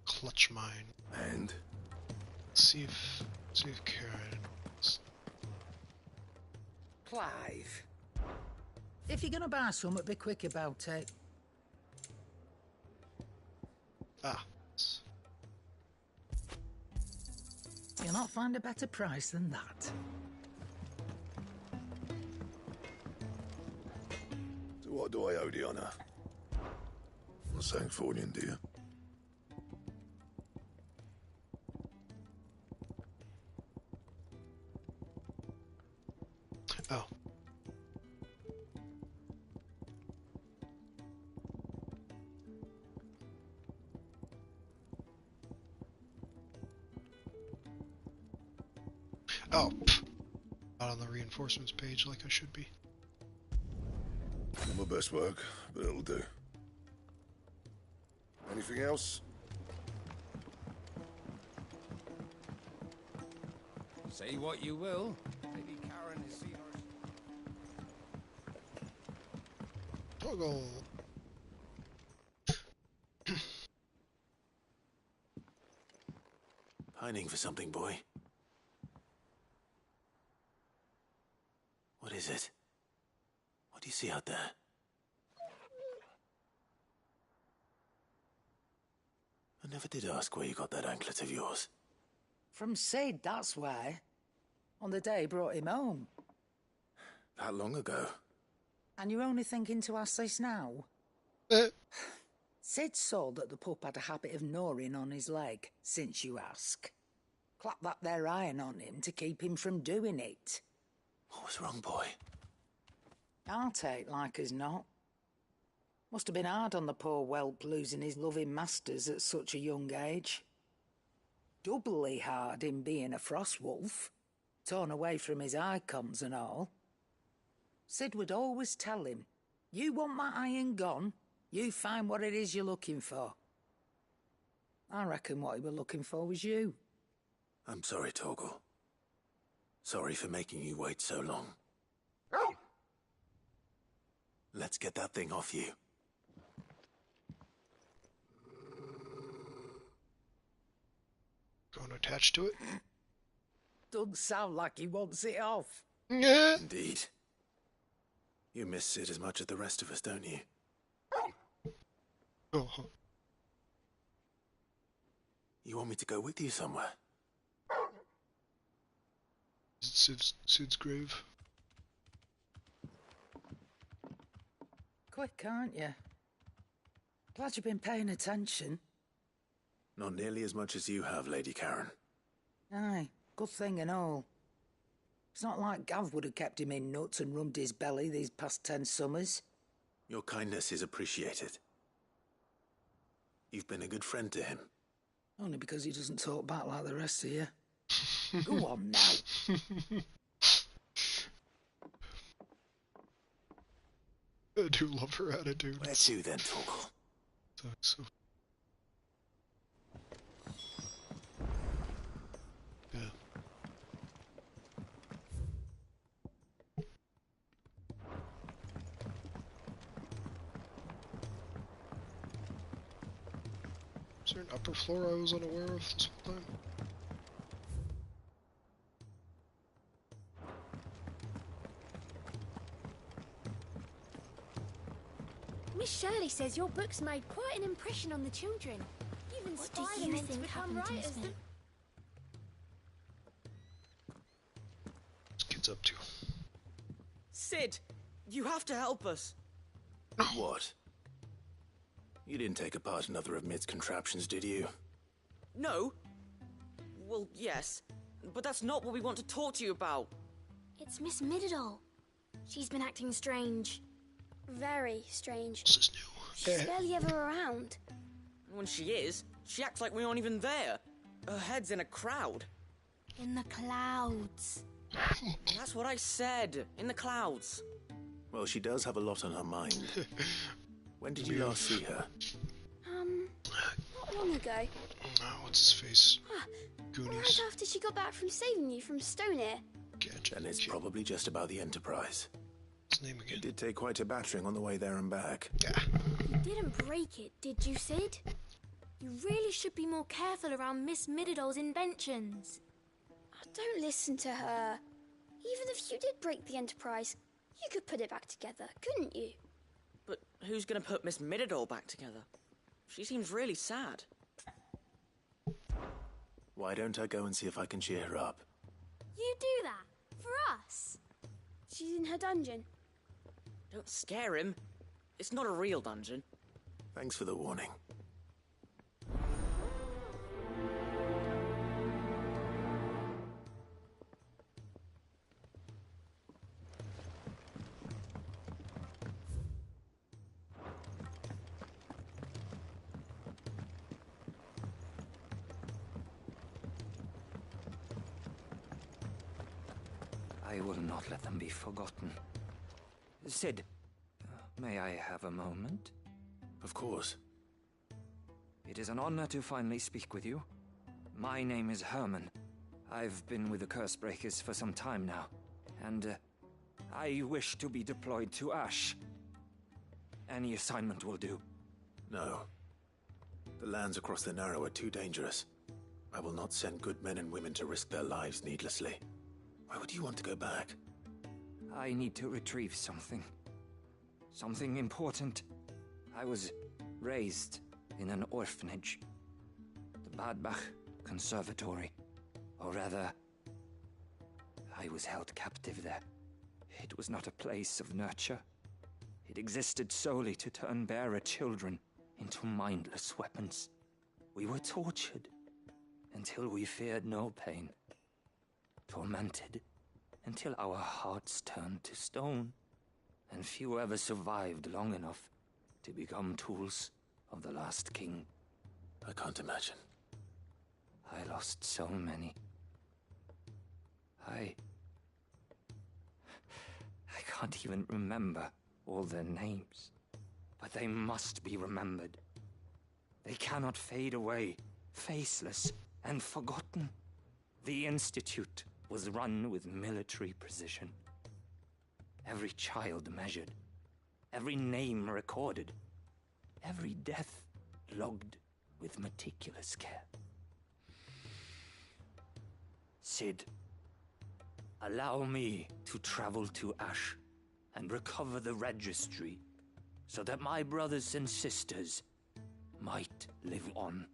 clutch mine. And Let's see if Karen. Clive. If you're gonna buy something, be quick about it. Ah. You'll not find a better price than that. So what do I owe the honour? Not saying Fordian, do you? Oh. Oh, pff. Not on the reinforcements page like I should be. Not my best work, but it'll do. Anything else? Say what you will. Maybe Karen has seen her. Toggle. Pining for something, boy. What is it? What do you see out there? I never did ask where you got that anklet of yours. From Sid, that's why. On the day he brought him home. That long ago? And you're only thinking to ask this now? Sid saw that the pup had a habit of gnawing on his leg, since you ask. Clap that there iron on him to keep him from doing it. What was wrong, boy? I'll take like as not. Must have been hard on the poor whelp losing his loving masters at such a young age. Doubly hard in being a frost wolf, torn away from his icons and all. Sid would always tell him, you want my iron gone, you find what it is you're looking for. I reckon what he was looking for was you. I'm sorry, Torgal. Sorry for making you wait so long. Let's get that thing off you. Going to attach to it? Doesn't sound like he wants it off. Indeed. You miss Sid as much as the rest of us, don't you? Oh. You want me to go with you somewhere? Sid's grave. Quick, aren't you? Glad you've been paying attention. Not nearly as much as you have, Lady Karen. Aye, good thing and all. It's not like Gav would have kept him in nuts and rubbed his belly these past 10 summers. Your kindness is appreciated. You've been a good friend to him. Only because he doesn't talk back like the rest of you. Go on now. I do love her attitude. Where to then, Torgal? So. Yeah. Is there an upper floor I was unaware of this whole time? Miss Shirley says your books made quite an impression on the children. You've inspired them to become writers. What's kids up to? Sid, you have to help us. What? You didn't take apart another of Mid's contraptions, did you? No. Well, yes. But that's not what we want to talk to you about. It's Miss Mididol. She's been acting strange. Very strange. This is new. She's barely ever around. When she is, she acts like we aren't even there. Her head's in a crowd. In the clouds. That's what I said. In the clouds. Well, she does have a lot on her mind. When did you last see her? Not long ago. What's his face? Goonies. Right after she got back from saving you from Stoneir. And it's probably just about the Enterprise. His name again? It did take quite a battering on the way there and back. You didn't break it, did you, Sid? You really should be more careful around Miss Mididol's inventions. Oh, don't listen to her. Even if you did break the Enterprise, you could put it back together, couldn't you? But who's gonna put Miss Mididol back together? She seems really sad. Why don't I go and see if I can cheer her up? You do that? For us? She's in her dungeon. Don't scare him. It's not a real dungeon. Thanks for the warning. I will not let them be forgotten. Sid, may I have a moment? Of course. It is an honor to finally speak with you. My name is Herman. I've been with the Cursebreakers for some time now, and I wish to be deployed to Ash. Any assignment will do. No. The lands across the Narrow are too dangerous. I will not send good men and women to risk their lives needlessly. Why would you want to go back? I need to retrieve something. Something important. I was raised in an orphanage. The Badbach Conservatory. Or rather, I was held captive there. It was not a place of nurture. It existed solely to turn bearer children into mindless weapons. We were tortured until we feared no pain. Tormented until our hearts turned to stone. And few ever survived long enough to become tools of the last king. I can't imagine. I lost so many. I can't even remember all their names. But they must be remembered. They cannot fade away, faceless and forgotten. The Institute was run with military precision. Every child measured, every name recorded, every death logged with meticulous care. Cid, allow me to travel to Ash and recover the registry so that my brothers and sisters might live on.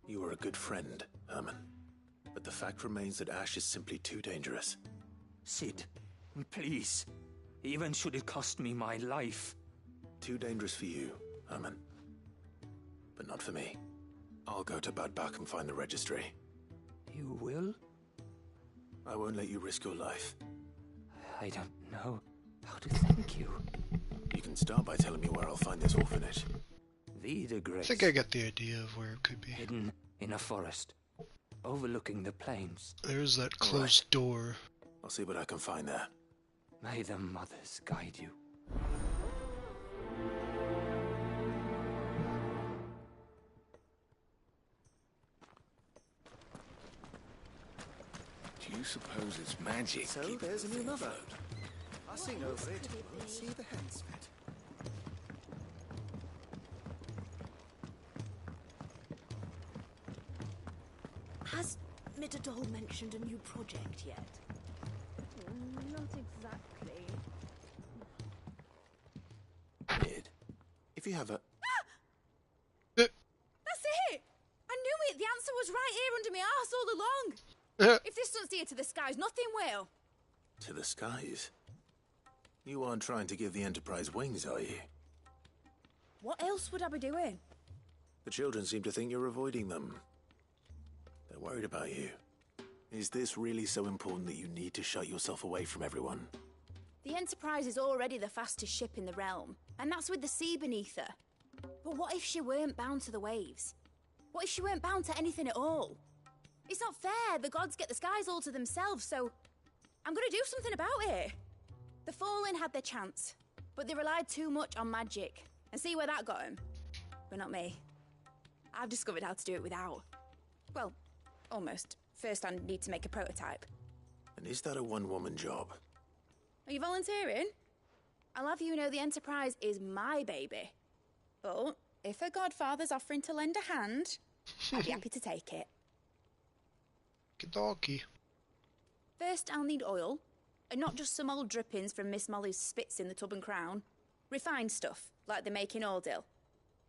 You are a good friend, Herman. But the fact remains that Ash is simply too dangerous. Cid, please, even should it cost me my life. Too dangerous for you, Herman. But not for me. I'll go to Bad Bach and find the registry. You will? I won't let you risk your life. I don't know how to thank you. You can start by telling me where I'll find this orphanage. Vida Grace. I think I get the idea of where it could be. Hidden in a forest, overlooking the plains. There's that closed door. I'll see what I can find there. May the mothers guide you. Do you suppose it's magic? So there's a new lover. I'll sing over it. We'll see the hens fit. Has Midadol mentioned a new project yet? Not exactly. Mid, if you have a... That's it! I knew it! The answer was right here under my arse all along! If this doesn't steer to the skies, nothing will! To the skies? You aren't trying to give the Enterprise wings, are you? What else would I be doing? The children seem to think you're avoiding them. They're worried about you. Is this really so important that you need to shut yourself away from everyone? The Enterprise is already the fastest ship in the realm, and that's with the sea beneath her. But what if she weren't bound to the waves? What if she weren't bound to anything at all? It's not fair. The gods get the skies all to themselves, so I'm gonna do something about it. The Fallen had their chance, but they relied too much on magic. And see where that got them? But not me. I've discovered how to do it without. Well, almost. First, I need to make a prototype. And is that a one-woman job? Are you volunteering? I'll have you know the Enterprise is my baby. But if her godfather's offering to lend a hand, I'd be happy to take it. Kidoki. First, I'll need oil, and not just some old drippings from Miss Molly's spits in the Tub and Crown. Refined stuff, like they make in Ordil.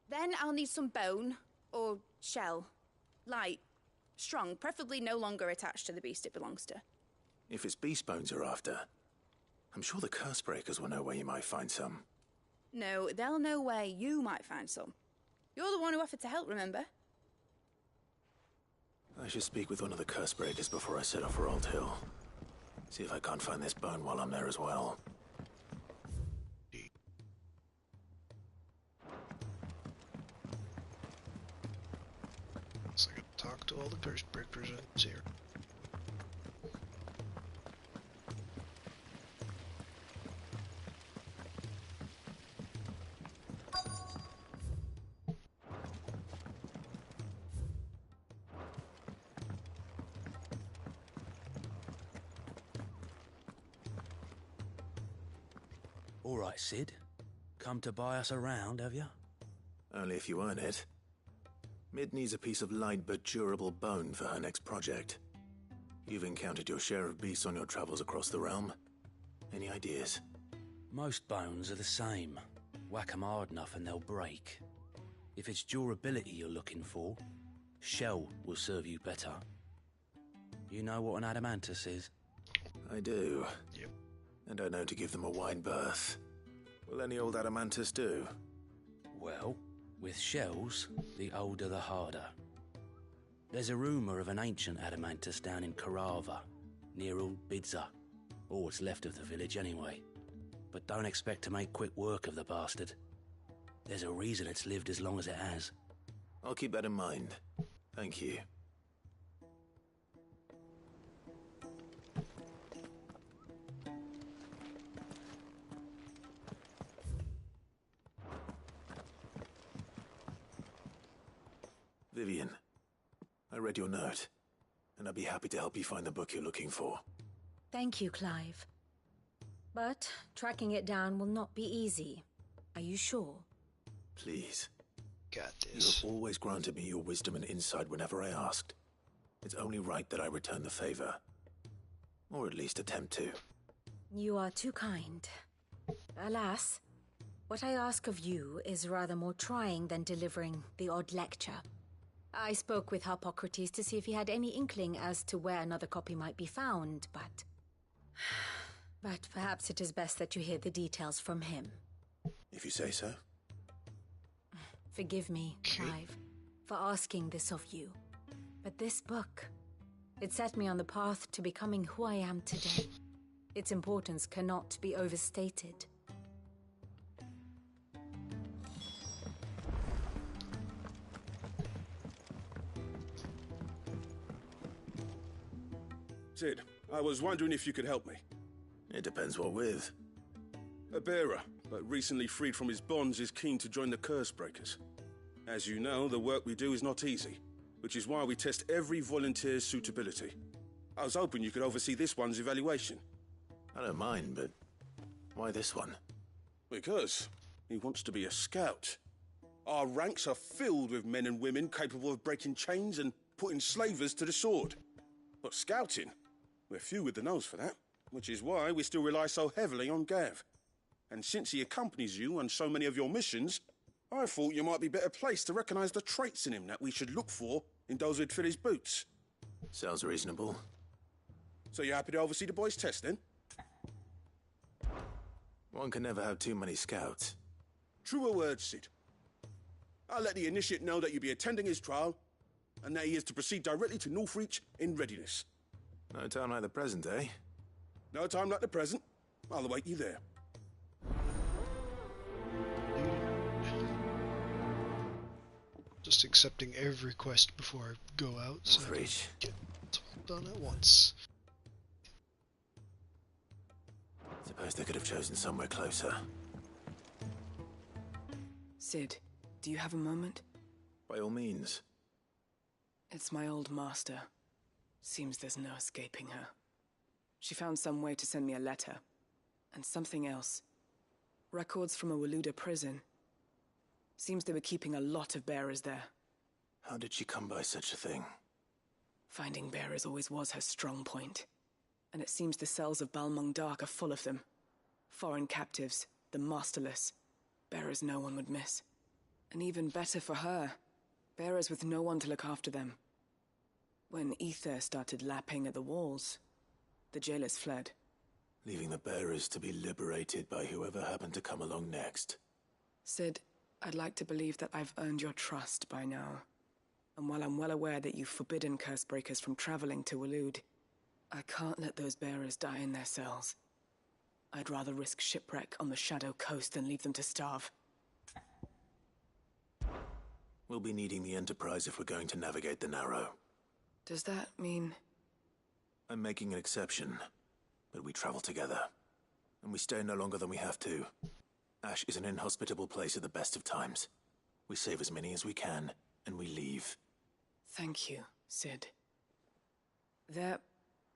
Then I'll need some bone, or shell. Light, strong, preferably no longer attached to the beast it belongs to. If it's beast bones you're after, I'm sure the Cursebreakers will know where you might find some. No, they'll know where you might find some. You're the one who offered to help, remember? I should speak with one of the Cursebreakers before I set off for Old Hill. See if I can't find this bone while I'm there as well. So I gotta talk to all the Cursebreakers here. All right, Cid. Come to buy us around, have you? Only if you earn it. Mid needs a piece of light but durable bone for her next project. You've encountered your share of beasts on your travels across the realm. Any ideas? Most bones are the same. Whack 'em hard enough and they'll break. If it's durability you're looking for, Shell will serve you better. You know what an adamantus is? I do. Yep. And I know to give them a wide berth. Will any old adamantus do? Well, with shells, the older the harder. There's a rumour of an ancient adamantus down in Karava, near Old Bidza. Or what's left of the village anyway. But don't expect to make quick work of the bastard. There's a reason it's lived as long as it has. I'll keep that in mind. Thank you. Vivian, I read your note, and I'd be happy to help you find the book you're looking for. Thank you, Clive. But tracking it down will not be easy. Are you sure? Please. Got You this. have always granted me your wisdom and insight whenever I asked. It's only right that I return the favor. Or at least attempt to. You are too kind. Alas, what I ask of you is rather more trying than delivering the odd lecture. I spoke with Harpocrates to see if he had any inkling as to where another copy might be found, but... But perhaps it is best that you hear the details from him. If you say so. Forgive me, Clive, for asking this of you. But this book, it set me on the path to becoming who I am today. Its importance cannot be overstated. Sid, I was wondering if you could help me. It depends what with. A bearer, but recently freed from his bonds, is keen to join the Cursebreakers. As you know, the work we do is not easy, which is why we test every volunteer's suitability. I was hoping you could oversee this one's evaluation. I don't mind, but why this one? Because he wants to be a scout. Our ranks are filled with men and women capable of breaking chains and putting slavers to the sword. But scouting, we're few with the nose for that, which is why we still rely so heavily on Gav. And since he accompanies you on so many of your missions, I thought you might be better placed to recognize the traits in him that we should look for in those who'd fill his boots. Sounds reasonable. So you're happy to oversee the boys' test, then? One can never have too many scouts. Truer words, Sid. I'll let the initiate know that you'll be attending his trial, and that he is to proceed directly to Northreach in readiness. No time like the present, eh? No time like the present. I'll await you there. Just accepting every quest before I go out, so I can get it all done at once. Suppose they could have chosen somewhere closer. Sid, do you have a moment? By all means. It's my old master. Seems there's no escaping her. She found some way to send me a letter. And something else. Records from a Waluda prison. Seems they were keeping a lot of bearers there. How did she come by such a thing? Finding bearers always was her strong point. And it seems the cells of Balmung Dark are full of them. Foreign captives, the masterless. Bearers no one would miss. And even better for her, bearers with no one to look after them. When ether started lapping at the walls, the jailers fled. Leaving the bearers to be liberated by whoever happened to come along next. Sid, I'd like to believe that I've earned your trust by now. And while I'm well aware that you've forbidden Cursebreakers from traveling to Waloed, I can't let those bearers die in their cells. I'd rather risk shipwreck on the Shadow Coast than leave them to starve. We'll be needing the Enterprise if we're going to navigate the Narrow. Does that mean... I'm making an exception, but we travel together. And we stay no longer than we have to. Ash is an inhospitable place at the best of times. We save as many as we can, and we leave. Thank you, Sid. There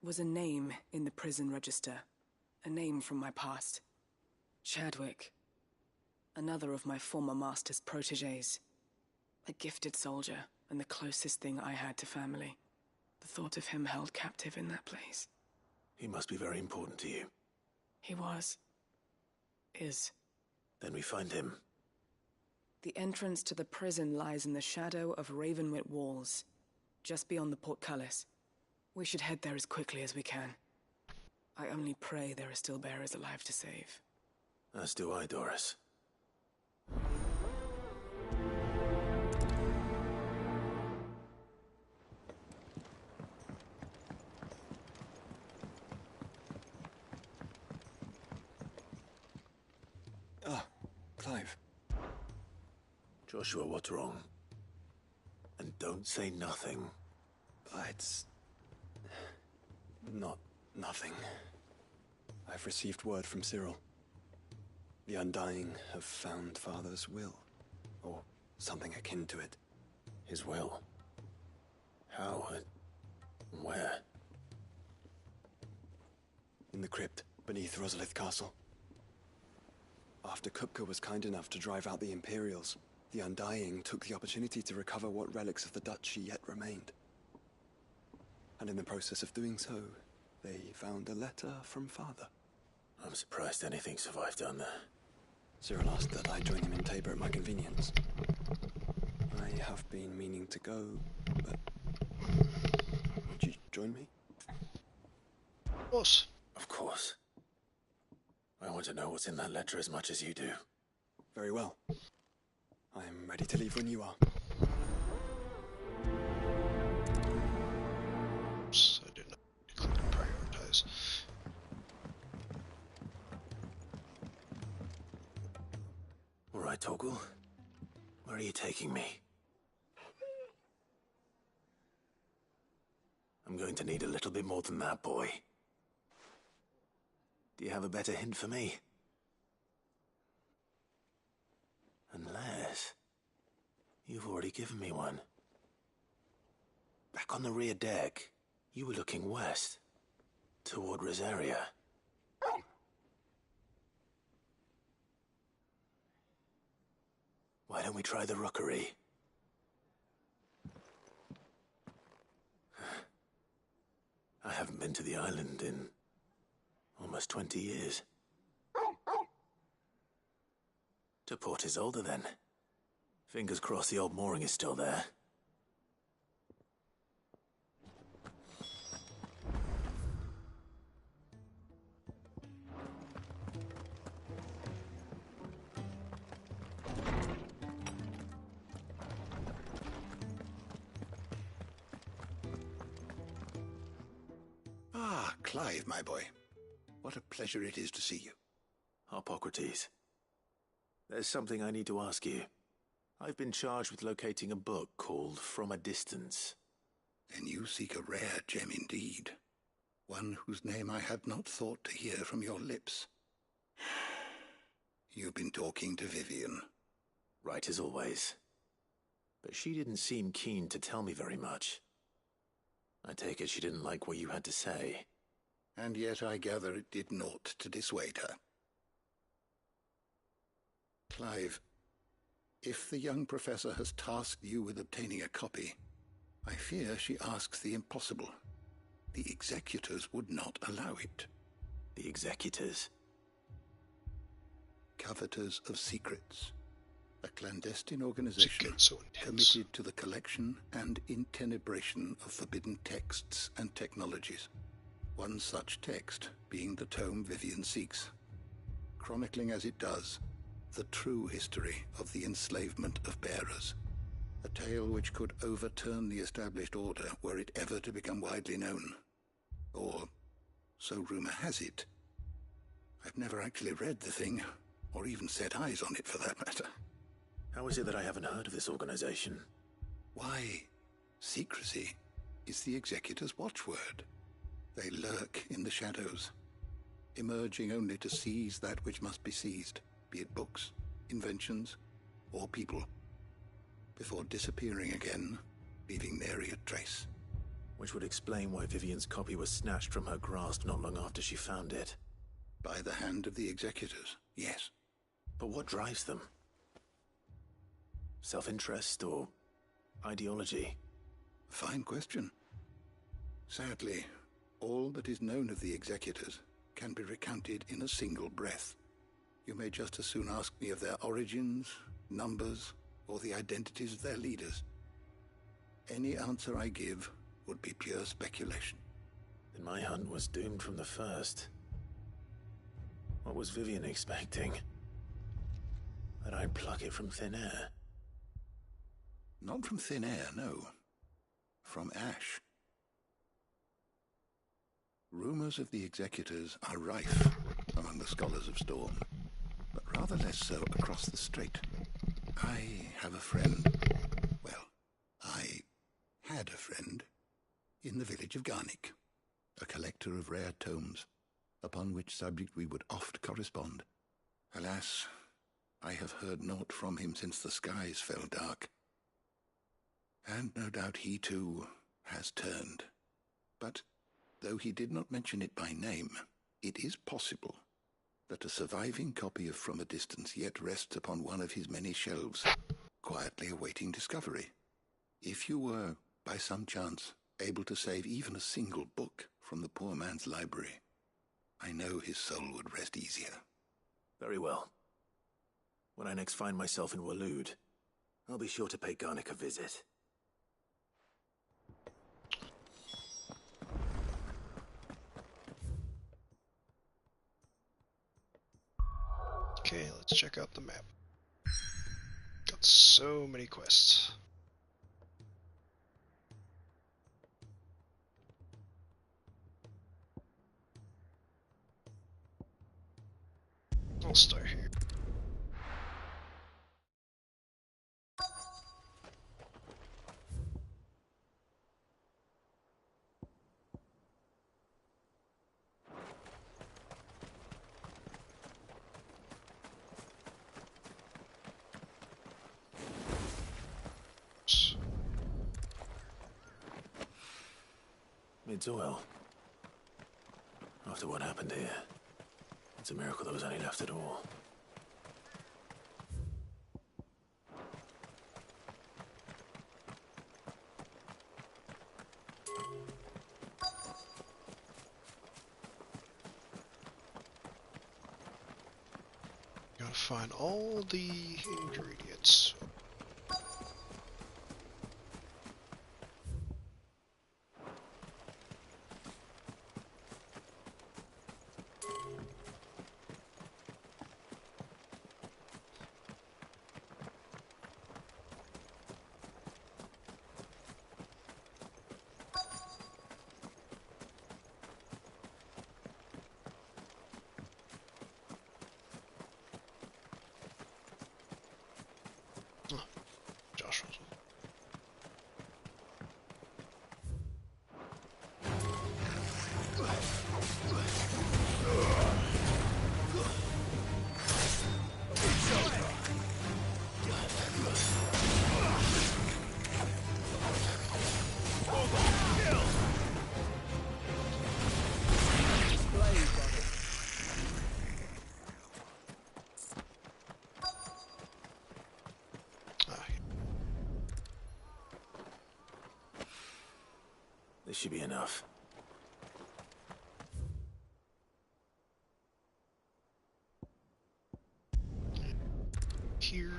was a name in the prison register. A name from my past. Chadwick. Another of my former master's protégés. A gifted soldier, and the closest thing I had to family. The thought of him held captive in that place. He must be very important to you. He was. Is. Then we find him. The entrance to the prison lies in the shadow of Ravenwit walls, just beyond the portcullis. We should head there as quickly as we can. I only pray there are still bearers alive to save. As do I, Doris. Ah, Clive. Joshua, what's wrong? And don't say nothing. It's... not nothing. I've received word from Cyril. The Undying have found Father's will, or something akin to it. His will? How? Where? In the crypt, beneath Rosalith Castle. After Kupka was kind enough to drive out the Imperials, the Undying took the opportunity to recover what relics of the Duchy yet remained. And in the process of doing so, they found a letter from Father. I'm surprised anything survived down there. Cyril asked that I join him in Tabor at my convenience. I have been meaning to go, but... would you join me? Of course. Of course. I want to know what's in that letter as much as you do. Very well. I am ready to leave when you are. Oops, I did not click prioritize. All right, Torgal. Where are you taking me? I'm going to need a little bit more than that, boy. Do you have a better hint for me? Unless... you've already given me one. Back on the rear deck, you were looking west, toward Rosaria. Why don't we try the rookery? I haven't been to the island in almost 20 years. To Port Isolde, then. Fingers crossed the old mooring is still there. Ah, Clive, my boy. What a pleasure it is to see you. Harpocrates. There's something I need to ask you. I've been charged with locating a book called From a Distance. Then you seek a rare gem indeed. One whose name I had not thought to hear from your lips. You've been talking to Vivian. Right as always. But she didn't seem keen to tell me very much. I take it she didn't like what you had to say. And yet I gather it did naught to dissuade her. Clive, if the young professor has tasked you with obtaining a copy, I fear she asks the impossible. The executors would not allow it. The executors? Coveters of secrets. A clandestine organization committed to the collection and intenebration of forbidden texts and technologies. One such text being the tome Vivian seeks, chronicling as it does the true history of the enslavement of bearers. A tale which could overturn the established order were it ever to become widely known. Or, so rumor has it. I've never actually read the thing, or even set eyes on it for that matter. How is it that I haven't heard of this organization? Why, secrecy is the executor's watchword. They lurk in the shadows, emerging only to seize that which must be seized, be it books, inventions, or people, before disappearing again, leaving nary a trace. Which would explain why Vivian's copy was snatched from her grasp not long after she found it. By the hand of the executors, yes. But what drives them? Self-interest or ideology? Fine question. Sadly, all that is known of the executors can be recounted in a single breath. You may just as soon ask me of their origins, numbers, or the identities of their leaders. Any answer I give would be pure speculation. Then my hunt was doomed from the first. What was Vivian expecting? That I'd pluck it from thin air? Not from thin air, no. From ash. Rumors of the executors are rife among the scholars of Storm, but rather less so across the strait. I have a friend. Well, I had a friend in the village of Garnick, a collector of rare tomes, upon which subject we would oft correspond. Alas, I have heard naught from him since the skies fell dark. And no doubt he too has turned. But though he did not mention it by name, it is possible that a surviving copy of From a Distance yet rests upon one of his many shelves, quietly awaiting discovery. If you were, by some chance, able to save even a single book from the poor man's library, I know his soul would rest easier. Very well. When I next find myself in Waloed, I'll be sure to pay Garnick a visit. Okay, let's check out the map. Got so many quests. I'll start here. Mid's oil. After what happened here, it's a miracle there was any left at all. Gotta find all the ingredients. Josh was. This should be enough. Here,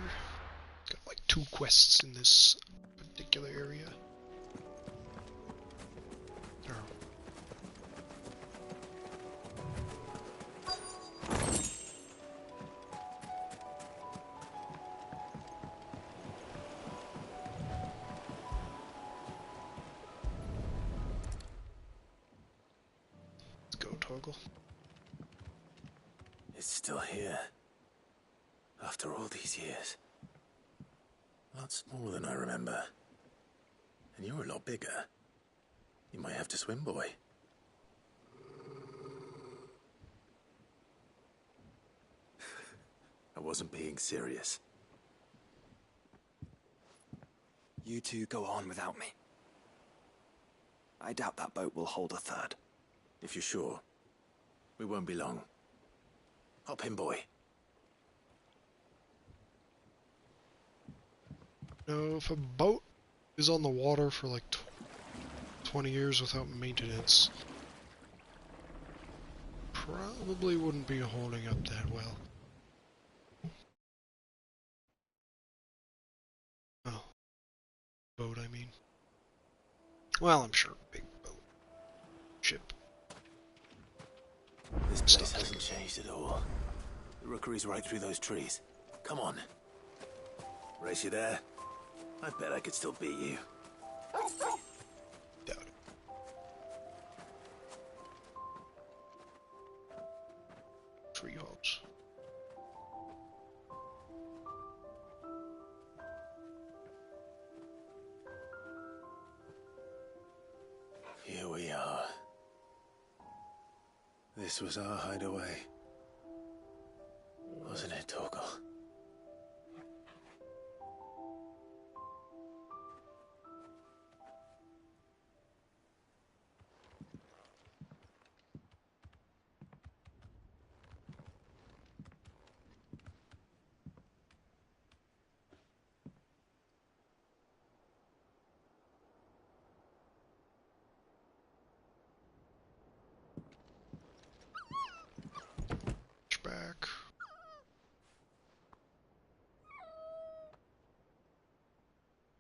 got like 2 quests in this particular area. Toggle. It's still here. After all these years. A lot smaller than I remember. And you're a lot bigger. You might have to swim, boy. I wasn't being serious. You two go on without me. I doubt that boat will hold a third. If you're sure, we won't be long. Hop in, boy. No, if a boat is on the water for like 20 years without maintenance, probably wouldn't be holding up that well. Oh. Boat, I mean. Well, I'm sure big boat, ship. This place hasn't changed at all. The rookery's right through those trees. Come on. Race you there? I bet I could still beat you. Doubt it. Free halts. Here we are. This was our hideaway. Wasn't it, Torgal? Back.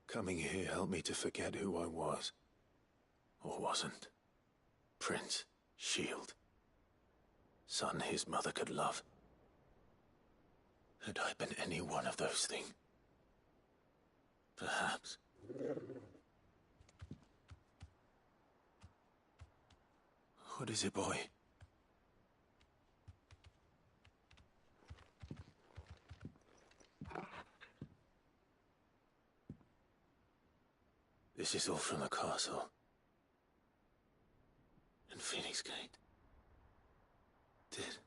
Coming here helped me to forget who I was. Or wasn't. Prince, shield. Son his mother could love. Had I been any one of those things? Perhaps. What is it, boy? This is all from the castle. And Phoenix Gate. Did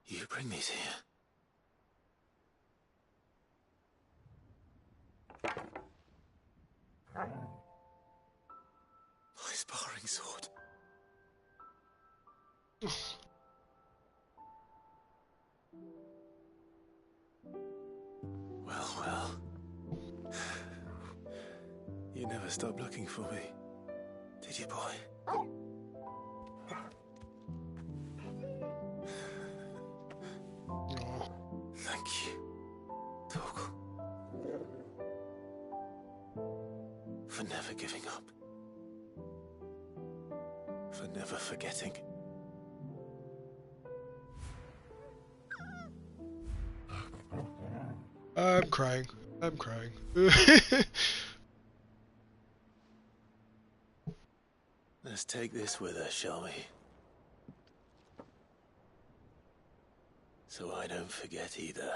you bring these here? My sparring sword. Well. You never stopped looking for me, did you, boy? Thank you, Torgal. For never giving up. For never forgetting. I'm crying. I'm crying. Let's take this with us, shall we? So I don't forget either.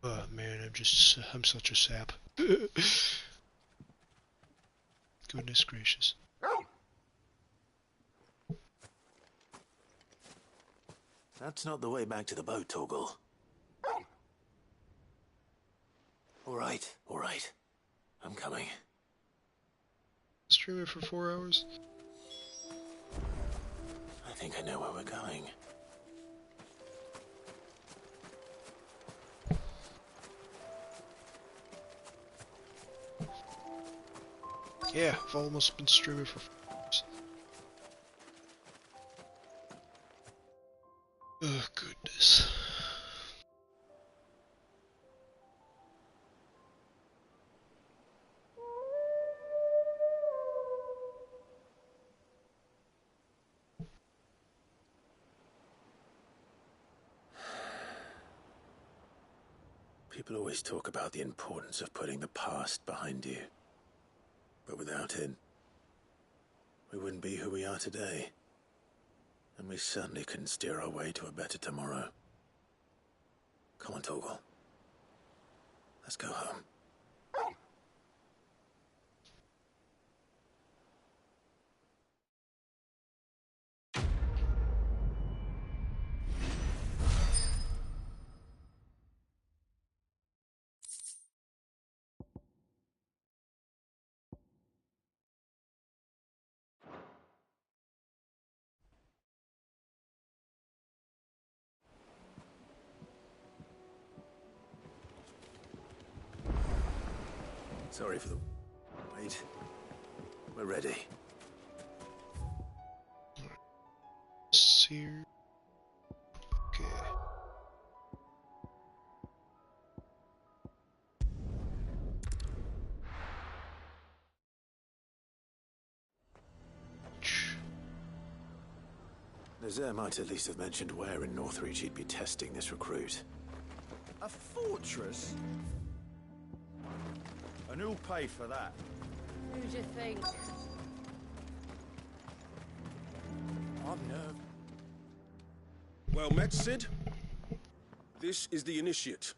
Oh man, I'm such a sap. Goodness gracious. That's not the way back to the boat, Torgal. All right. I'm coming. Streaming for 4 hours? I think I know where we're going. Yeah, I've almost been streaming for 4 hours. Oh, goodness. People always talk about the importance of putting the past behind you. But without it, we wouldn't be who we are today. And we certainly couldn't steer our way to a better tomorrow. Come on, Torgal. Let's go home. Sorry for the wait. We're ready. Here. Okay. Nazaire might at least have mentioned where in Northreach he'd be testing this recruit. A fortress? And who'll pay for that? Who do you think? I'm nervous. Well met, Sid. This is the initiate.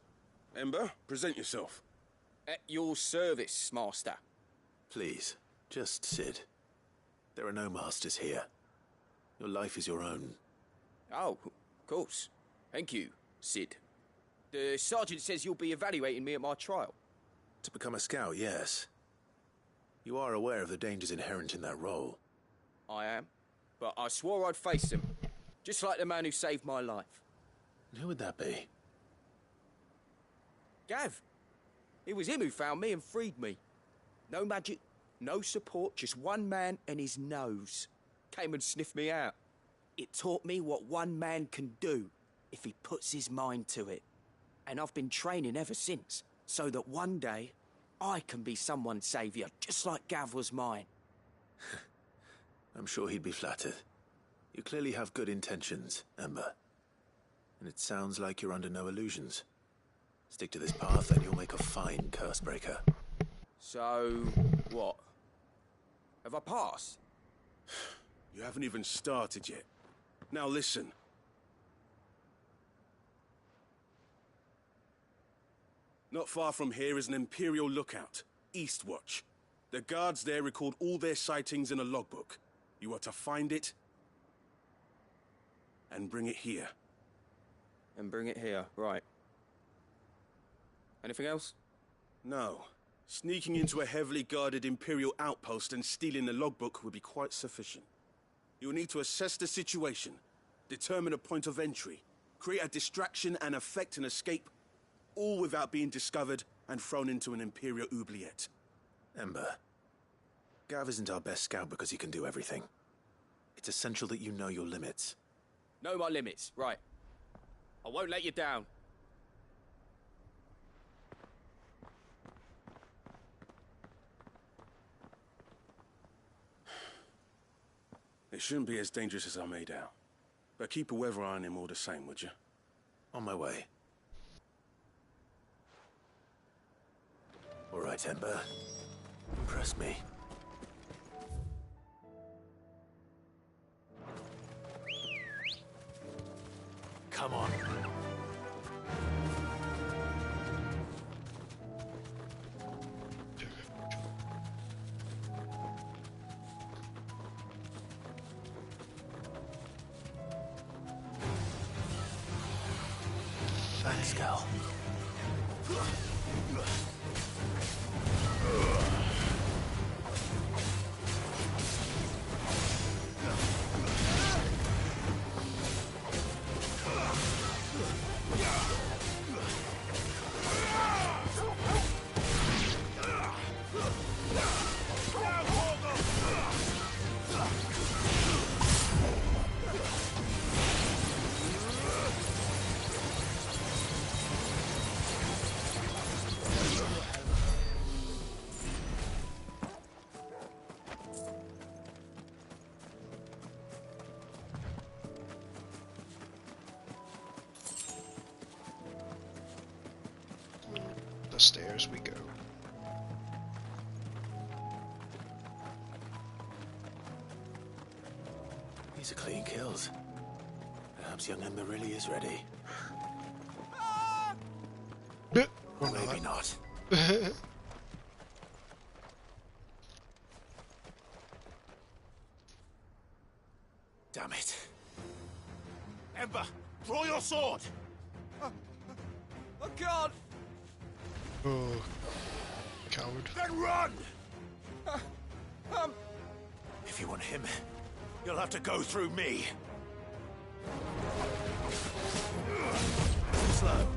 Ember, present yourself. At your service, Master. Please, just Sid. There are no masters here. Your life is your own. Oh, of course. Thank you, Sid. The sergeant says you'll be evaluating me at my trial. To become a scout, yes. You are aware of the dangers inherent in that role. I am. But I swore I'd face them. Just like the man who saved my life. And who would that be? Gav. It was him who found me and freed me. No magic, no support, just one man and his nose. Came and sniffed me out. It taught me what one man can do if he puts his mind to it. And I've been training ever since, so that one day I can be someone's saviour, just like Gav was mine. I'm sure he'd be flattered. You clearly have good intentions, Ember. And it sounds like you're under no illusions. Stick to this path and you'll make a fine Cursebreaker. So, what? Have I passed? You haven't even started yet. Now listen. Not far from here is an Imperial lookout, Eastwatch. The guards there record all their sightings in a logbook. You are to find it and bring it here. And bring it here, right. Anything else? No. Sneaking into a heavily guarded Imperial outpost and stealing the logbook would be quite sufficient. You'll need to assess the situation, determine a point of entry, create a distraction and effect an escape, all without being discovered and thrown into an Imperial oubliette. Ember, Gav isn't our best scout because he can do everything. It's essential that you know your limits. Know my limits, right. I won't let you down. It shouldn't be as dangerous as I made out. But keep a weather eye on him all the same, would you? On my way. All right, Ember. Impress me. Come on. Thanks, Gal. The stairs we go. These are clean kills. Perhaps young Ember really is ready. Or maybe not. Damn it. Ember, draw your sword! I can't! Oh, coward. Then run! If you want him, you'll have to go through me. Slow.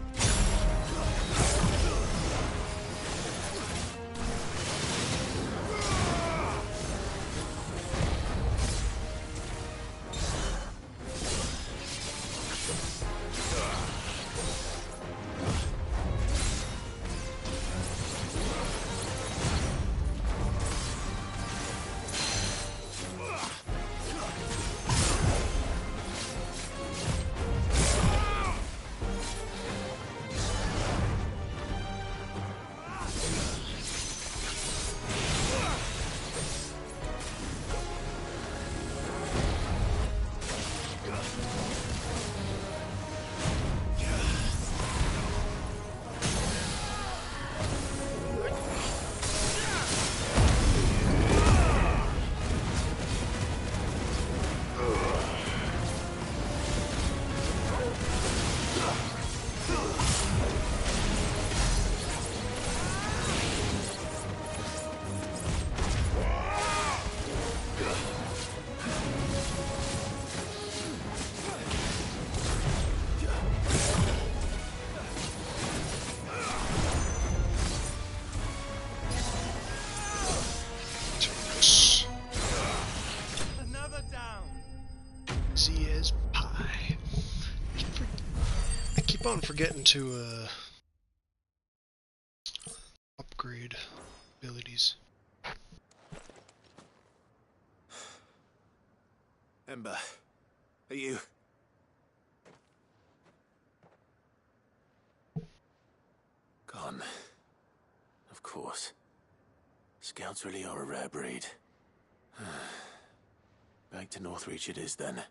keep on forgetting to upgrade abilities. Ember, are you... Gone. Of course. Scouts really are a rare breed. Back to Northreach it is then.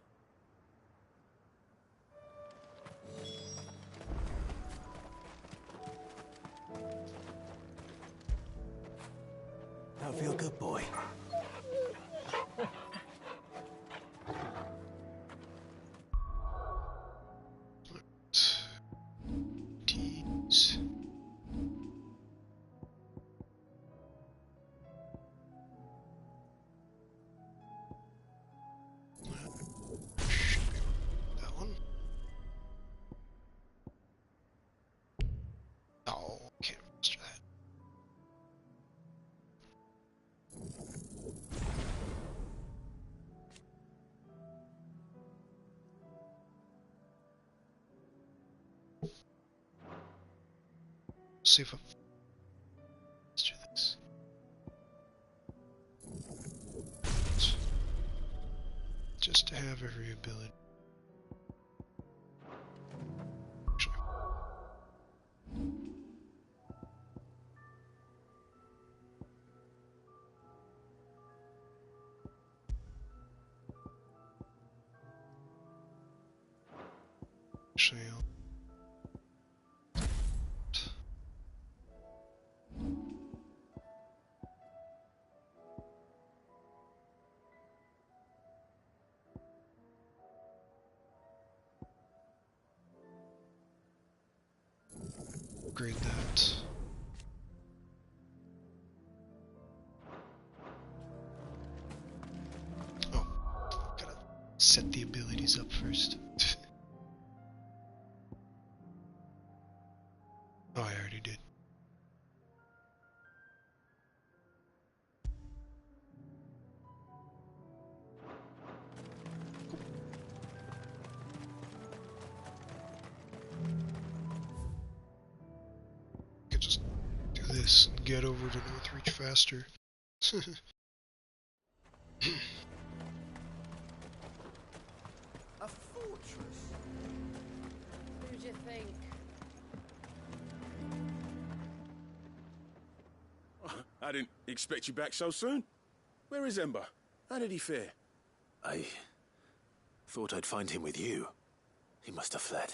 That feel good, boy. Tease. That one. Oh, can't master that. See if I let's do this. Just to have every ability. Actually. Actually, upgrade that. Oh, gotta set the abilities up first. Oh, I already did. Could just do this and get over to Northreach faster. A fortress? Who'd you think? I didn't expect you back so soon. Where is Ember? How did he fare? I thought I'd find him with you. He must have fled.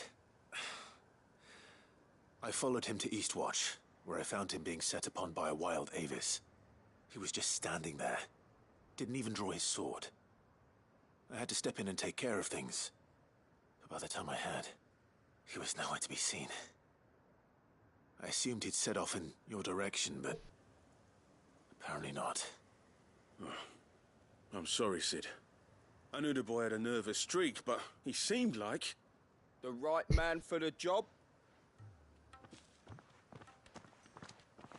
I followed him to Eastwatch, where I found him being set upon by a wild Avis. He was just standing there. Didn't even draw his sword. I had to step in and take care of things. But by the time I had, he was nowhere to be seen. I assumed he'd set off in your direction, but apparently not. I'm sorry, Sid. I knew the boy had a nervous streak, but he seemed like... The right man for the job?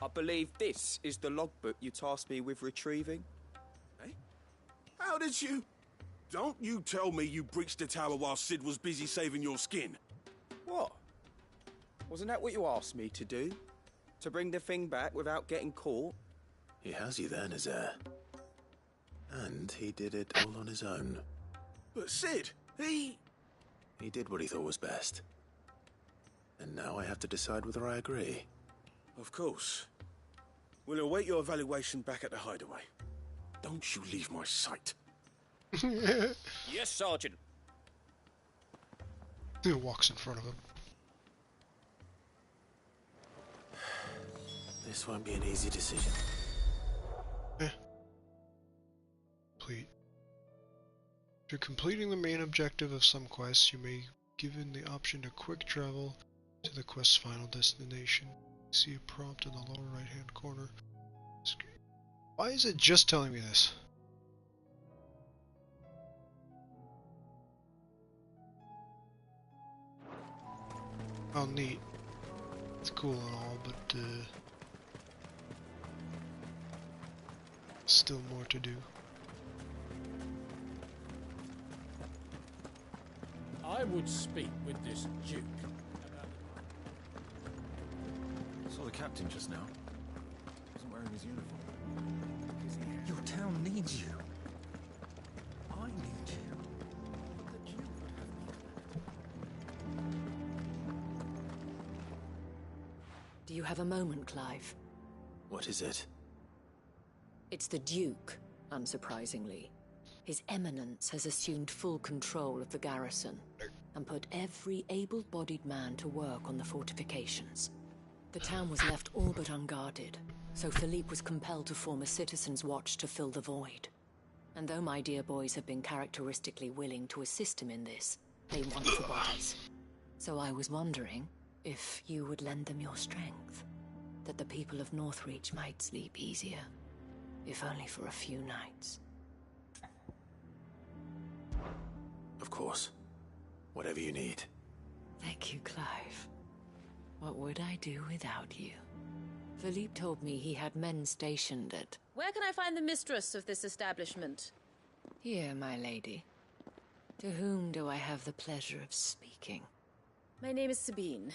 I believe this is the logbook you tasked me with retrieving. Eh? How did you... Don't you tell me you breached the tower while Sid was busy saving your skin. What? Wasn't that what you asked me to do? To bring the thing back without getting caught? He has you there, Nazaire. And he did it all on his own. But Sid, he did what he thought was best. And now I have to decide whether I agree. Of course. We'll await your evaluation back at the hideaway. Don't you leave my sight. Yes, Sergeant. He walks in front of him. This won't be an easy decision. Complete. After completing the main objective of some quests, you may be given the option to quick travel to the quest's final destination. See a prompt in the lower right hand corner. Why is it just telling me this? Oh, neat. It's cool and all, but still more to do. I would speak with this Duke about captain just now. He wasn't wearing his uniform. Your town needs you. I need you. Do you have a moment, Clive? What is it? It's the Duke, unsurprisingly. His Eminence has assumed full control of the garrison and put every able-bodied man to work on the fortifications. The town was left all but unguarded, so Philippe was compelled to form a citizens' watch to fill the void. And though my dear boys have been characteristically willing to assist him in this, they want the bodies. So I was wondering if you would lend them your strength, that the people of Northreach might sleep easier, if only for a few nights. Of course. Whatever you need. Thank you, Clive. What would I do without you? Philippe told me he had men stationed at... Where can I find the mistress of this establishment? Here, my lady. To whom do I have the pleasure of speaking? My name is Sabine.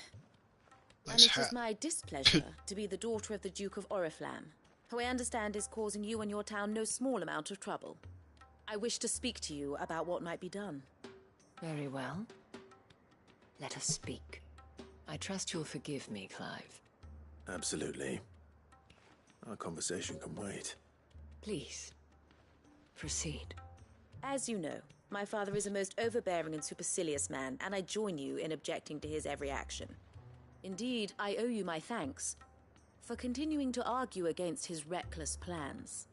Nice and it hat. is my displeasure to be the daughter of the Duke of Oriflamme, who I understand is causing you and your town no small amount of trouble. I wish to speak to you about what might be done. Very well. Let us speak. I trust you'll forgive me, Clive. Absolutely. Our conversation can wait. Please, proceed. As you know, my father is a most overbearing and supercilious man, and I join you in objecting to his every action. Indeed, I owe you my thanks for continuing to argue against his reckless plans.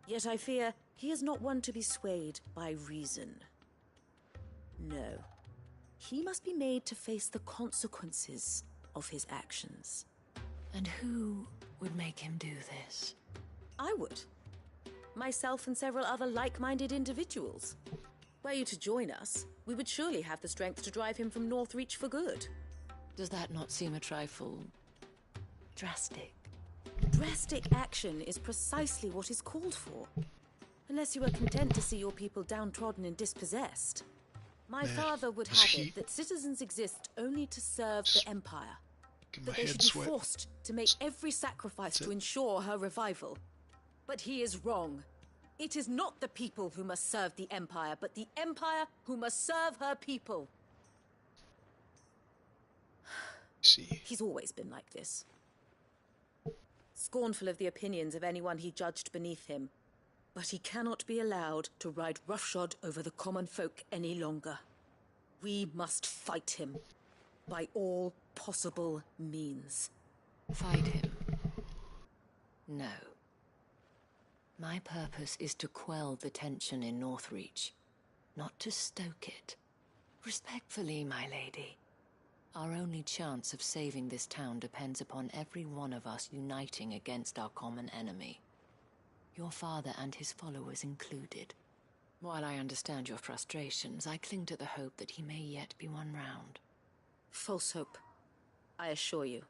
Yet I fear he is not one to be swayed by reason. No. He must be made to face the consequences of his actions. And who would make him do this? I would. Myself and several other like-minded individuals. Were you to join us, we would surely have the strength to drive him from Northreach for good. Does that not seem a trifle... drastic? Drastic action is precisely what is called for. Unless you are content to see your people downtrodden and dispossessed. My father would have it that citizens exist only to serve the Empire. That they should be forced to make every sacrifice to ensure her revival. But he is wrong. It is not the people who must serve the Empire, but the Empire who must serve her people. See. He's always been like this. Scornful of the opinions of anyone he judged beneath him. But he cannot be allowed to ride roughshod over the common folk any longer. We must fight him. By all possible means. Fight him? No. My purpose is to quell the tension in Northreach, not to stoke it. Respectfully, my lady. Our only chance of saving this town depends upon every one of us uniting against our common enemy. Your father and his followers included. While I understand your frustrations, I cling to the hope that he may yet be won round. False hope, I assure you.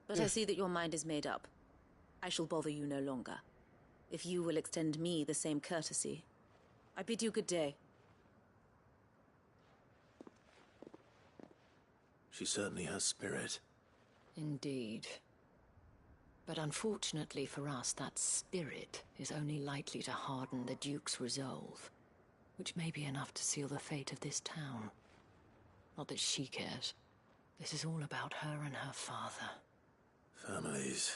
But I see that your mind is made up. I shall bother you no longer. If you will extend me the same courtesy, I bid you good day. She certainly has spirit. Indeed. But unfortunately for us, that spirit is only likely to harden the Duke's resolve, which may be enough to seal the fate of this town. Not that she cares. This is all about her and her father. Families.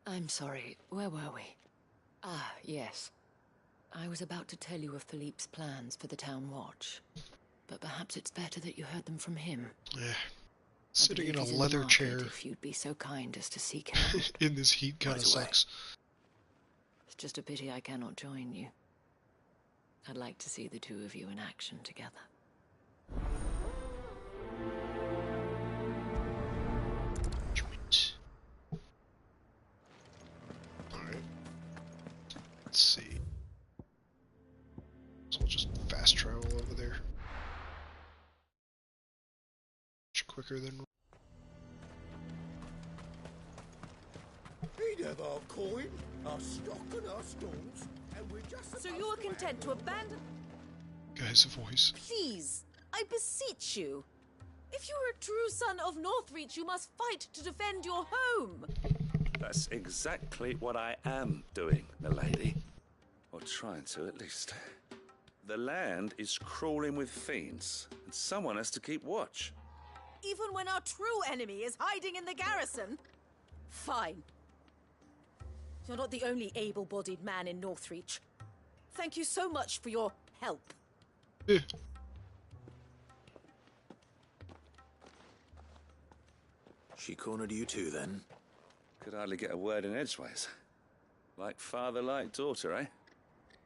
I'm sorry, where were we? Ah, yes. I was about to tell you of Philippe's plans for the town watch, but perhaps it's better that you heard them from him. Yeah. Sitting in a leather chair. If you'd be so kind as to seek out. In this heat kind of sucks. It's just a pity I cannot join you. I'd like to see the two of you in action together. Alright. Let's see. So I'll just fast travel over there. Much quicker than... He'd have our coin, our stock and our stalls, and we're just... So you are content to abandon... Guy's voice. Please, I beseech you. If you're a true son of Northreach, you must fight to defend your home. That's exactly what I am doing, milady. Or trying to, at least. The land is crawling with fiends, and someone has to keep watch. Even when our true enemy is hiding in the garrison? Fine. You're not the only able-bodied man in Northreach. Thank you so much for your help. She cornered you too, then? Could hardly get a word in edgeways. Like father, like daughter, eh?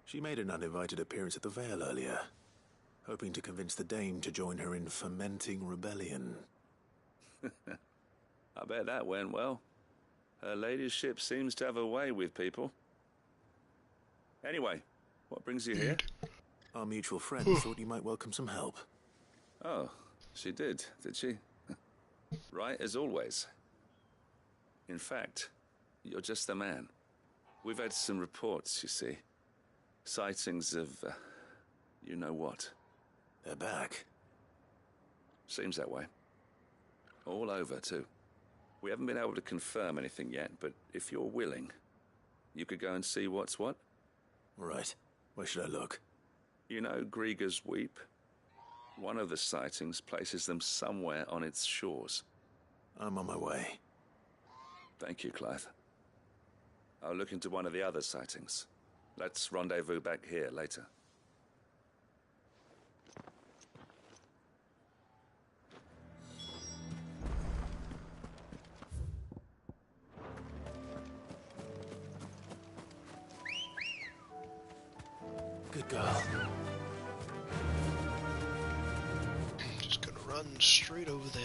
She made an uninvited appearance at the Vale earlier, hoping to convince the Dame to join her in fomenting rebellion. I bet that went well. Her ladyship seems to have a way with people. Anyway, what brings you here? Our mutual friend thought you might welcome some help. Oh, she did she? Right as always. In fact, you're just the man. We've had some reports, you see. Sightings of, you know what. They're back. Seems that way. All over, too. We haven't been able to confirm anything yet, but if you're willing, you could go and see what's what. Right. Where should I look? You know Grieger's Weep? One of the sightings places them somewhere on its shores. I'm on my way. Thank you, Clive. I'll look into one of the other sightings. Let's rendezvous back here later. Good girl. Just gonna run straight over there.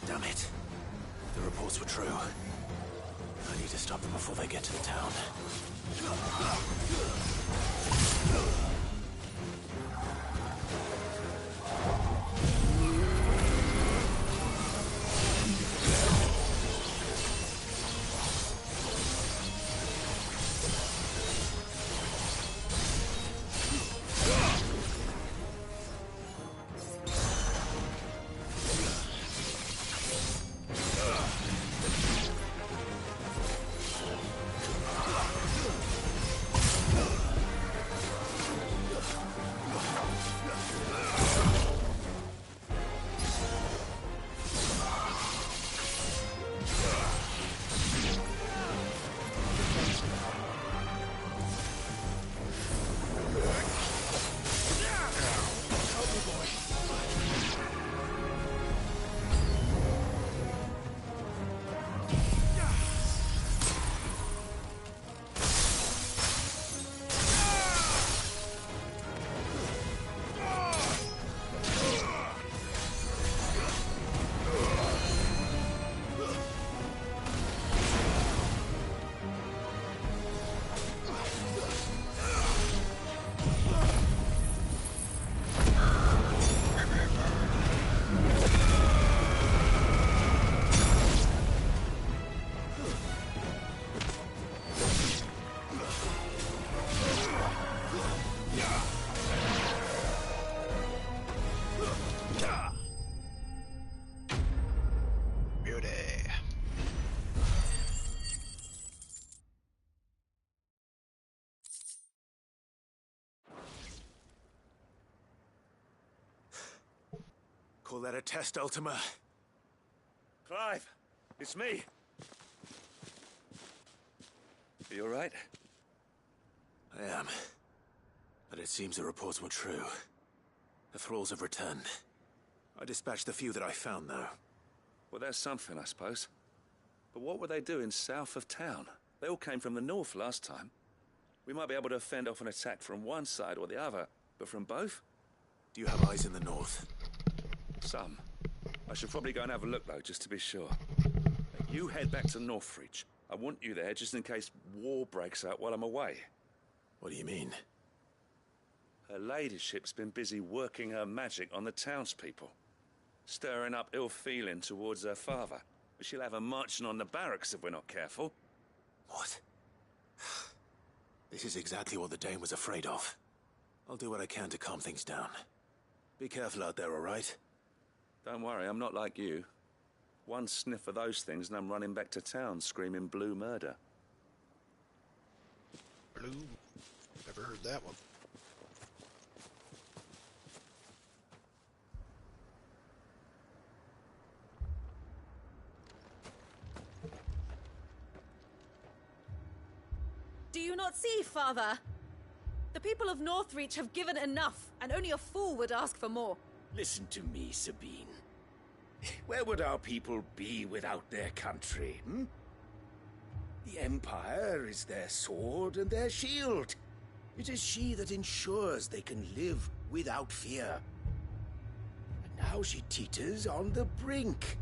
Damn it. The reports were true. I need to stop them before they get to the town. Call that a test, Ultima? Clive, it's me. Are you all right? I am. But it seems the reports were true. The thralls have returned. I dispatched the few that I found, though. Well, that's something, I suppose. But what were they doing south of town? They all came from the north last time. We might be able to fend off an attack from one side or the other, but from both? Do you have eyes in the north? Some. I should probably go and have a look, though, just to be sure. Now, you head back to Northreach. I want you there just in case war breaks out while I'm away. What do you mean? Her ladyship's been busy working her magic on the townspeople, stirring up ill feeling towards her father. She'll have her marching on the barracks if we're not careful. What? This is exactly what the Dane was afraid of. I'll do what I can to calm things down. Be careful out there, all right? Don't worry, I'm not like you. One sniff of those things and I'm running back to town screaming blue murder. Blue? Never heard that one. Do you not see, Father? The people of Northreach have given enough, and only a fool would ask for more. Listen to me, Sabine. Where would our people be without their country, hmm? The Empire is their sword and their shield. It is she that ensures they can live without fear. And now she teeters on the brink.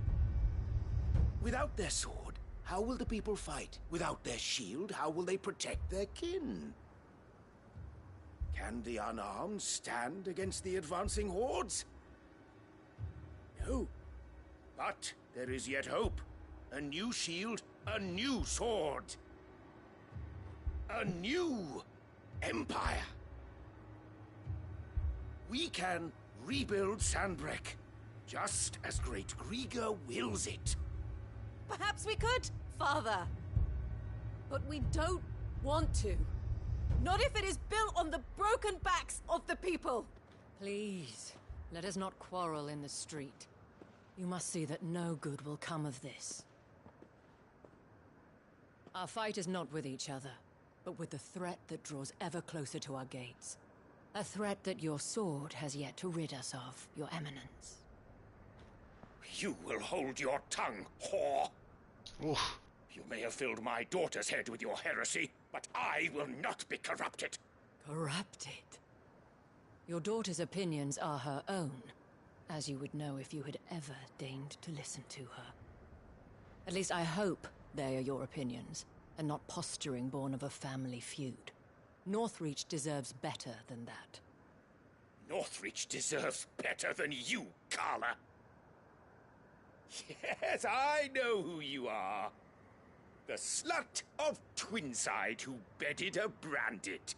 Without their sword, how will the people fight? Without their shield, how will they protect their kin? Can the unarmed stand against the advancing hordes? No. But there is yet hope. A new shield, a new sword. A new empire. We can rebuild Sandbreck, just as Great Grieger wills it. Perhaps we could, Father. But we don't want to. Not if it is built on the broken backs of the people. Please, let us not quarrel in the street. You must see that no good will come of this. Our fight is not with each other, but with the threat that draws ever closer to our gates. A threat that your sword has yet to rid us of, Your Eminence. You will hold your tongue, whore! Oof. You may have filled my daughter's head with your heresy, but I will not be corrupted. Corrupted? Your daughter's opinions are her own, as you would know if you had ever deigned to listen to her. At least I hope they are your opinions, and not posturing born of a family feud. Northreach deserves better than that. Northreach deserves better than you, Carla. Yes, I know who you are. The slut of Twinside who bedded a Branded.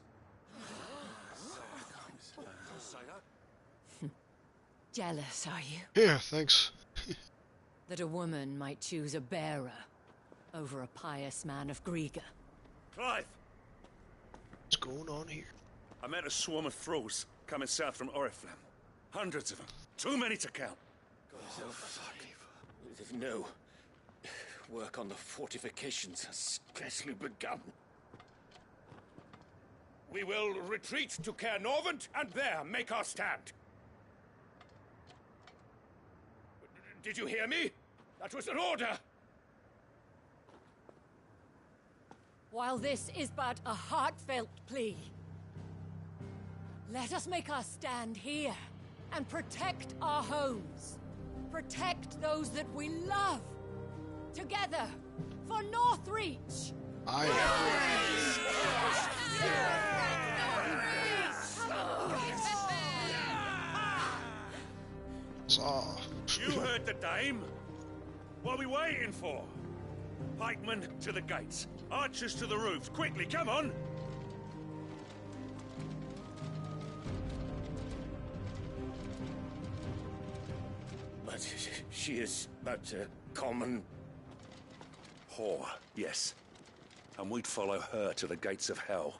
Jealous, are you? Yeah, thanks. That a woman might choose a bearer over a pious man of Grieger. Clive! What's going on here? I met a swarm of thralls coming south from Oriflamme. Hundreds of them. Too many to count. No. Work on the fortifications has scarcely begun. We will retreat to Caernarvon and there make our stand. Did you hear me? That was an order! While this is but a heartfelt plea, let us make our stand here and protect our homes. Protect those that we love. Together, for Northreach! I saw. You heard the dame. What are we waiting for? Pikemen to the gates. Archers to the roofs. Quickly, come on! But she is but a common... whore, yes. And we'd follow her to the gates of hell.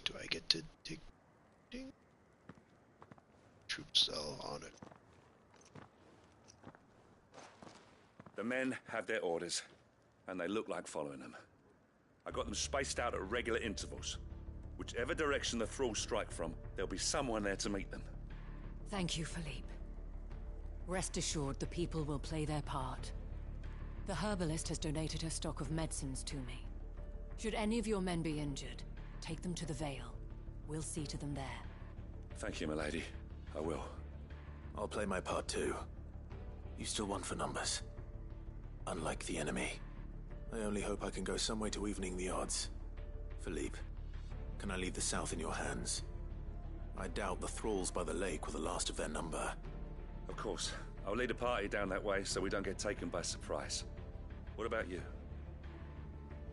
Do I get to dig? Ding. Troop cell on it. The men have their orders, and they look like following them. I got them spaced out at regular intervals. Whichever direction the thralls strike from, there'll be someone there to meet them. Thank you, Philippe. Rest assured the people will play their part. The herbalist has donated her stock of medicines to me. Should any of your men be injured, take them to the Vale. We'll see to them there. Thank you, milady. I will. I'll play my part too. You still won for numbers. Unlike the enemy. I only hope I can go some way to evening the odds. Philippe, Can I leave the south in your hands? I doubt the thralls by the lake were the last of their number. Of course. I'll lead a party down that way so we don't get taken by surprise. What about you?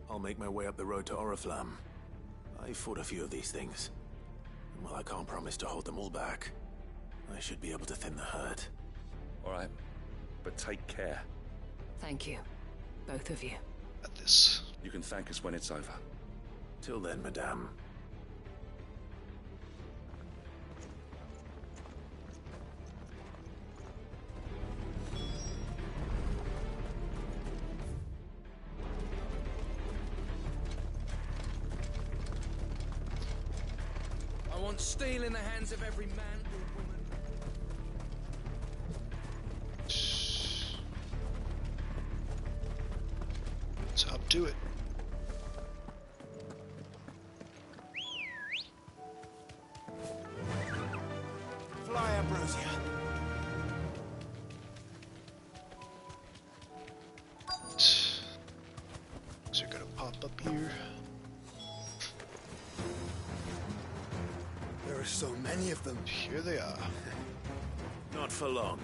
I'll make my way up the road to Oriflamme. I fought a few of these things. And while I can't promise to hold them all back, I should be able to thin the herd. All right. But take care. Thank you. Both of you. At this. You can thank us when it's over. Till then, madame. I want steel in the hands of every man or woman. So up to it. Fly, Ambrosia. So you're gonna pop up here. There are so many of them. Here they are. Not for long.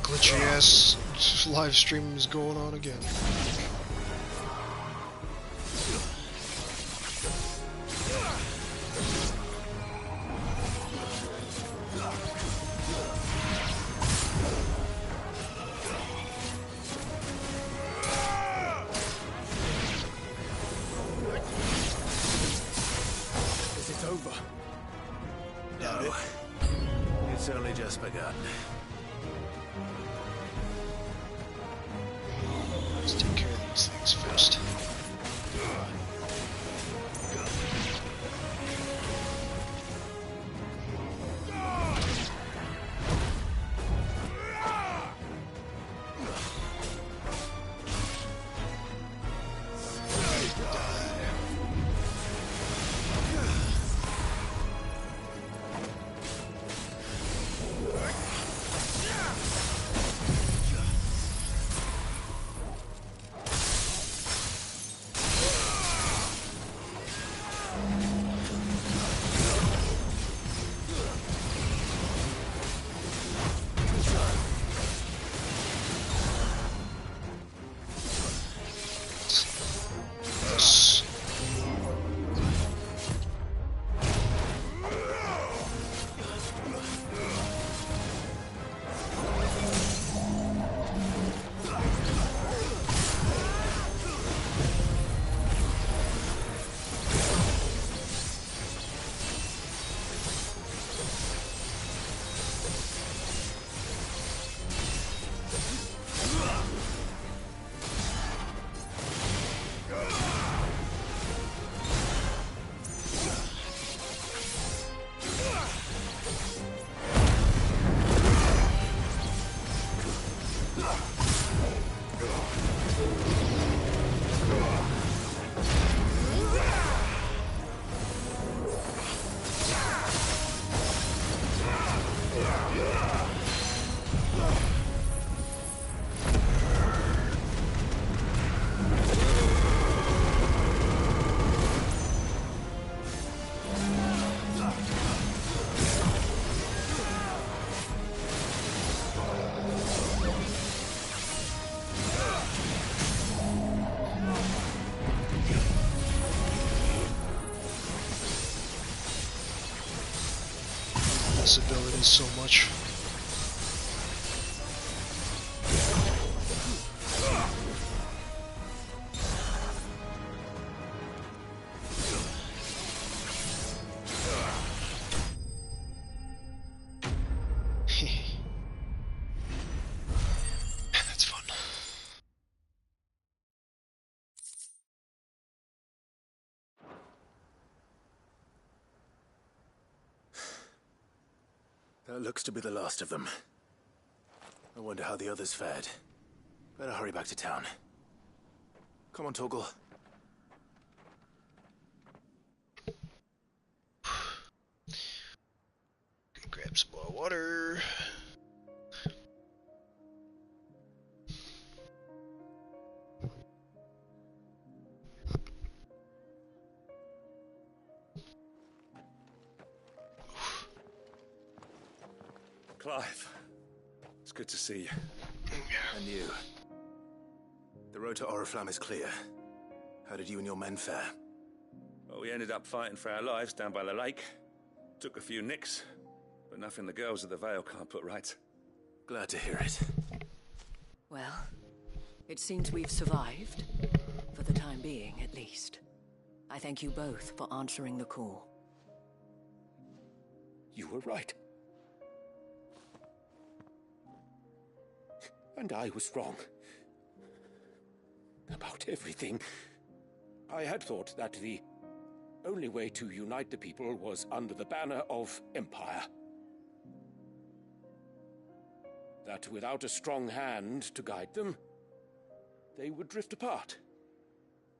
Glitchy ass live stream is going on again. Is it over? No. It's only just begun. Let's take care of these things first. This ability so much. That looks to be the last of them. I wonder how the others fared. Better hurry back to town. Come on, Torgal. Grab some more water. Clive, it's good to see you. And you. The road to Oriflamme is clear. How did you and your men fare? Well, we ended up fighting for our lives down by the lake. Took a few nicks, but nothing the girls of the Vale can't put right. Glad to hear it. Well, it seems we've survived. For the time being, at least. I thank you both for answering the call. You were right. And I was wrong. About everything. I had thought that the only way to unite the people was under the banner of Empire. That without a strong hand to guide them, they would drift apart.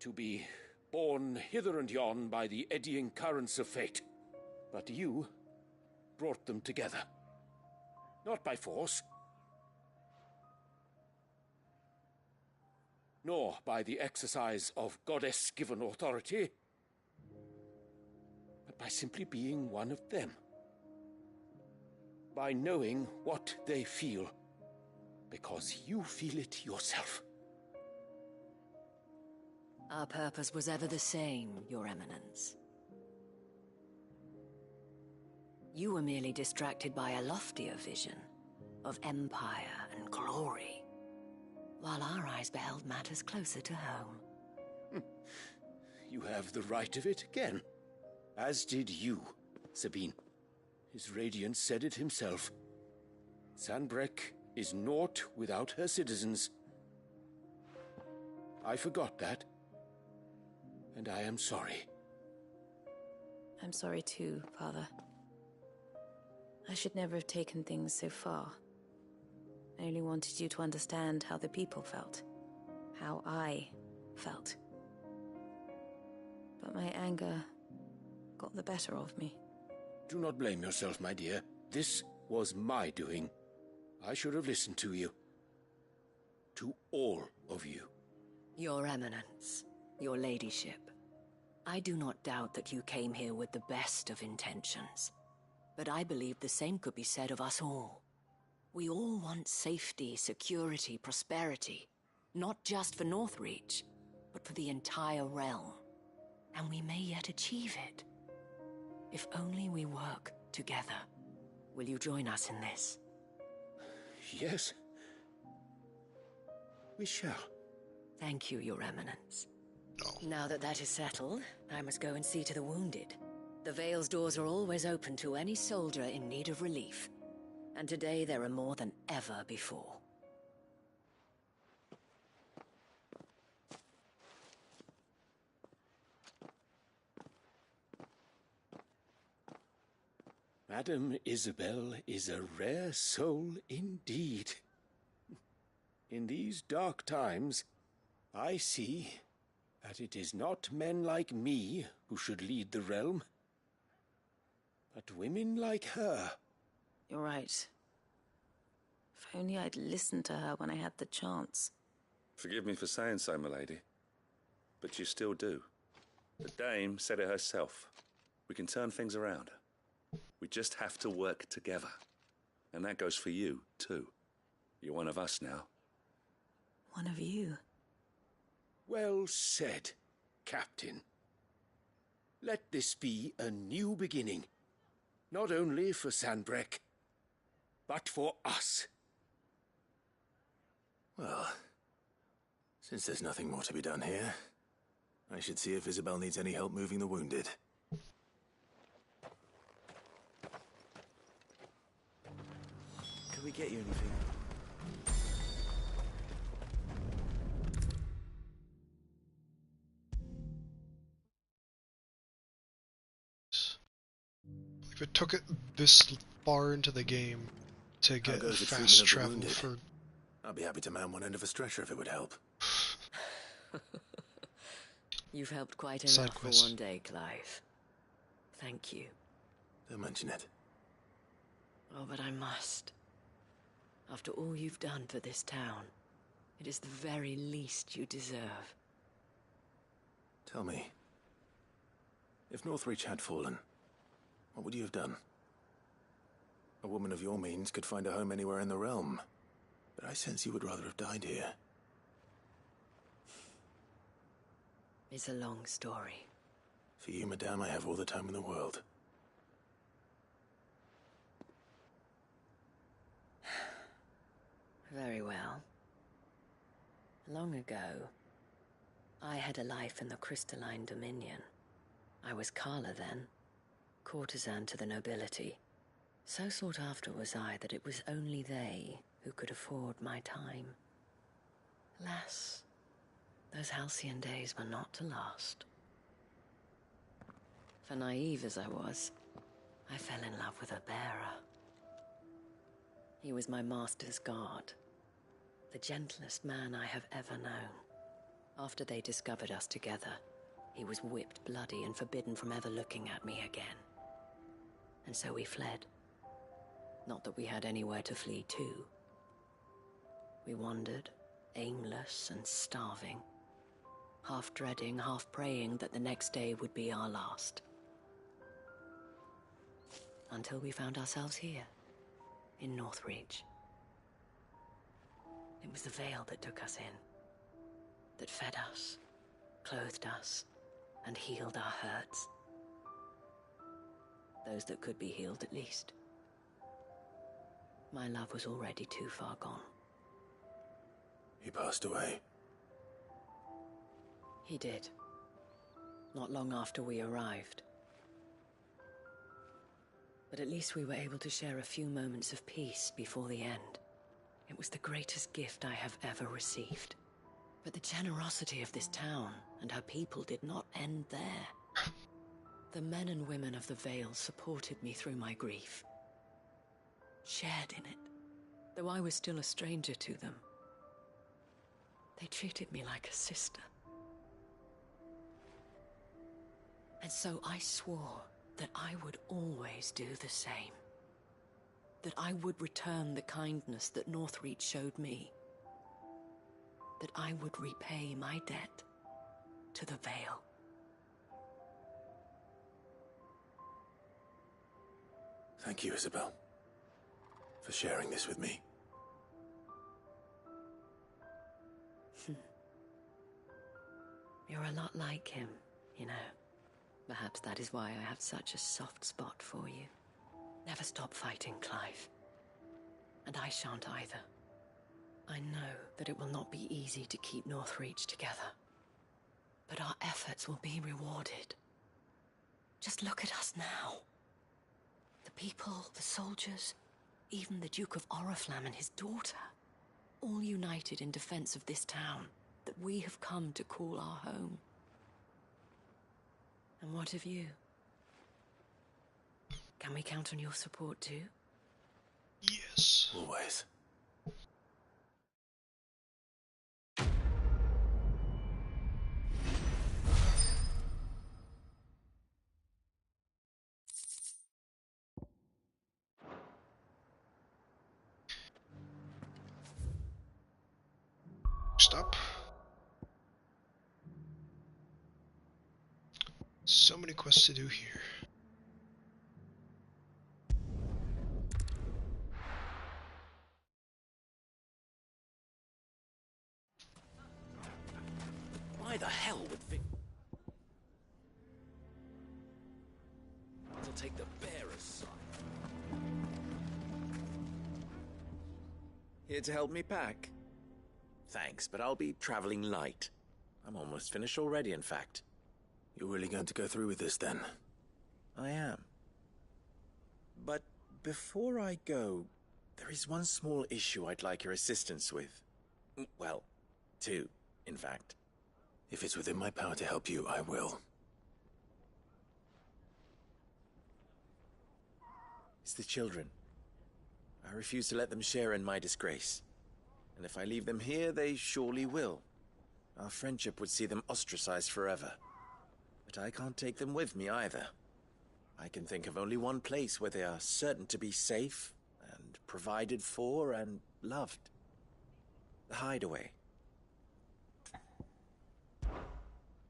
To be borne hither and yon by the eddying currents of fate. But you brought them together. Not by force, nor by the exercise of goddess-given authority, but by simply being one of them. By knowing what they feel, because you feel it yourself. Our purpose was ever the same, Your Eminence. You were merely distracted by a loftier vision of empire and glory, while our eyes beheld matters closer to home. You have the right of it again. As did you, Sabine. His radiance said it himself. Sanbreque is naught without her citizens. I forgot that. And I am sorry. I'm sorry too, Father. I should never have taken things so far. I only wanted you to understand how the people felt. How I felt. But my anger got the better of me. Do not blame yourself, my dear. This was my doing. I should have listened to you. To all of you. Your Eminence, your ladyship, I do not doubt that you came here with the best of intentions. But I believe the same could be said of us all. We all want safety, security, prosperity. Not just for Northreach, but for the entire realm. And we may yet achieve it. If only we work together. Will you join us in this? Yes. We shall. Thank you, Your Eminence. Now that that is settled, I must go and see to the wounded. The Vale's doors are always open to any soldier in need of relief. And today there are more than ever before. Madame Isabel is a rare soul indeed. In these dark times, I see that it is not men like me who should lead the realm, but women like her. You're right. If only I'd listened to her when I had the chance. Forgive me for saying so, my lady, but you still do. The dame said it herself. We can turn things around. We just have to work together. And that goes for you, too. You're one of us now. One of you? Well said, Captain. Let this be a new beginning. Not only for Sanbreque, but for us. Well, since there's nothing more to be done here, I should see if Isabel needs any help moving the wounded. Can we get you anything? if it took it this far into the game to get fast travel for... I'll be happy to man one end of a stretcher if it would help. You've helped quite enough for one day, Clive. Thank you. Don't mention it. Oh, but I must. After all you've done for this town, it is the very least you deserve. Tell me, if Northreach had fallen, what would you have done? A woman of your means could find a home anywhere in the realm, but I sense you would rather have died here. It's a long story. For you, madame, I have all the time in the world. Very well. Long ago, I had a life in the Crystalline Dominion. I was Carla then, courtesan to the nobility. So sought after was I that it was only they who could afford my time. Alas, those halcyon days were not to last. For naive as I was, I fell in love with a bearer. He was my master's guard, the gentlest man I have ever known. After they discovered us together, he was whipped bloody and forbidden from ever looking at me again. And so we fled. Not that we had anywhere to flee to. We wandered, aimless and starving, half dreading, half praying that the next day would be our last. Until we found ourselves here, in Northreach. It was the Veil that took us in, that fed us, clothed us, and healed our hurts. Those that could be healed, at least. My love was already too far gone. He passed away. He did. Not long after we arrived. But at least we were able to share a few moments of peace before the end. It was the greatest gift I have ever received. But the generosity of this town and her people did not end there. The men and women of the Vale supported me through my grief. Shared in it, though I was still a stranger to them. They treated me like a sister. And so I swore that I would always do the same. That I would return the kindness that Northreach showed me. That I would repay my debt to the Vale. Thank you, Isabel, for sharing this with me. You're a lot like him, you know. Perhaps that is why I have such a soft spot for you. Never stop fighting, Clive. And I shan't either. I know that it will not be easy to keep Northreach together. But our efforts will be rewarded. Just look at us now. The people, the soldiers, even the Duke of Oriflamme and his daughter, all united in defense of this town that we have come to call our home. And what of you? Can we count on your support too? Yes. Always. Stop. So many quests to do here. Why the hell would I'll take the bearer's side. Here to help me pack? Thanks, but I'll be traveling light. I'm almost finished already, in fact. You're really going to go through with this, then? I am. But before I go, there is one small issue I'd like your assistance with. Well, two, in fact. If it's within my power to help you, I will. It's the children. I refuse to let them share in my disgrace. And if I leave them here, they surely will. Our friendship would see them ostracized forever. But I can't take them with me either. I can think of only one place where they are certain to be safe and provided for and loved. The Hideaway.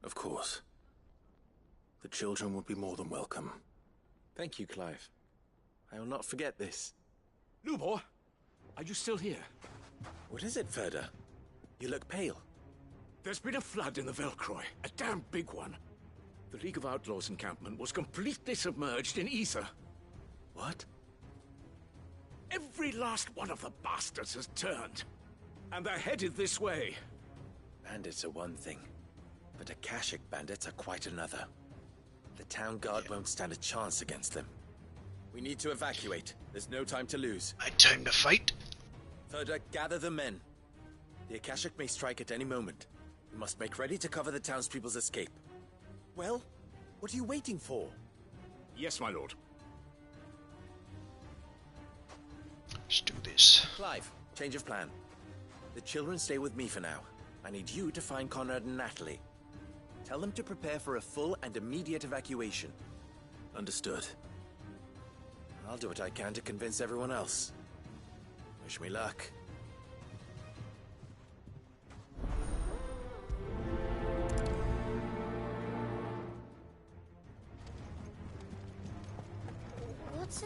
Of course. The children would be more than welcome. Thank you, Clive. I will not forget this. Lubor, are you still here? What is it, Ferda? You look pale. There's been a flood in the Velcroy, a damn big one. The League of Outlaws encampment was completely submerged in ether. What? Every last one of the bastards has turned, and they're headed this way. Bandits are one thing, but Akashic bandits are quite another. The town guard won't stand a chance against them. We need to evacuate. There's no time to lose. Time to fight? Ferda, gather the men. The Akashic may strike at any moment. We must make ready to cover the townspeople's escape. Well, what are you waiting for? Yes, my lord. Let's do this. Clive, change of plan. The children stay with me for now. I need you to find Conrad and Natalie. Tell them to prepare for a full and immediate evacuation. Understood. I'll do what I can to convince everyone else. Wish me luck.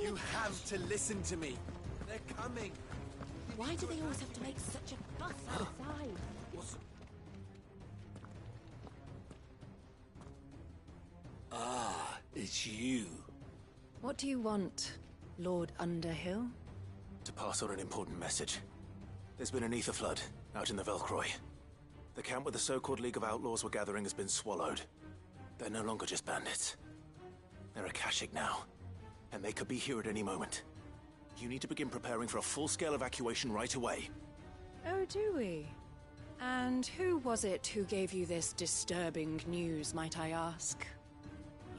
You have to listen to me. They're coming. Why do they always have to make such a fuss outside? Ah, it's you. What do you want, Lord Underhill? To pass on an important message. There's been an ether flood out in the Velcroy. The camp where the so-called League of Outlaws were gathering has been swallowed. They're no longer just bandits. They're Akashic now, and they could be here at any moment. You need to begin preparing for a full-scale evacuation right away. Oh, do we? And who was it who gave you this disturbing news, might I ask?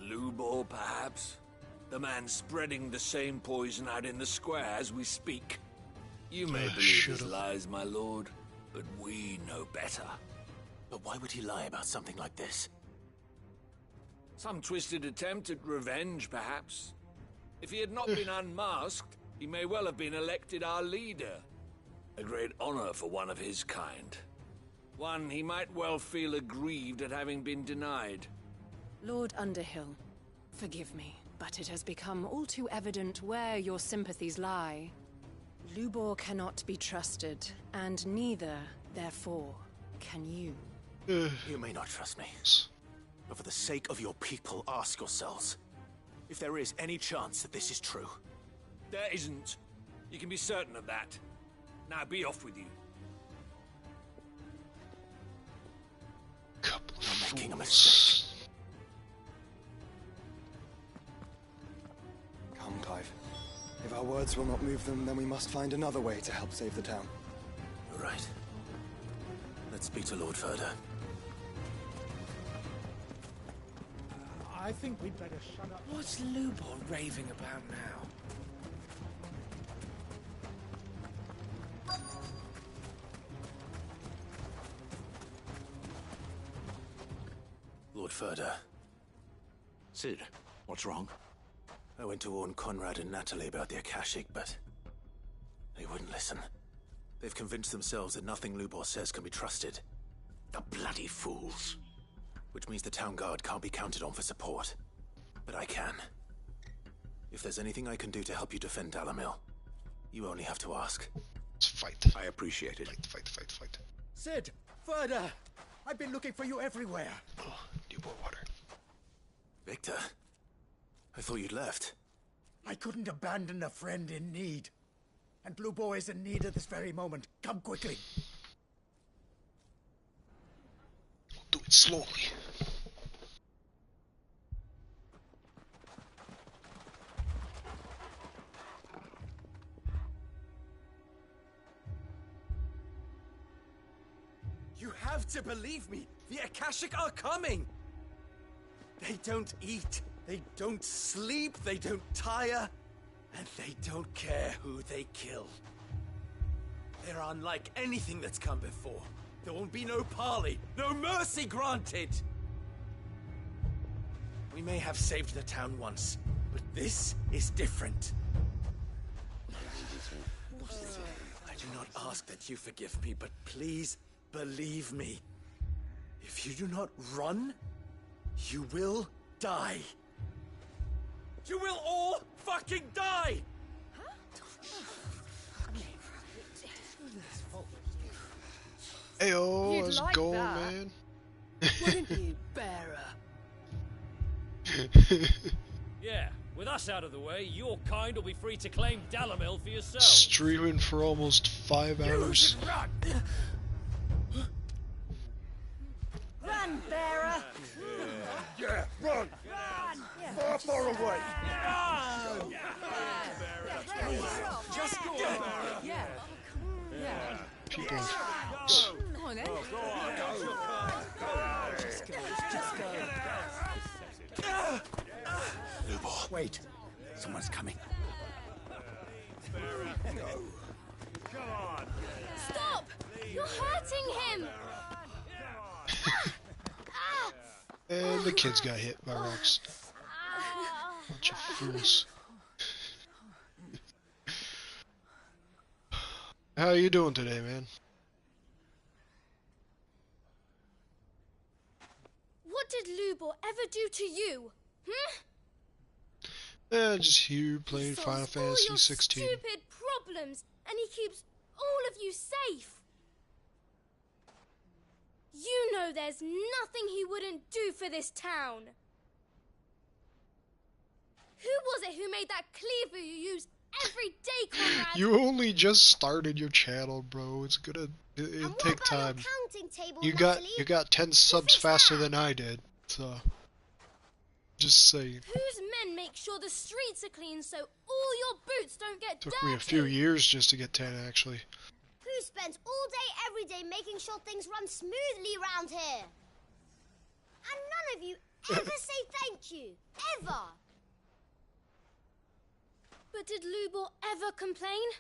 Lubor, perhaps? The man spreading the same poison out in the square as we speak. You may believe his lies, my lord, but we know better. But why would he lie about something like this? Some twisted attempt at revenge, perhaps. If he had not been unmasked, he may well have been elected our leader. A great honor for one of his kind. One he might well feel aggrieved at having been denied. Lord Underhill, forgive me, but it has become all too evident where your sympathies lie. Lubor cannot be trusted, and neither, therefore, can you. You may not trust me, but for the sake of your people, ask yourselves if there is any chance that this is true. There isn't. You can be certain of that. Now be off with you. You're making a mistake. Come, Clive. If our words will not move them, then we must find another way to help save the town. You're right. Let's speak to Lord Ferda. I think we'd better shut up. What's Lubor raving about now? Lord Ferda. Sid, what's wrong? I went to warn Conrad and Natalie about the Akashic, but they wouldn't listen. They've convinced themselves that nothing Lubor says can be trusted. The bloody fools. Which means the town guard can't be counted on for support. But I can. If there's anything I can do to help you defend Dalamil, you only have to ask. Let's fight. I appreciate it. Fight. Sid! Ferda! I've been looking for you everywhere. Oh, need more water. Victor, I thought you'd left. I couldn't abandon a friend in need. And Lubor is in need at this very moment. Come quickly. We'll do it slowly. You have to believe me. The Akashic are coming. They don't eat. They don't sleep. They don't tire. And they don't care who they kill. They're unlike anything that's come before. There won't be no parley, no mercy granted! We may have saved the town once, but this is different. I do not ask that you forgive me, but please believe me. If you do not run, you will die. You will all fucking die! Ayo, let's like go, that. man. Wouldn't you, Bearer? Yeah, with us out of the way, your kind will be free to claim Dalamil for yourself. Streaming for almost 5 hours. Run, Bearer! Yeah, run! Far, far away! Just go, Bearer! Yeah. Yeah. People. Go on, then. Just go. Lubo, wait. Someone's coming. Stop! You're hurting him! And the kids got hit by rocks. Bunch of fools. How you doing today, man? What did Lubor ever do to you? Just here playing Final Fantasy 16. Stupid problems, and he keeps all of you safe. You know there's nothing he wouldn't do for this town. Who was it who made that cleaver you use every day, Conrad? You only just started your channel, bro. It's gonna it'll take time. You got 10 subs faster than I did, so just saying. Whose men make sure the streets are clean so all your boots don't get Took dirty? me a few years just to get 10, actually. Who spends all day, every day making sure things run smoothly around here? And none of you ever say thank you. Ever. But did Lubor ever complain?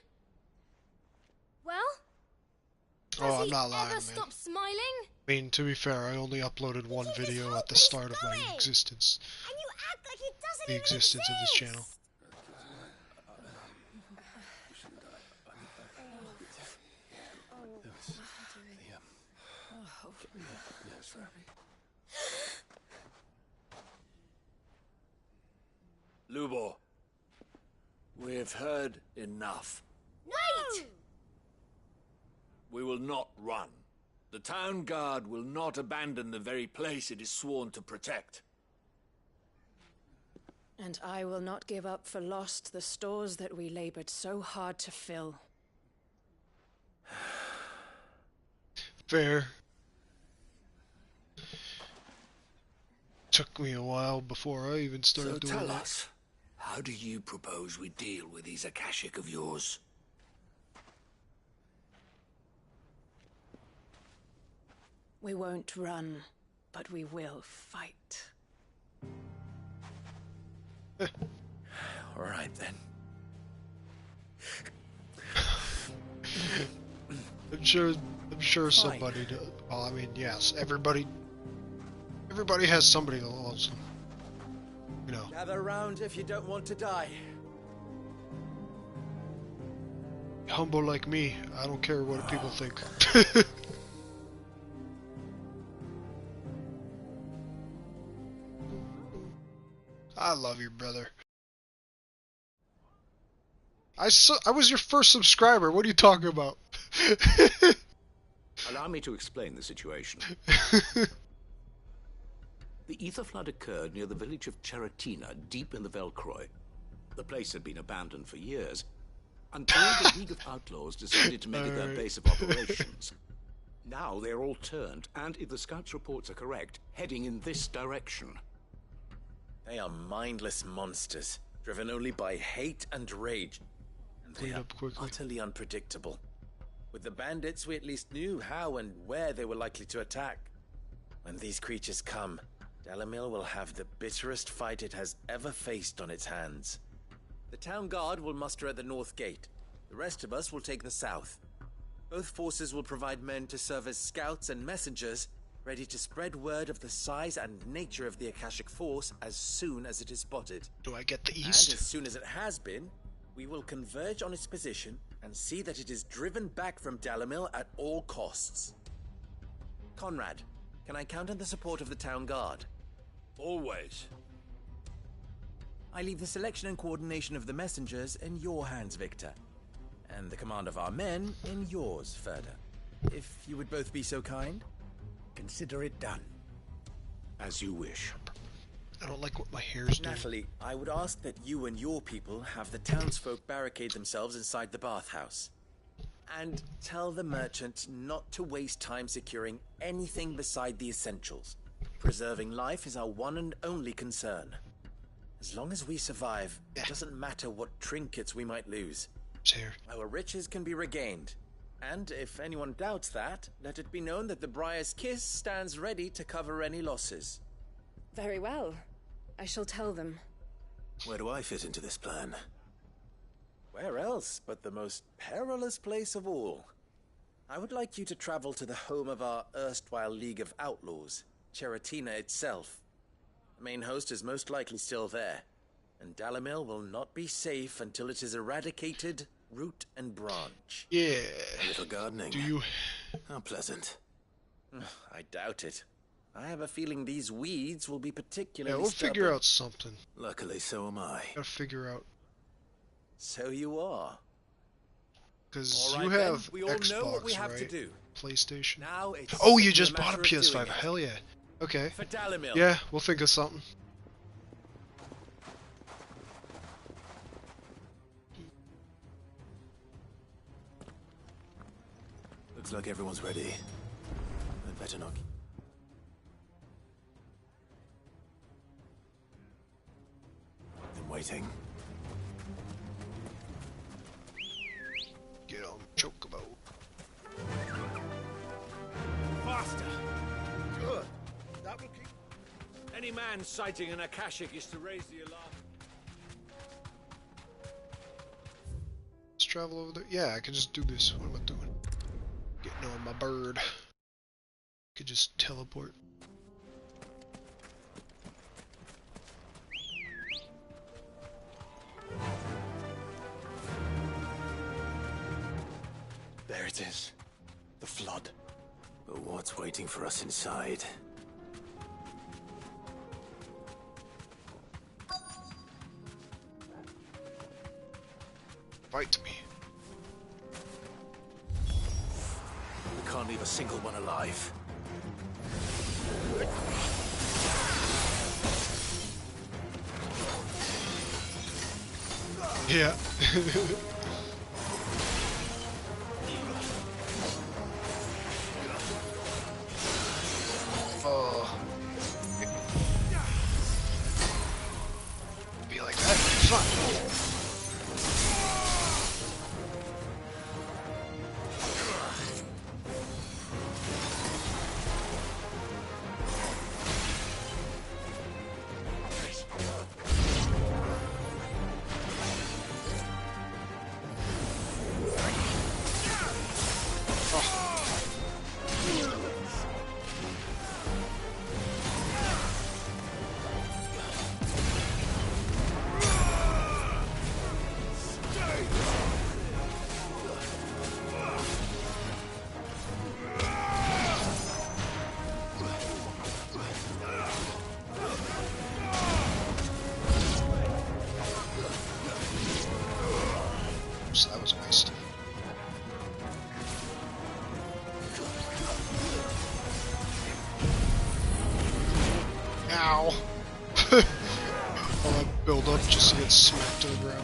Well? Oh, I'm not lying, ever man. stop smiling? I mean, to be fair, I only uploaded one video at the start of my existence. And you act like it doesn't The even existence of this exist. channel. Lubor, we've heard enough. Wait! We will not run. The town guard will not abandon the very place it is sworn to protect. And I will not give up for lost the stores that we labored so hard to fill. Fair. Took me a while before I even started doing So tell that. us, how do you propose we deal with these Akashic of yours? We won't run, but we will fight. All right, then. I'm sure somebody does. Well, I mean, yes, everybody has somebody that loves them. You know. Gather round if you don't want to die. Humble like me, I don't care what people think. I love you, brother. I was your first subscriber. What are you talking about? Allow me to explain the situation. The ether flood occurred near the village of Cheratina, deep in the Velcroy. The place had been abandoned for years, until the League of Outlaws decided to make it their base of operations. Now they're all turned, and if the scouts' reports are correct, heading in this direction. They are mindless monsters, driven only by hate and rage. And they are utterly unpredictable. With the bandits, we at least knew how and where they were likely to attack. When these creatures come, Dalamil will have the bitterest fight it has ever faced on its hands. The town guard will muster at the north gate. The rest of us will take the south. Both forces will provide men to serve as scouts and messengers, ready to spread word of the size and nature of the Akashic Force as soon as it is spotted. Do I get the east? And as soon as it has been, we will converge on its position and see that it is driven back from Dalamil at all costs. Conrad, can I count on the support of the town guard? Always. I leave the selection and coordination of the messengers in your hands, Victor. And the command of our men in yours, Ferda. If you would both be so kind. Consider it done. As you wish. I don't like what my hair's doing. Natalie, I would ask that you and your people have the townsfolk barricade themselves inside the bathhouse. And tell the merchant not to waste time securing anything beside the essentials. Preserving life is our one and only concern. As long as we survive, it doesn't matter what trinkets we might lose. Our riches can be regained. And if anyone doubts that, let it be known that the Briar's Kiss stands ready to cover any losses. Very well. I shall tell them. Where do I fit into this plan? Where else but the most perilous place of all? I would like you to travel to the home of our erstwhile League of Outlaws, Cheratina itself. The main host is most likely still there, and Dalamil will not be safe until it is eradicated root and branch. Yeah. A little gardening. Do you? How pleasant. I doubt it. I have a feeling these weeds will be particularly Yeah, we'll stubborn. figure out something. Luckily, so am I. Gotta figure out. So you are. Because All you right, then. have We all Xbox, know what we have right? to do. PlayStation. Now it's Oh, you simply just a bought a matter of doing PS5. it. Hell yeah. Okay. For Dalamil. Yeah, we'll think of something. Looks like everyone's ready. I'd better not. I'm waiting. Get on Chocobo. Faster! Good. That will keep... Any man sighting an Akashic is to raise the alarm. Let's travel over there. Yeah, I can just do this. What am I doing? Getting on my bird. Could just teleport. There it is. The flood. But what's waiting for us inside? Fight me. We can't leave a single one alive. Yeah. Oh. Be like that. Fun. So that was a waste. Ow! All that build up just to get smacked to the ground.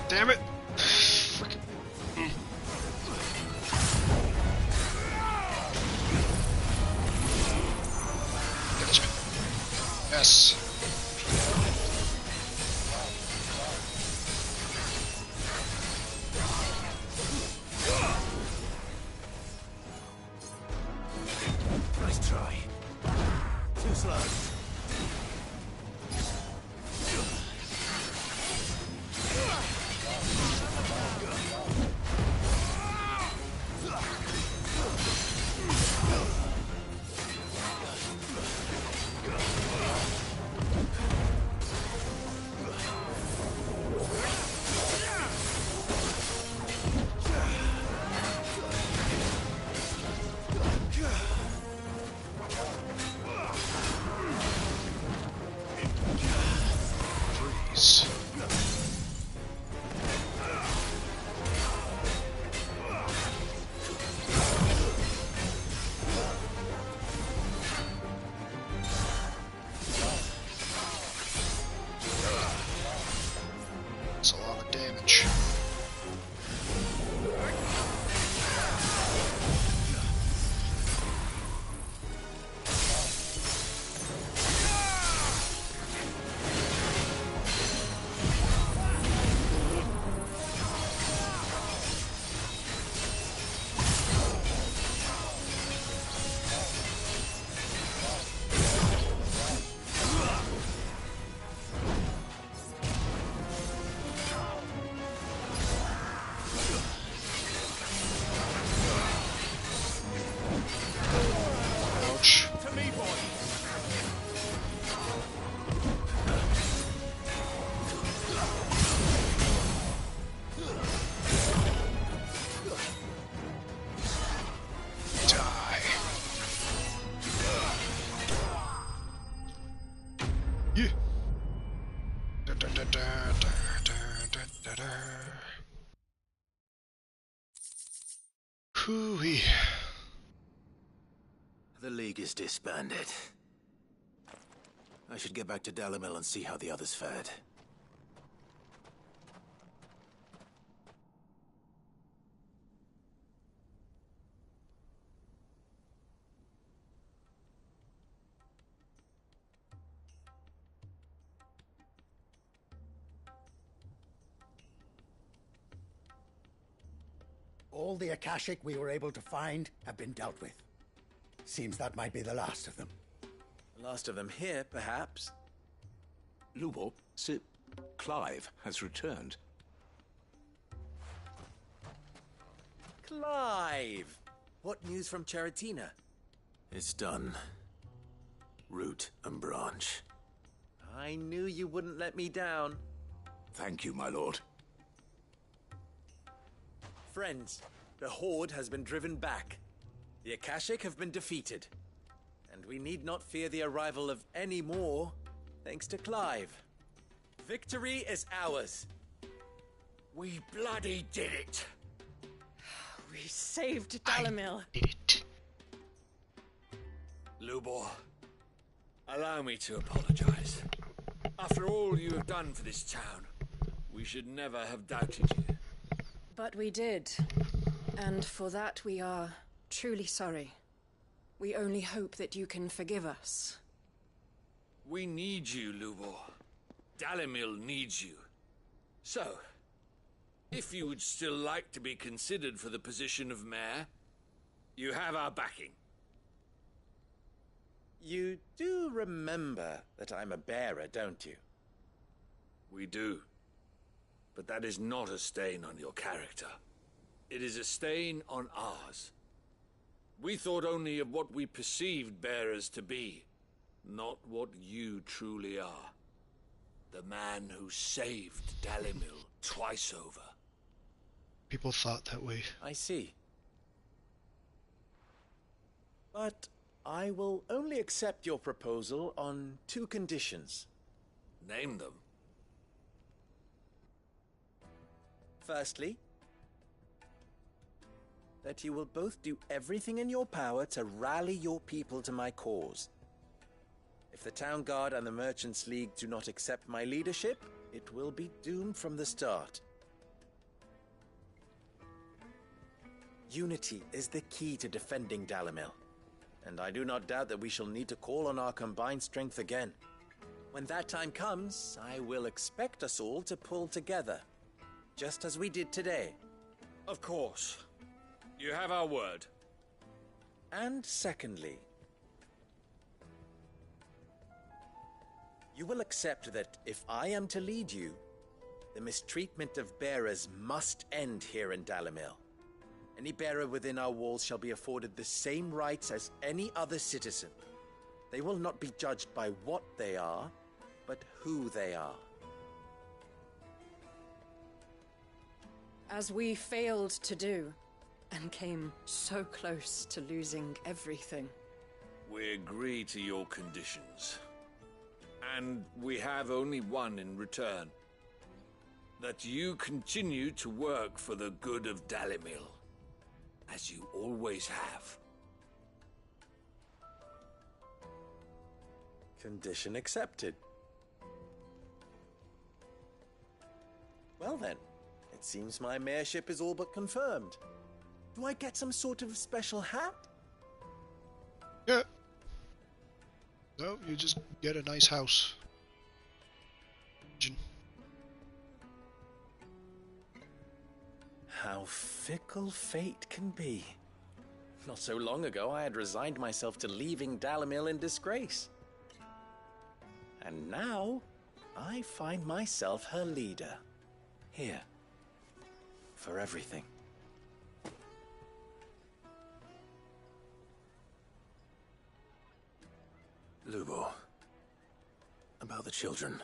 Damn it! Frickin'. Gotcha. Yes. Nice try. Too slow. Hoo-wee. The League is disbanded. I should get back to Dalimil and see how the others fared. All the Akashic we were able to find have been dealt with. Seems that might be the last of them. Last of them here, perhaps. Lubo, Sir Clive has returned. Clive! What news from Charatina? It's done. Root and branch. I knew you wouldn't let me down. Thank you, my lord. Friends, the Horde has been driven back. The Akashic have been defeated. And we need not fear the arrival of any more, thanks to Clive. Victory is ours. We bloody did it. We saved Dalimil. Lubor, allow me to apologize. After all you have done for this town, we should never have doubted you. But we did. And for that we are truly sorry. We only hope that you can forgive us. We need you, Lubor. Dalimil needs you. So, if you would still like to be considered for the position of mayor, you have our backing. You do remember that I'm a bearer, don't you? We do. But that is not a stain on your character. It is a stain on ours. We thought only of what we perceived bearers to be, not what you truly are. The man who saved Dalimil twice over. People thought that way. I see. But I will only accept your proposal on 2 conditions. Name them. Firstly, that you will both do everything in your power to rally your people to my cause. If the Town Guard and the Merchants League do not accept my leadership, it will be doomed from the start. Unity is the key to defending Dalimil, and I do not doubt that we shall need to call on our combined strength again. When that time comes, I will expect us all to pull together, just as we did today. Of course. You have our word. And secondly, you will accept that if I am to lead you, the mistreatment of bearers must end here in Dalimil. Any bearer within our walls shall be afforded the same rights as any other citizen. They will not be judged by what they are, but who they are. As we failed to do, and came so close to losing everything. We agree to your conditions. And we have only one in return. That you continue to work for the good of Dalimil, as you always have. Condition accepted. Well then, it seems my mayorship is all but confirmed. Do I get some sort of special hat? Yeah. No, you just get a nice house. How fickle fate can be. Not so long ago, I had resigned myself to leaving Dalimil in disgrace. And now, I find myself her leader. Here. For everything. Lubo. About the children.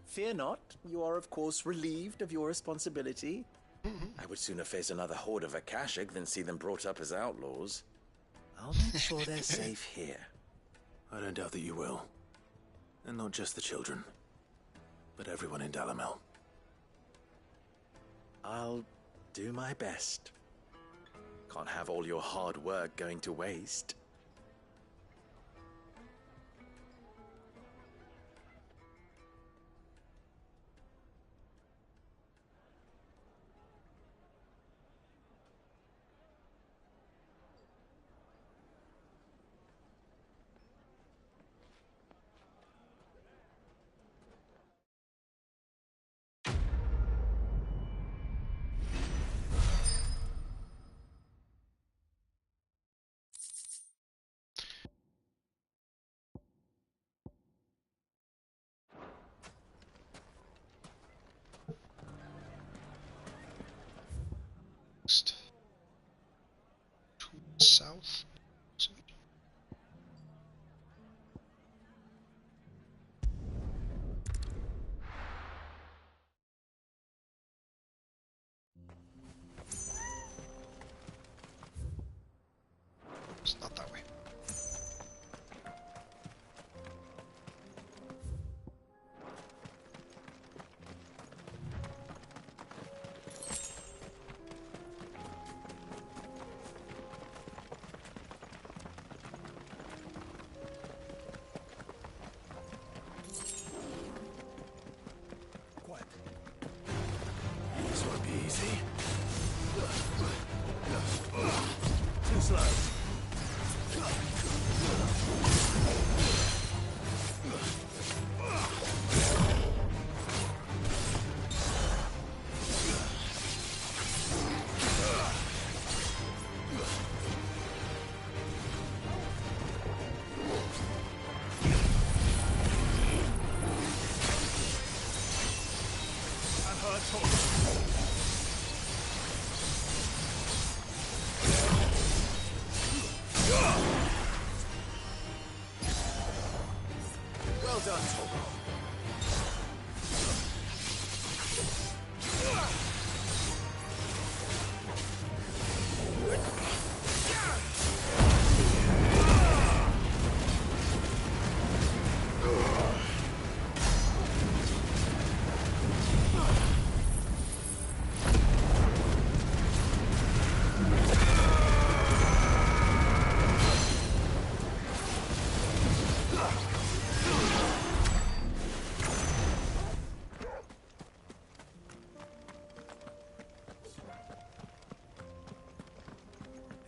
Fear not. You are, of course, relieved of your responsibility. I would sooner face another horde of Akashic than see them brought up as outlaws. I'll make sure they're safe here. I don't doubt that you will. And not just the children, but everyone in Dalimil. I'll do my best. Can't have all your hard work going to waste. To the south. It's not that way. This won't be easy. Too slow. Well done, Togo.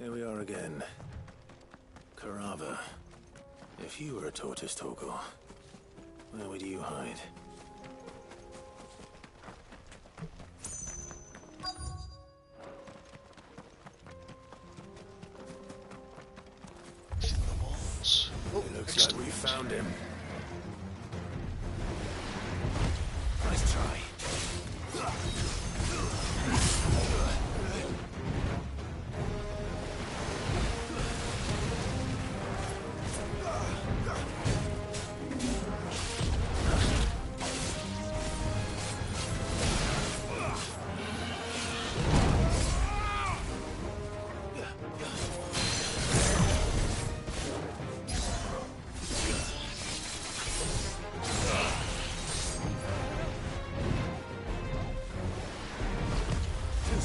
Here we are again. Carava. If you were a tortoise, Torgor, where would you hide? It looks like we found him. Nice try.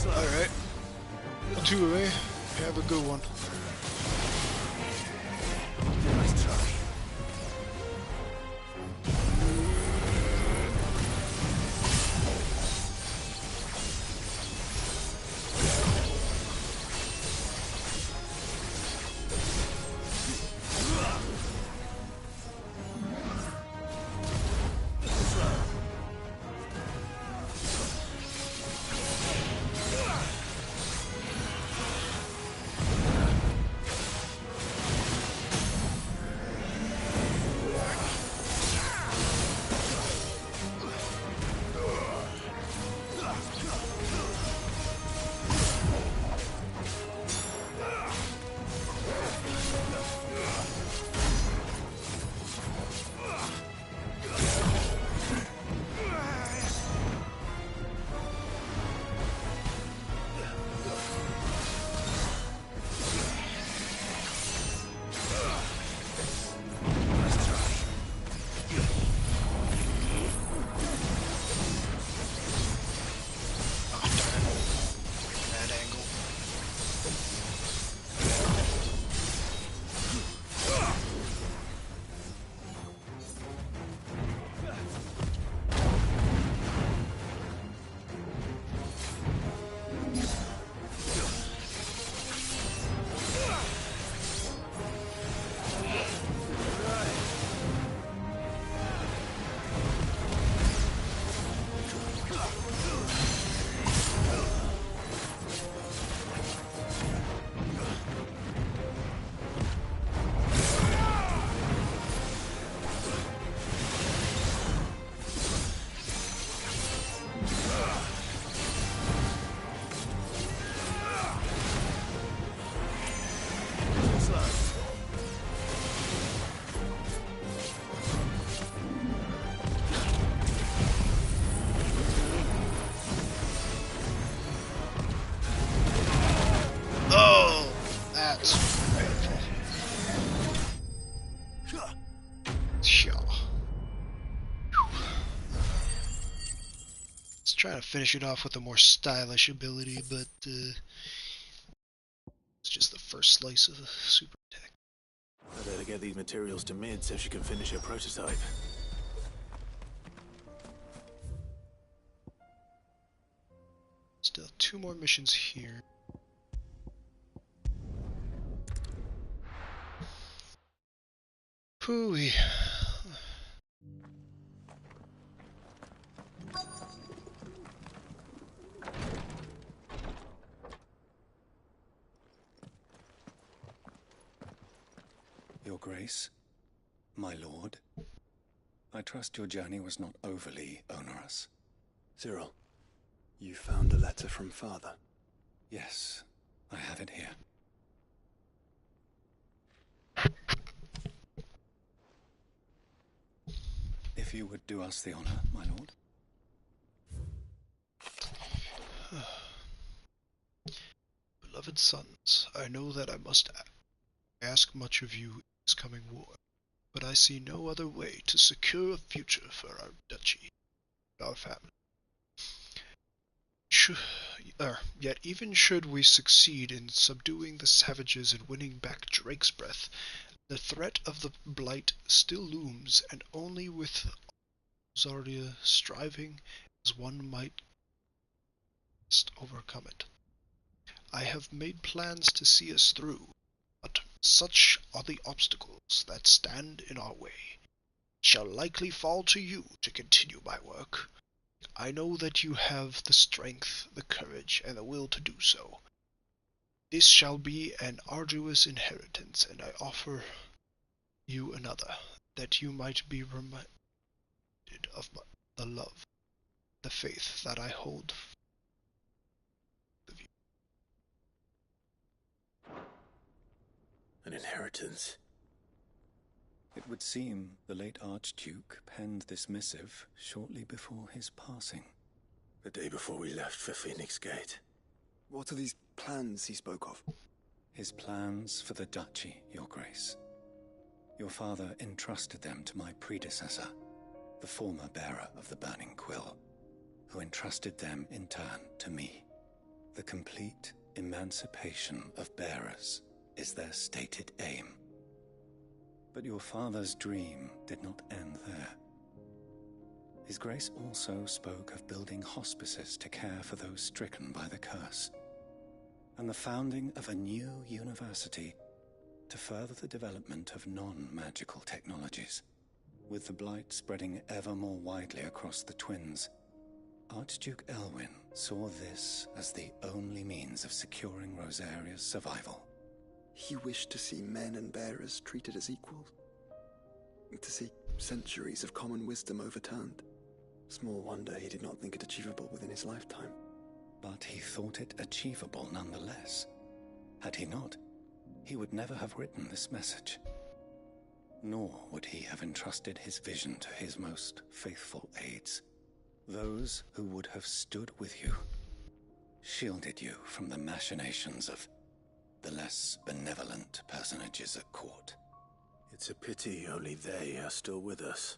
Alright. Two away. Have a good one. Nice try. that's painful. Yeah. Let's try to finish it off with a more stylish ability, but it's just the first slice of the super attack. I better get these materials to Mid so she can finish her prototype. Still 2 more missions here. Hooey. Your Grace, my lord, I trust your journey was not overly onerous. Cyril, you found the letter from Father? Yes, I have it here. If you would do us the honor, my lord. Beloved sons, I know that I must ask much of you in this coming war, but I see no other way to secure a future for our duchy, our family. Yet even should we succeed in subduing the savages and winning back Drake's breath, the threat of the blight still looms, and only with Zardia striving as one might overcome it. I have made plans to see us through, but such are the obstacles that stand in our way. It shall likely fall to you to continue my work. I know that you have the strength, the courage, and the will to do so. This shall be an arduous inheritance, and I offer you another, that you might be reminded of the love, the faith that I hold of you. An inheritance? It would seem the late Archduke penned this missive shortly before his passing. The day before we left for Phoenix Gate. What are these plans he spoke of? His plans for the duchy, Your Grace. Your father entrusted them to my predecessor, the former bearer of the Burning Quill, who entrusted them in turn to me. The complete emancipation of bearers is their stated aim. But your father's dream did not end there. His Grace also spoke of building hospices to care for those stricken by the curse, and the founding of a new university to further the development of non-magical technologies. With the blight spreading ever more widely across the Twins, Archduke Elwyn saw this as the only means of securing Rosaria's survival. He wished to see men and bearers treated as equals. To see centuries of common wisdom overturned. Small wonder he did not think it achievable within his lifetime. But he thought it achievable nonetheless. Had he not, he would never have written this message. Nor would he have entrusted his vision to his most faithful aides, those who would have stood with you, shielded you from the machinations of the less benevolent personages at court. It's a pity only they are still with us.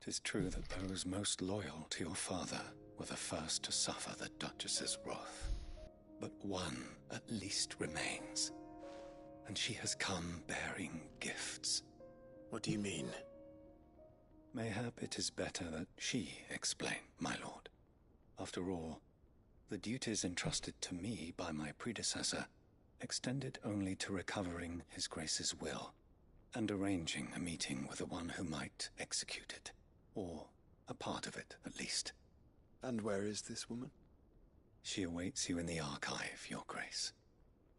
'Tis true that those most loyal to your father were the first to suffer the Duchess's wrath. But one at least remains, and she has come bearing gifts. What do you mean? Mayhap it is better that she explain, my lord. After all, the duties entrusted to me by my predecessor extended only to recovering His Grace's will and arranging a meeting with the one who might execute it, or a part of it at least. And where is this woman? She awaits you in the archive, Your Grace.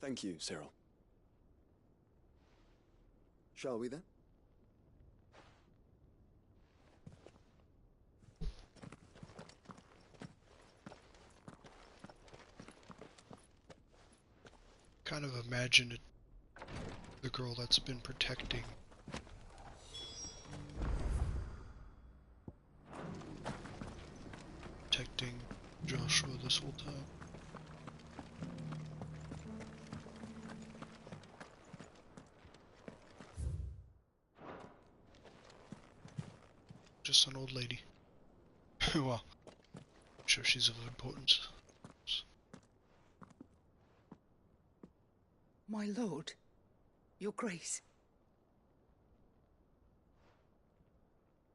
Thank you, Cyril. Shall we then? Kind of imagine it, the girl that's been protecting Joshua this whole time. just an old lady. Well, I'm sure she's of importance. My lord, your grace.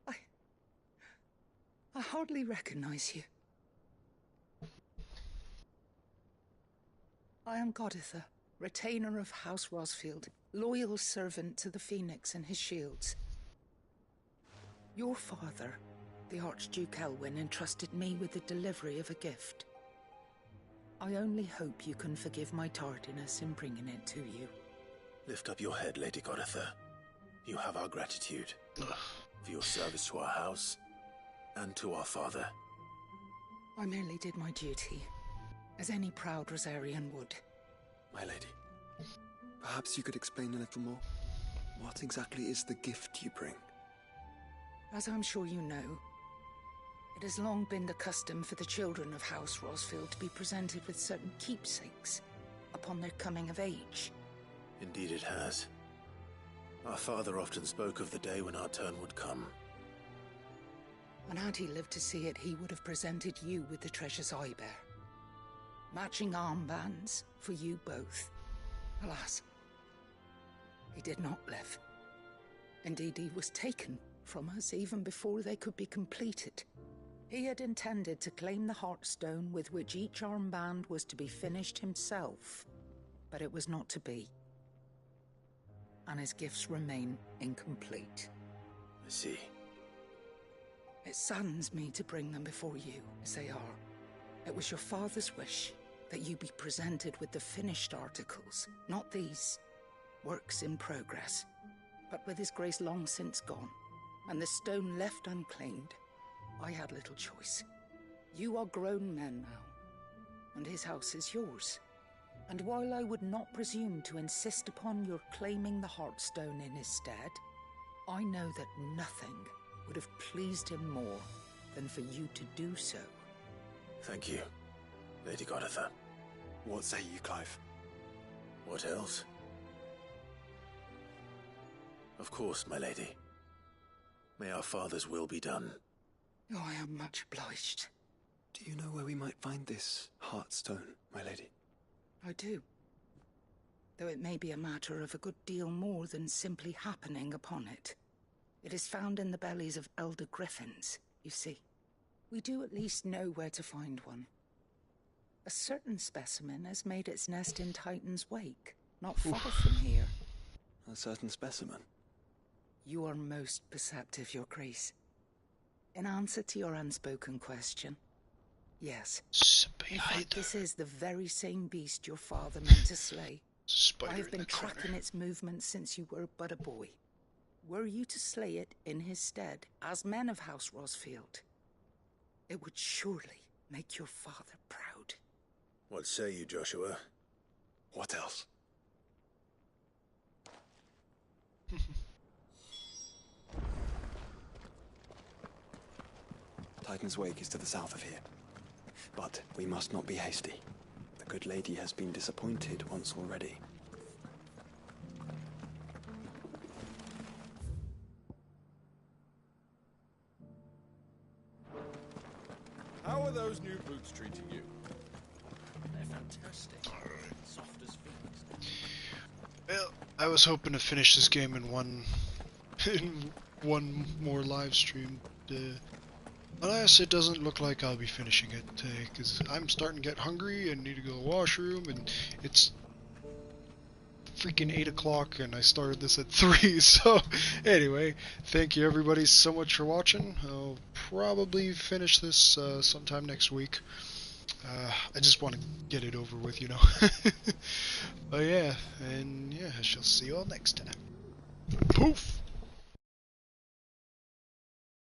I hardly recognize you. I am Goditha, retainer of House Rosfield, loyal servant to the Phoenix and his shields. Your father, the Archduke Elwyn, entrusted me with the delivery of a gift. I only hope you can forgive my tardiness in bringing it to you. Lift up your head, Lady Goditha. You have our gratitude for your service to our house and to our father. I merely did my duty, as any proud Rosarian would. My lady, perhaps you could explain a little more? What exactly is the gift you bring? As I'm sure you know, it has long been the custom for the children of House Rosfield to be presented with certain keepsakes upon their coming of age. Indeed it has. Our father often spoke of the day when our turn would come. And had he lived to see it, he would have presented you with the treasures I bear. Matching armbands for you both. Alas, he did not live. Indeed, he was taken from us even before they could be completed. He had intended to claim the Heartstone with which each armband was to be finished himself, but it was not to be. And his gifts remain incomplete. I see. It saddens me to bring them before you, as they are. It was your father's wish that you be presented with the finished articles, not these, works in progress. But with his grace long since gone, and the stone left unclaimed, I had little choice. You are grown men now, and his house is yours. And while I would not presume to insist upon your claiming the Heartstone in his stead, I know that nothing would have pleased him more than for you to do so. Thank you, Lady Goditha. What say you, Clive? What else? Of course, my lady. May our father's will be done. Oh, I am much obliged. Do you know where we might find this Heartstone, my lady? I do. Though it may be a matter of a good deal more than simply happening upon it. It is found in the bellies of elder griffins, you see. We do at least know where to find one. A certain specimen has made its nest in Titan's Wake, not far from here. A certain specimen? You are most perceptive, Your Grace. In answer to your unspoken question, yes. In fact, this is the very same beast your father meant to slay. I have been tracking its movements since you were but a boy. Were you to slay it in his stead, as men of House Rosfield, it would surely make your father proud. What say you, Joshua? What else? Titan's Wake is to the south of here. But we must not be hasty. The good lady has been disappointed once already. How are those new boots treating you? They're fantastic. Soft as Phoenix. Well, I was hoping to finish this game in one more live stream. Alas, it doesn't look like I'll be finishing it today, because I'm starting to get hungry and need to go to the washroom, and it's freaking 8 o'clock, and I started this at 3, so anyway, thank you everybody so much for watching. I'll probably finish this sometime next week. I just want to get it over with, you know. But yeah, and yeah, I shall see you all next time. Poof!